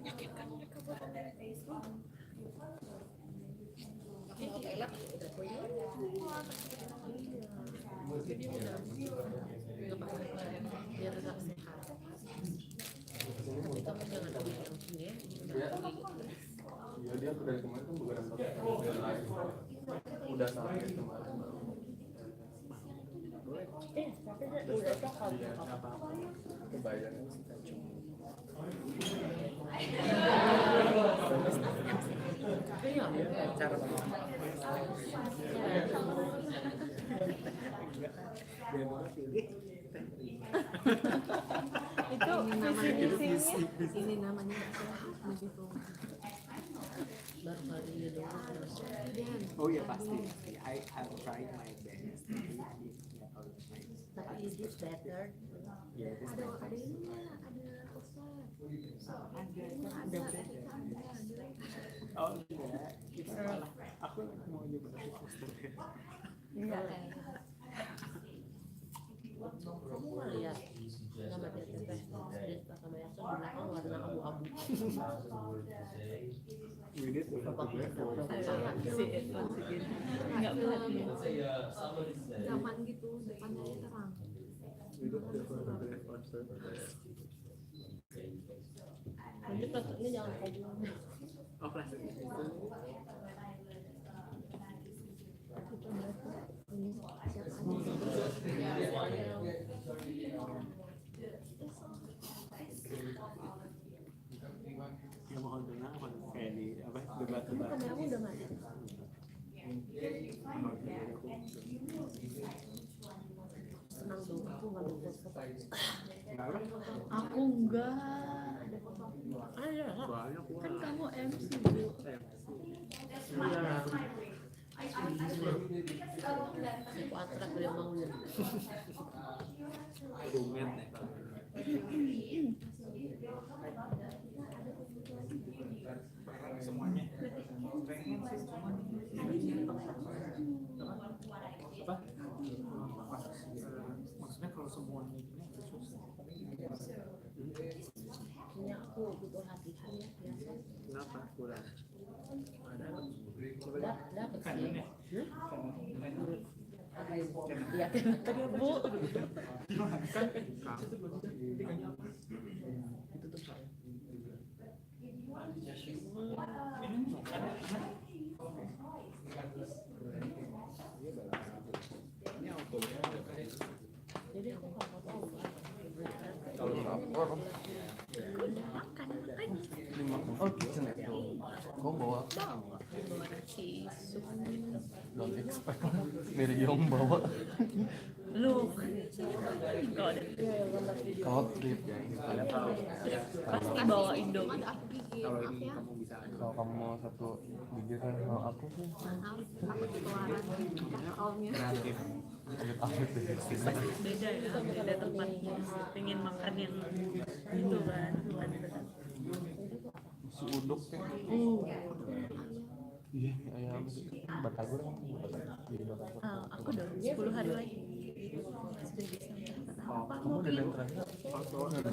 yakinkan mereka buat ada Facebook. Jadi udah biar tetap sehat. Tapi kamu jangan overthinking ya. Iya dia dari kemarin tuh bukan udah sampai kemarin. Tapi udah coklat. Kebayang sih cara ini namanya begitu. Baru ini doang. Oh ya pasti. I'll try my best. Tapi is this better? Ada ini ada poster. Ada. Oh enggak, kita malah aku mau nyoba poster. Enggak. Kamu nggak lihat nama dia teh Desta sama Yason di belakang warna abu-abu. Ini tuh Nggak zaman gitu depannya terang. Jadi plastiknya jangan kayak gini. Oh plastik itu. Ya mohon tenang kayak di apa debat-debat. Kamera udah nggak ada. Senang dong aku nggak ada foto. Aku enggak. Ada kan kamu MC Bu. Iya. Aku atrak dia mau ya. Rumet nih. Semuanya pengen sih apa maksudnya kalau semuanya ini harus susah Dapat sih. Iya, tadi Bu. Kalau lapor oh kitchen itu kau bawa nasi sup. don't expect Miriam bawa Lu kalau ada kalau trip pasti bawa Indomie. Kalau ini kamu bisa, kalau kamu mau satu biji kan kalau aku sih amit deh Beda ya, beda tempatnya. Pengen makan yang itu kan, bukan berat. si uduk ya iya ayam batagor jadi batagor Aku udah 10 hari lagi sudah bisa apa kamu udah yang terakhir 19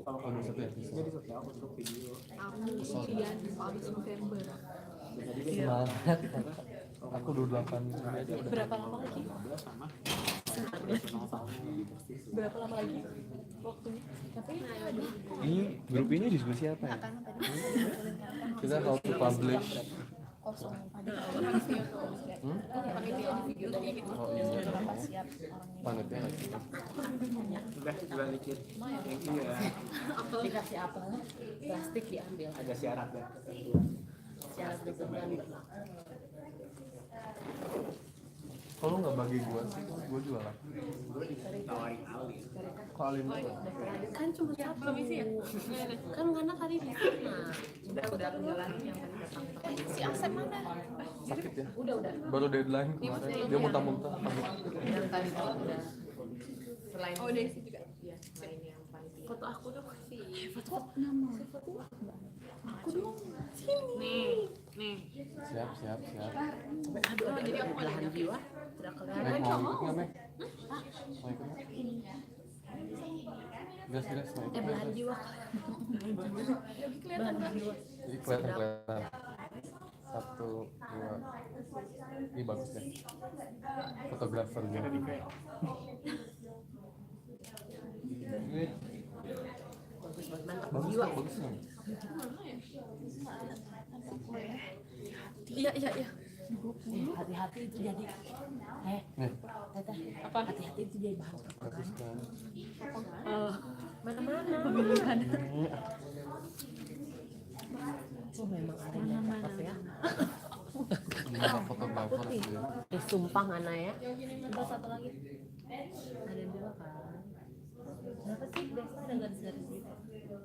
kalau satu ya jadi setelah aku untuk video. aku ujian habis November. semangat aku 28 ini aja udah Berapa lama lagi? Berapa lama lagi waktunya? Tapi ini grup ini diskusi apa ya? Kita how to publish. Oh iya. Panitia lagi. Udah dibalikin. Thank you ya. Dikasih apa? Plastik diambil. Ada syarat ya. Syarat berkenan. Kalau nggak bagi gua sih, gua jualan. Tawarin Ali. Kalin kan cuma satu ya? Kan karena tadi di sana udah ngejalanin yang tadi datang. Si Asep mana? sakit ya? Udah. Baru deadline kemarin. Dia muntah-muntah. Yang tadi tuh udah selain Dari situ juga. Iya, selain yang panitia. Foto aku dong. Foto nama. Foto aku dong. Sini. Nih. Siap. Aduh, jadi aku belahan jiwa. Udah Mek kelihatan. mau ikut nggak Mek? Mau ikut nggak? Gas mau ikut. Belahan jiwa. Belahan jiwa. Jadi kelihatan. 1, 2. Ini bagus ya. Fotografernya. Ini bagus kok, bagus nih. Iya. Hati-hati itu jadi Nih, Teteh, Apa? hati-hati itu jadi bahan bagus kan. mana-mana. Pemilihan. Oh, memang ada yang dapat ya. Gimana fotografer sih? Sumpah Ana ya. Coba satu lagi. Ada dua kan. Berapa sih? Desa ada garis-garis gitu.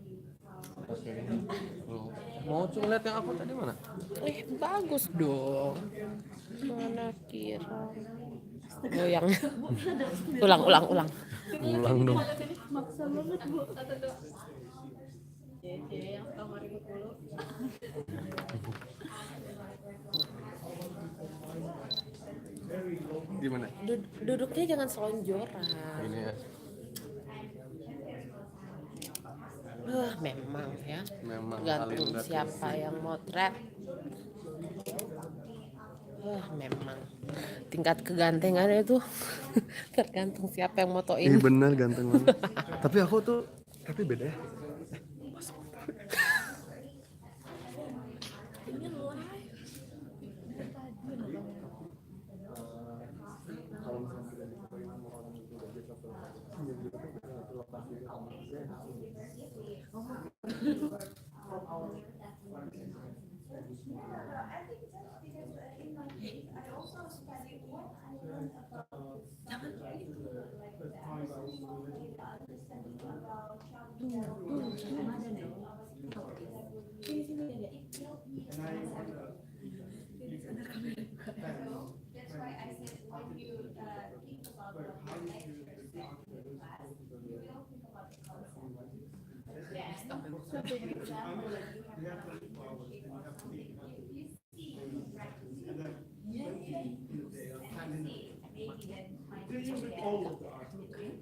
Oke. Lu mau cuma lihat yang aku tadi mana? Bagus dong. Mana kira. Goyang. Ulang. Ulang dong. Maksa banget Bu. Satu tuh. Yang kamar ibu dulu. Gimana? Duduknya jangan selonjoran. Ini ya. Memang ya. Memang Tergantung Alinda siapa yang motret. Memang tingkat kegantengannya itu tergantung siapa yang motoin. Ini bener ganteng banget. Tapi aku tuh beda ya.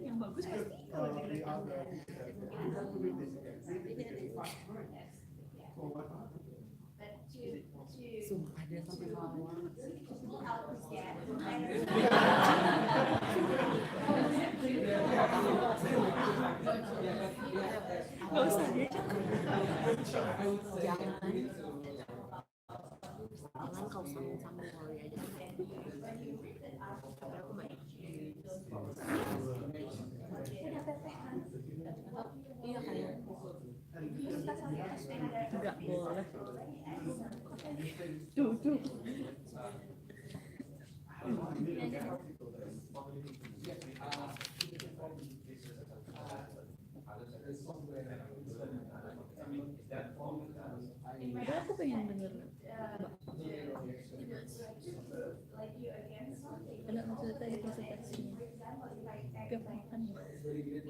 Yang bagus pasti kalau Sumpah ada sampai bawah. Jangan kau sambung-sambung Lori aja. Tapi aku nggak. Iya kayak. Nggak boleh. Tuh. Padahal aku pengen denger ada maksudnya tadi presentasinya tapi aku makan serius.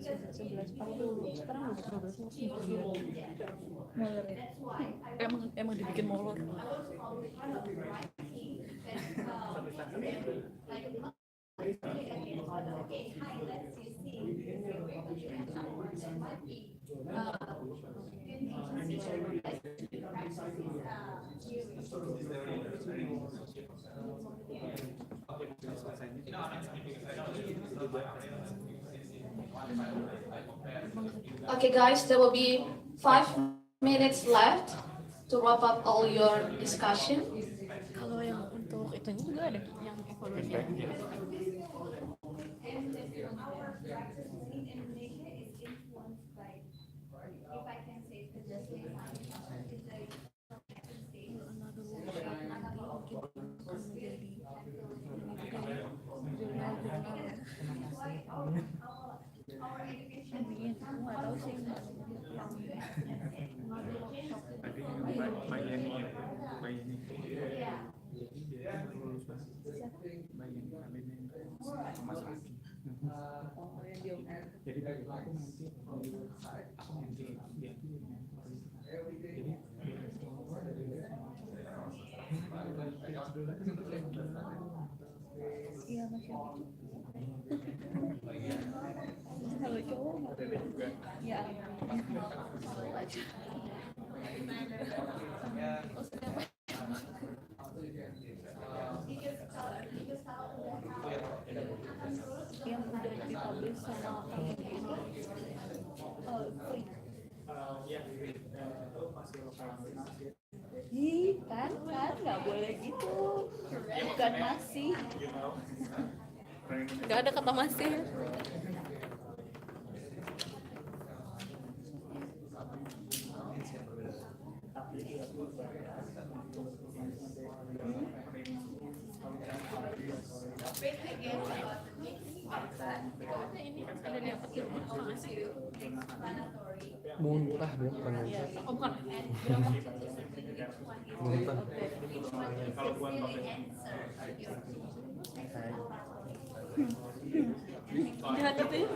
11.40 sekarang udah 12.09 molor ya. Emang dibikin molor. Okay, guys, there will be 5 minutes left to wrap up all your discussion. Kalau yang untuk itunya juga ada yang evaluasi. Jadi aku nanti Iya masih kalau cowok ya aja. Yang udah dipublish sama free. Ih, kan nggak boleh gitu. Bukan masih. Nggak ada kata masih. Muntah dong tangan. Muntah. Dihadapin.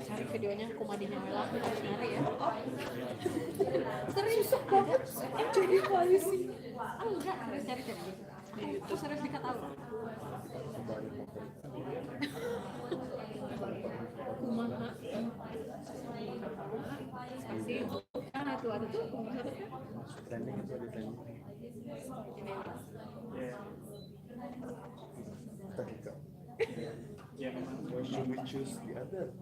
Cari videonya Kumadinya Mela, nyari ya. Serius banget, jadi koalisi. Enggak, harus cari di YouTube, harus dikatalog. Kumaha. Spasi. Ada tuh. Trending itu ada trending. Yeah, Why should we choose the other?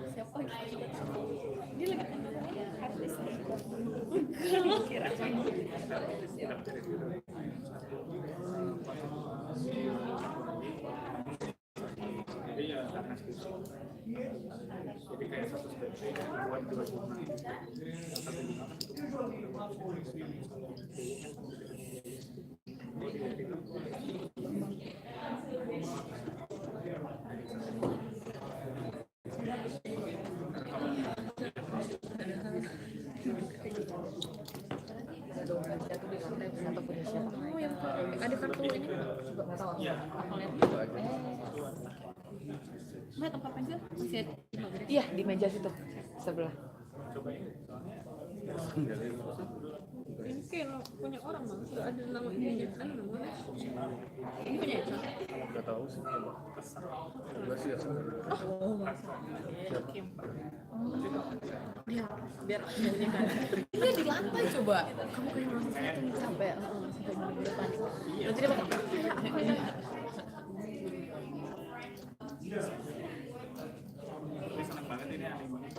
Siapa dia lagi artis kira jadi kayak satu skripsi buat 2 jurnal. ada kartu ini nggak tahu aku lihat Mbak, tempat pensil masih ada di Maghrib? Iya, di meja situ sebelah. Ini kayak punya orang bang, ada nama ini aja, ada nama ini punya itu? Nggak tahu sih, coba. Enggak sih ya. Oh, oke. Biar aku punya kan. Ini di lantai coba. Kamu kayak merasa sakit capek, sampai bener-bener panik. Nanti dia bakal. Senang banget ini anime.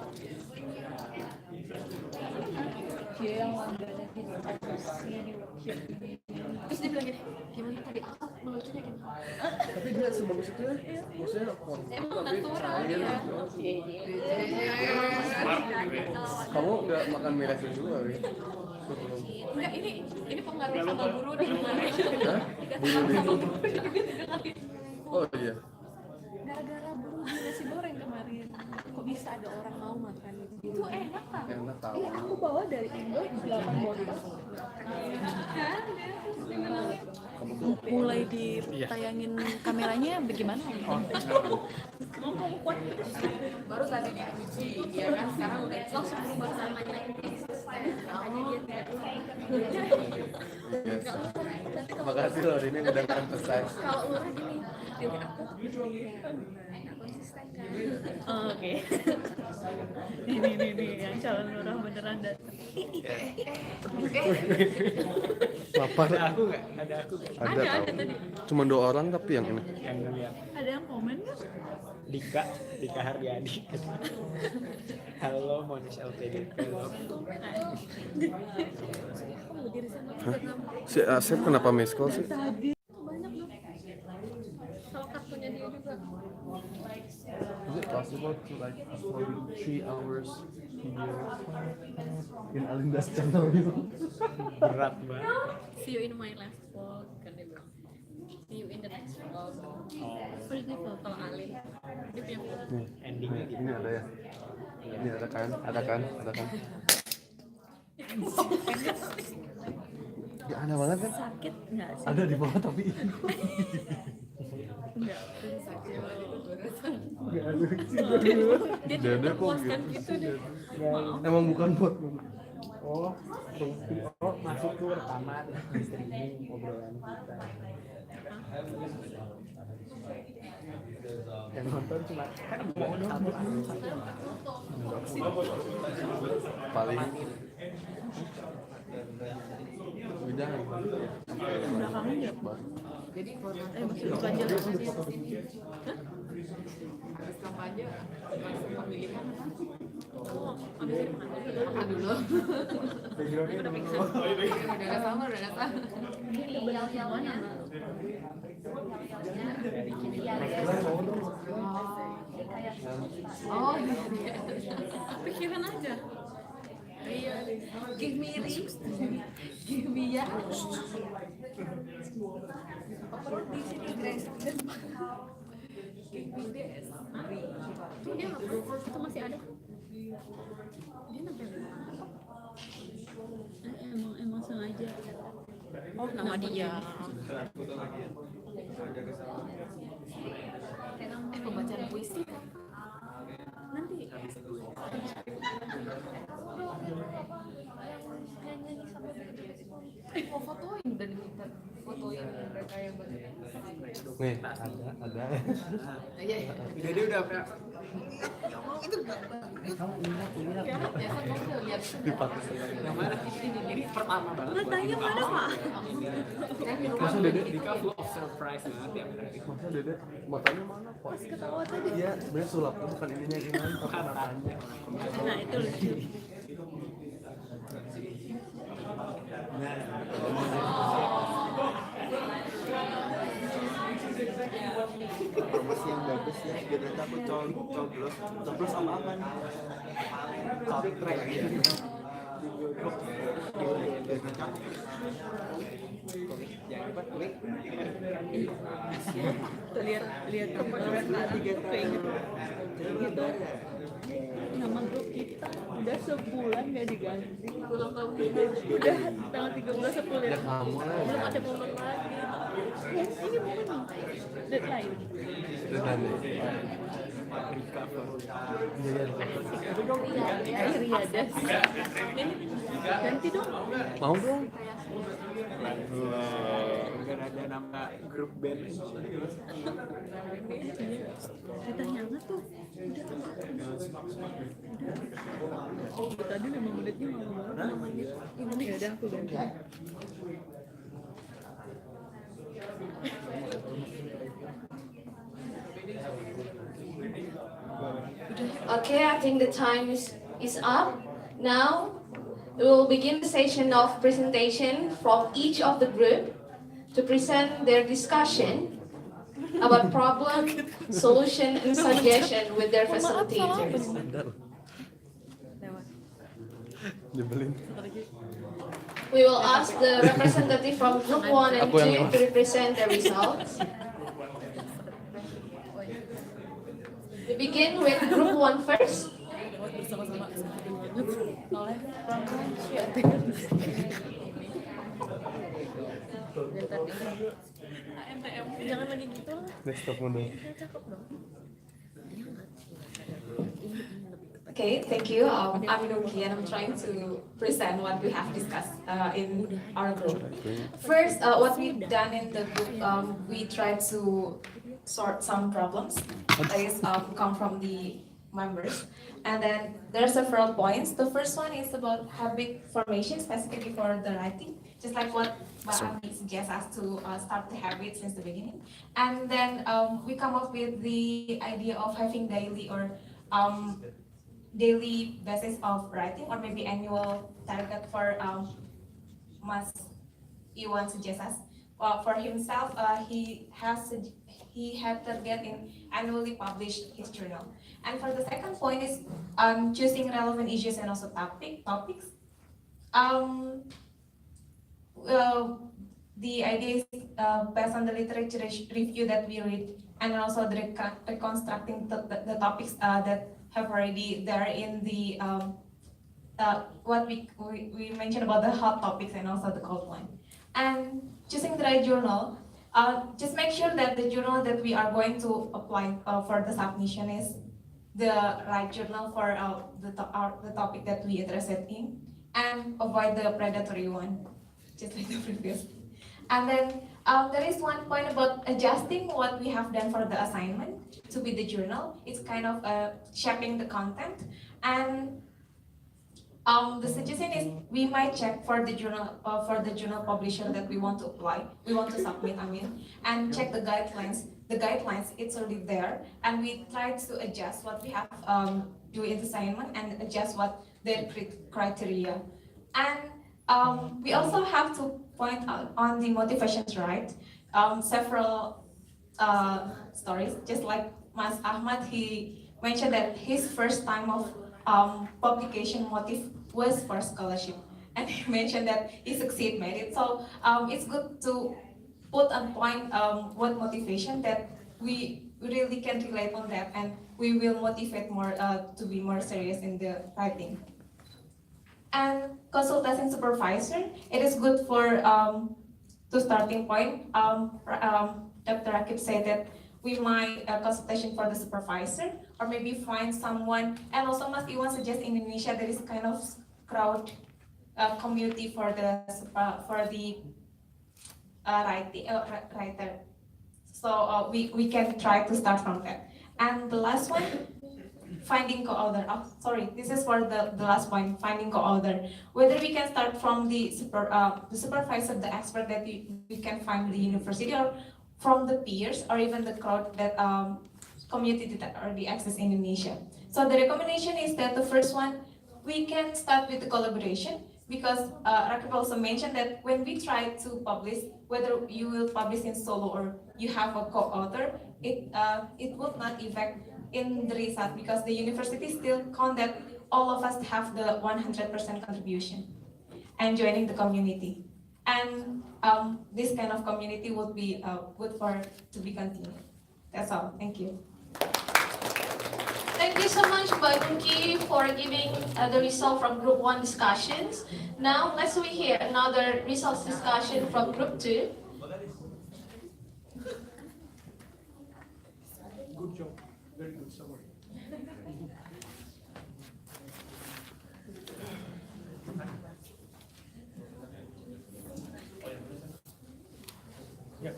Dia yang landanya di terus dia bilang gini, gimana tadi aku melucunya gimana? Tapi dia sebagus itu ya. Maksudnya Emang natural ya. Kamu nggak makan mie resto juga, Wi? Enggak, ini pengaruh sama guru di kemarin. Hah? Guru di. Oh iya. Gara-gara buru nasi goreng kemarin, kok bisa ada orang mau makan itu enak kan? Enak tahu. Iya, aku bawa dari Indo 8 botol. Mulai ditayangin kameranya bagaimana? Mau kamu kuat? Baru tadi diuji, ya kan? Sekarang udah langsung berubah namanya. Yes. Makasih loh, ini udah emphasize. Kalau Lura gini, dia aku konsisten kan? Oke. Ini yang calon Lura beneran datang. Lapar. Ada aku nggak? Ada tadi. Cuma 2 orang tapi yang ini. Yang ngeliat. Ada yang komen nggak? Dika Haryadi. Halo, Monash LPDP. Hah? Si Asep kenapa miss call sih? Banyak dong. Salah kartunya dia juga. Is it possible to like upload 3 hours video in Alinda's channel gitu? Berat banget. See you in my last vlog, kan dia bilang. See you in the next vlog. First dia vlog kalau Alin, dia punya vlog. Nih, Endingnya gitu. ini ada ya? Ini ada kan? Ada kan? Ya aneh banget kan? Sakit nggak sih? Ada di bawah tapi Nggak, sakit. nggak lucu. Dia Dede tidak kok puaskan gitu. gitu deh. Emang bukan bot. Oh, masuk tuh rekaman streaming obrolan kita. Yang nonton cuma kan mau satu. Paling udah Belakangnya jadi masih kampanye habis kampanye langsung pemilihan oh habis ini makan dulu udah pingsan udah sama oh pikiran aja iya give me rings give me ya di sini guys give me this tuh dia nggak itu masih ada dia nempel emang sengaja oh nama dia pembacaan puisi nanti mau fotoin dan minta fotoin mereka yang baca nih ada iya Jadi udah kayak itu Yang mana? Ini pertama banget. Tanya mana Pak? Masa Dede di full of surprise banget ya. Masa Dede matanya mana Pak? Pas ketawa tadi. Iya, sebenarnya sulapnya bukan ininya yang ini, tapi matanya. Nah itu lucu. Promosi yang bagus ya, biar nanti aku coblos sama apa nih? Soundtrack gitu. Jangan lupa klik. Tuh lihat kemarin tadi keinget itu nama grup kita udah sebulan nggak diganti. Ulang tahun udah tanggal 13 April ya. Belum ada momen lagi. Ya, ini momen deadline. Riadas. Ganti dong. Mau dong. Gak ada nama grup band. Ditanya nggak tuh? Udah. Tadi 5 menitnya mau namanya. Ini ya udah aku ganti. Okay, I think the time is up. Now, we will begin the session of presentation from each of the group to present their discussion about problem, solution, and suggestion with their facilitators. We will ask the representative from Group 1 and 2 to represent the results. We begin with Group 1 first. Jangan lagi gitu lah. Desktop mode. Okay, thank you. I'm Nuki and I'm trying to present what we have discussed in our group. First, what we've done in the group, we tried to sort some problems that is come from the members. And then there are several points. The first one is about habit formation, specifically for the writing, just like what Ami suggests us to start the habit since the beginning. And then we come up with the idea of having daily or daily basis of writing, or maybe annual target for Mas Iwan suggests us. For himself, he had target in annually published his journal. And for the second point is choosing relevant issues and also topics. The idea is based on the literature review that we read, and also the reconstructing the topics that have already there in the what we mentioned about the hot topics and also the cold one. And choosing the right journal, just make sure that the journal that we are going to apply for the submission is the right journal for the topic that we interested in, and avoid the predatory one, just like the previous. And then there is one point about adjusting what we have done for the assignment to be the journal. It's kind of shaping the content. And the suggestion is we might check for the journal publisher that we want to apply, we want to submit, and check the guidelines. The guidelines, it's already there, and we try to adjust what we have do in the assignment and adjust what their criteria. And we also have to point out on the motivations, right? Several stories, just like Mas Ahmad, he mentioned that his first time of publication motive was for scholarship, and he mentioned that he succeeded, made it. So it's good to put on point what motivation that we really can relate on that, and we will motivate more to be more serious in the writing. And consultation supervisor, it is good for to starting point. Dr. Rakib said that we might consultation for the supervisor, or maybe find someone. And also, Mas Iwan suggests in Indonesia there is kind of crowd community for the writer. So we can try to start from that. And the last one, finding co-author. Oh, sorry, this is for the last point, finding co-author. Whether we can start from the supervisor, the expert that we can find the university, or from the peers, or even the crowd that community that already exists in Indonesia. So the recommendation is that the first one, we can start with the collaboration, because Rakib also mentioned that when we try to publish, whether you will publish in solo or you have a co-author, it would not affect in the result, because the university still count that all of us have the 100% contribution and joining the community. And this kind of community would be good for to be continued. That's all. Thank you. Thank you so much, Mbak Nuki, for giving the result from Group 1 discussions. Now, let's hear another results discussion from Group 2. Good job. Very good summary. Yeah.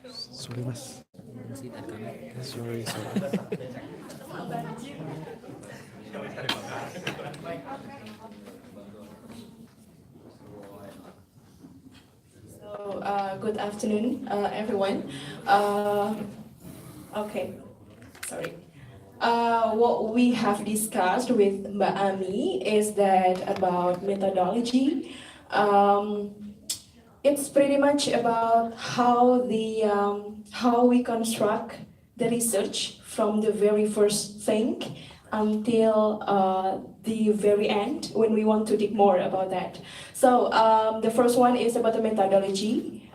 Sorry, Mas. Sorry. So, good afternoon, everyone. Okay, sorry. What we have discussed with Mbak Ami is that about methodology. It's pretty much about how we construct the research from the very first thing until the very end when we want to dig more about that. So the first one is about the methodology.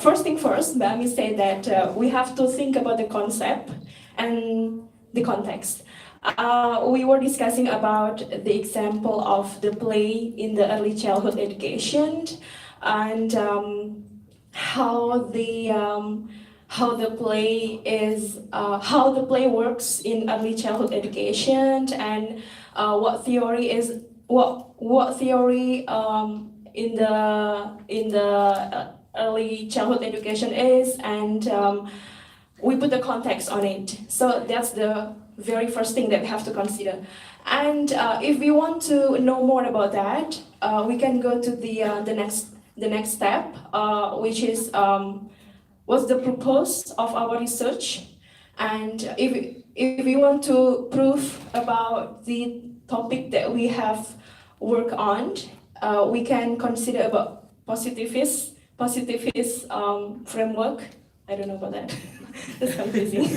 First thing first, Mbak Ami said that we have to think about the concept and the context. We were discussing about the example of the play in the early childhood education, and how the play works in early childhood education, and what theory in the early childhood education is, and we put the context on it. So that's the very first thing that we have to consider. And if we want to know more about that, we can go to the next step, which is what's the purpose of our research, and if we want to prove about the topic that we have worked on, we can consider about positivist framework. I don't know about that. It's confusing.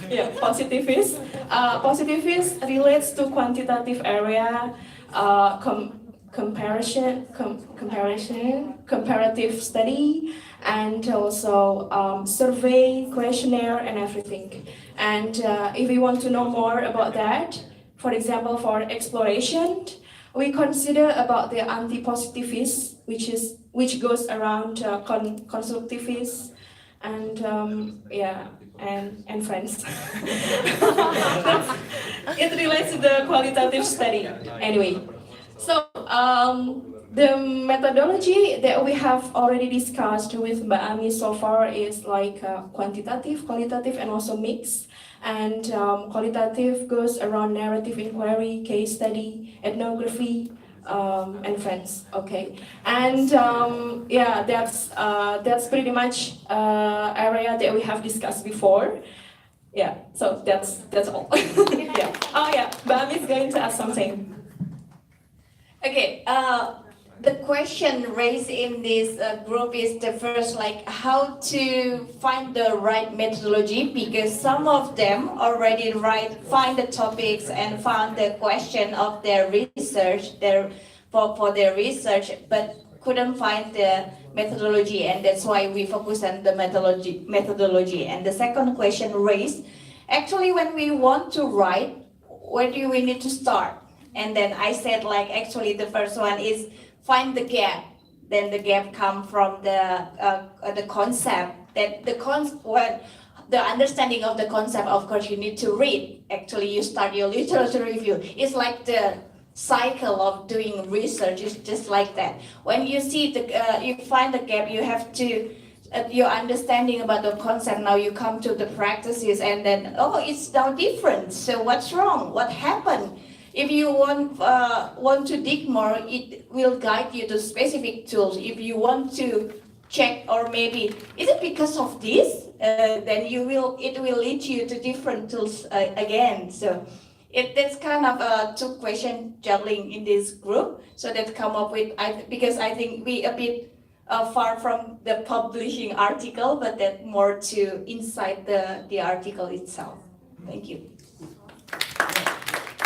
Yeah, positivist. Positivist relates to quantitative area, comparative study, and also survey, questionnaire, and everything. And if we want to know more about that, for example, for exploration, we consider about the anti-positivist, which goes around constructivist, and and friends. It relates to the qualitative study. Anyway, so the methodology that we have already discussed with Mbak Ami so far is like quantitative, qualitative, and also mixed. And qualitative goes around narrative inquiry, case study, ethnography, and friends. Okay, and that's pretty much area that we have discussed before. Yeah, so that's all. Yeah. Oh yeah, Mbak Ami is going to ask something. Okay, the question raised in this group is the first, like how to find the right methodology, because some of them already find the topics and found the question of their research, for their research, but couldn't find the methodology, and that's why we focus on the methodology. And the second question raised, actually when we want to write, where do we need to start? And then I said, like, actually the first one is find the gap. Then the gap come from the concept. That the understanding of the concept, of course, you need to read. Actually, you start your literature review. It's like the cycle of doing research. It's just like that. When you see you find the gap, you have to your understanding about the concept. Now you come to the practices, and then it's now different. So what's wrong? What happened? If you want to dig more, it will guide you to specific tools. If you want to check, or maybe is it because of this? Then it will lead you to different tools again. So that's kind of two question juggling in this group. So that come up with because I think we a bit far from the publishing article, but that more to inside the article itself. Thank you.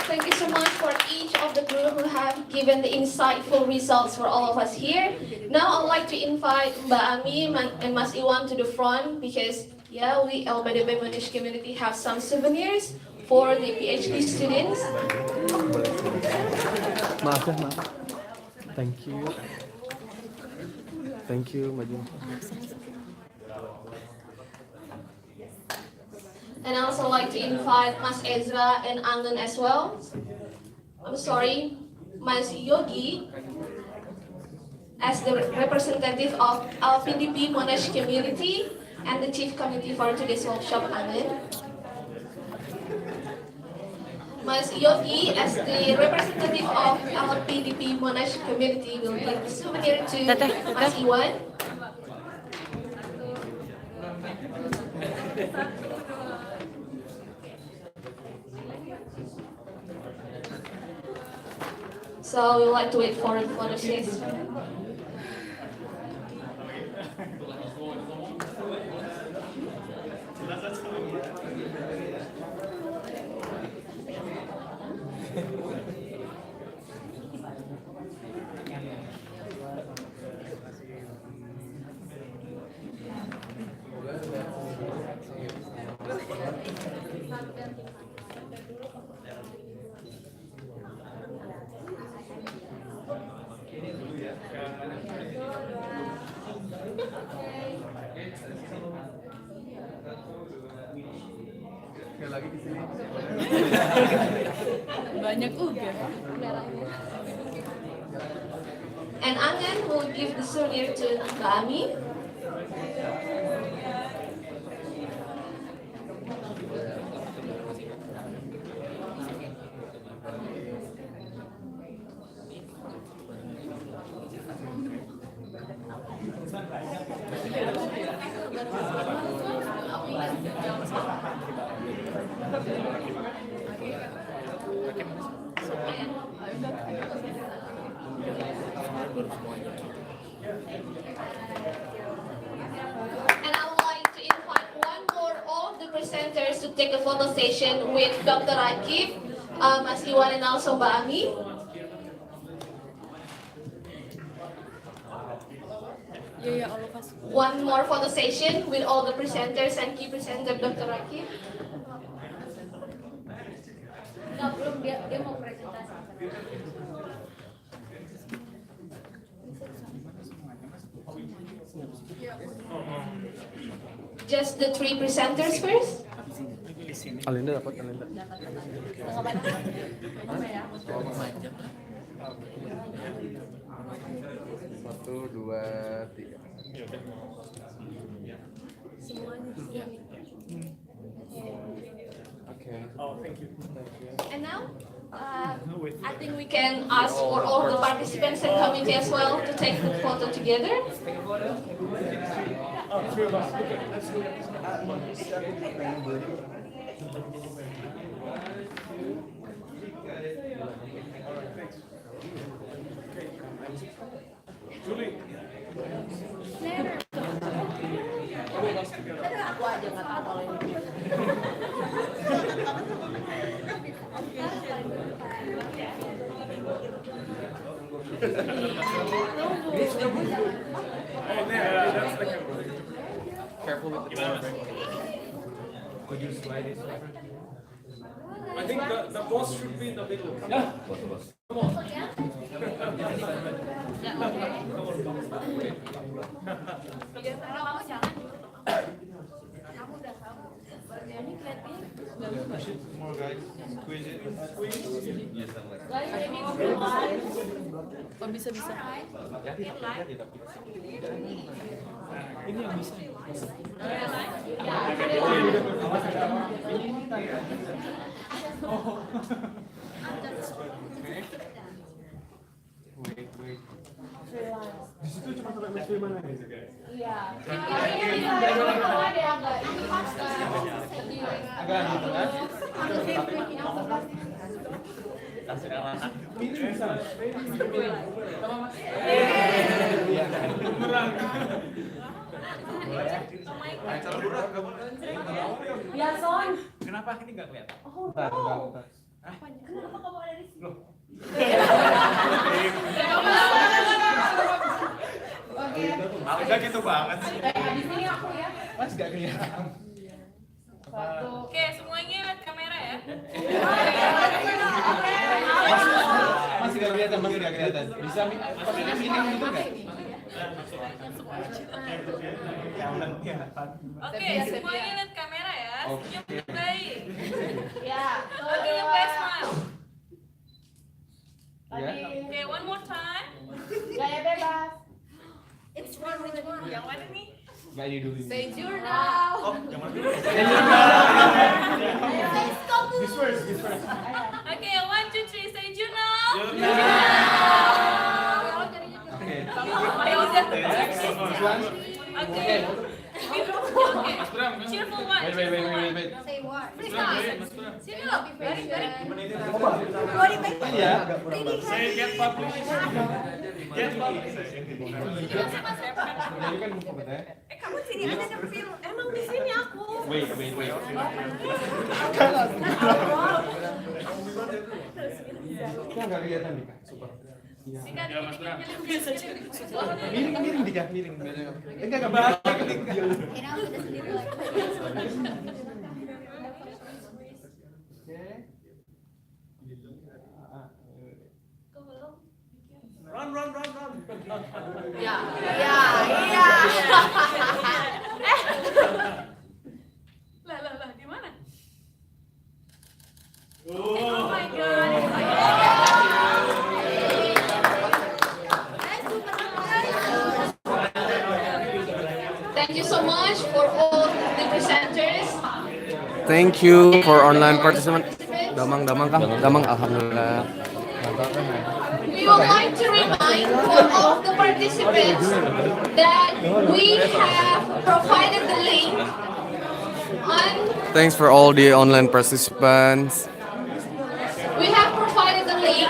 Thank you so much for each of the group who have given the insightful results for all of us here. Now I'd like to invite Mbak Ami and Mas Iwan to the front because we LPDP MONASH community have some souvenirs for the PhD students. Maaf ya, maaf. Thank you. Thank you, Maju. And I also like to invite Mas Ezra and Angan as well. I'm sorry, Mas Yogi, as the representative of LPDP MONASH community and the chief committee for today's workshop, Angan. Mas Yogi, as the representative of LPDP MONASH community, will give the souvenir to Mas Iwan. So we would like to wait for the photo session. Lagi di sini. Banyak juga. And Angan will give the souvenir to Mbak Ami. And I would like to invite all of the presenters to take a photo session with Dr. Rakib, Mas Iwan, and also Mbak Ami. One more photo session with all the presenters and key presenter Dr. Rakib. Belum, dia mau presentasi. Just the three presenters first. Alinda dapat Alinda. Satu, dua, tiga. Okay. Oh, thank you. And now, I think we can ask for all the participants and committee as well to take the photo together. Oh, three of us. Okay, let's do it. Julie. Aku aja nggak tahu kalau ini. Careful with the camera. Could you slide it? I think the boss should be in the middle. Yeah. Come on. More guys, squeeze it. Yes, Oh, bisa. Ini yang bisa. Wait. Di situ cuma sampai match mana ya? Iya. Agak gitu kan? Kasih anak. Ini bisa. Ya, Son. Kenapa ini nggak kelihatan? Oh, bentar. Kenapa kamu ada di sini? Loh. Udah gitu banget sih. Di sini aku ya. Mas nggak kelihatan. Oke, semuanya lihat kamera ya. Masih nggak kelihatan. Bisa posisinya minim gitu nggak? Oke, semuanya lihat kamera ya. Senyum baik. Ya. Oke, yang best smile. Ya. Oke, one more time. Gaya bebas. It's one. Yang mana nih? Nggak ini dulu. Say journal. Oh, yang mana dulu? This first. Oke, 1, 2, 3, say journal. Okay. Oke. Cheerful one. Wait. Say what? Sini loh. Very. Iya. Saya get published. Ini kan buku ya. Kamu sini aja ke emang di sini aku. Wait. Kita nggak kelihatan nih kak. Super. Iya. Miring Dika, miring. Enggak balik Dika. Kira aku udah sendiri lagi. Run. Ya. Lah, di mana? Oh my god. Thank you so much for all the presenters. Thank you for online participant. Damang kah? Damang alhamdulillah. We would like to remind for all the participants that we have provided the link on. Thanks for all the online participants. We have provided the link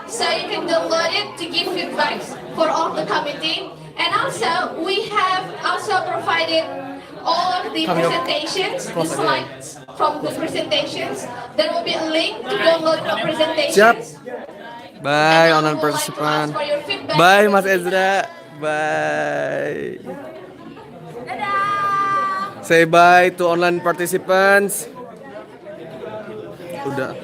so you can download it to give feedback for all the committee. And also, we have also provided all of the presentations, the slides from the presentations. There will be a link to download the presentations. Bye online participant. Bye Mas Ezra. Bye. Say bye to online participants. Udah.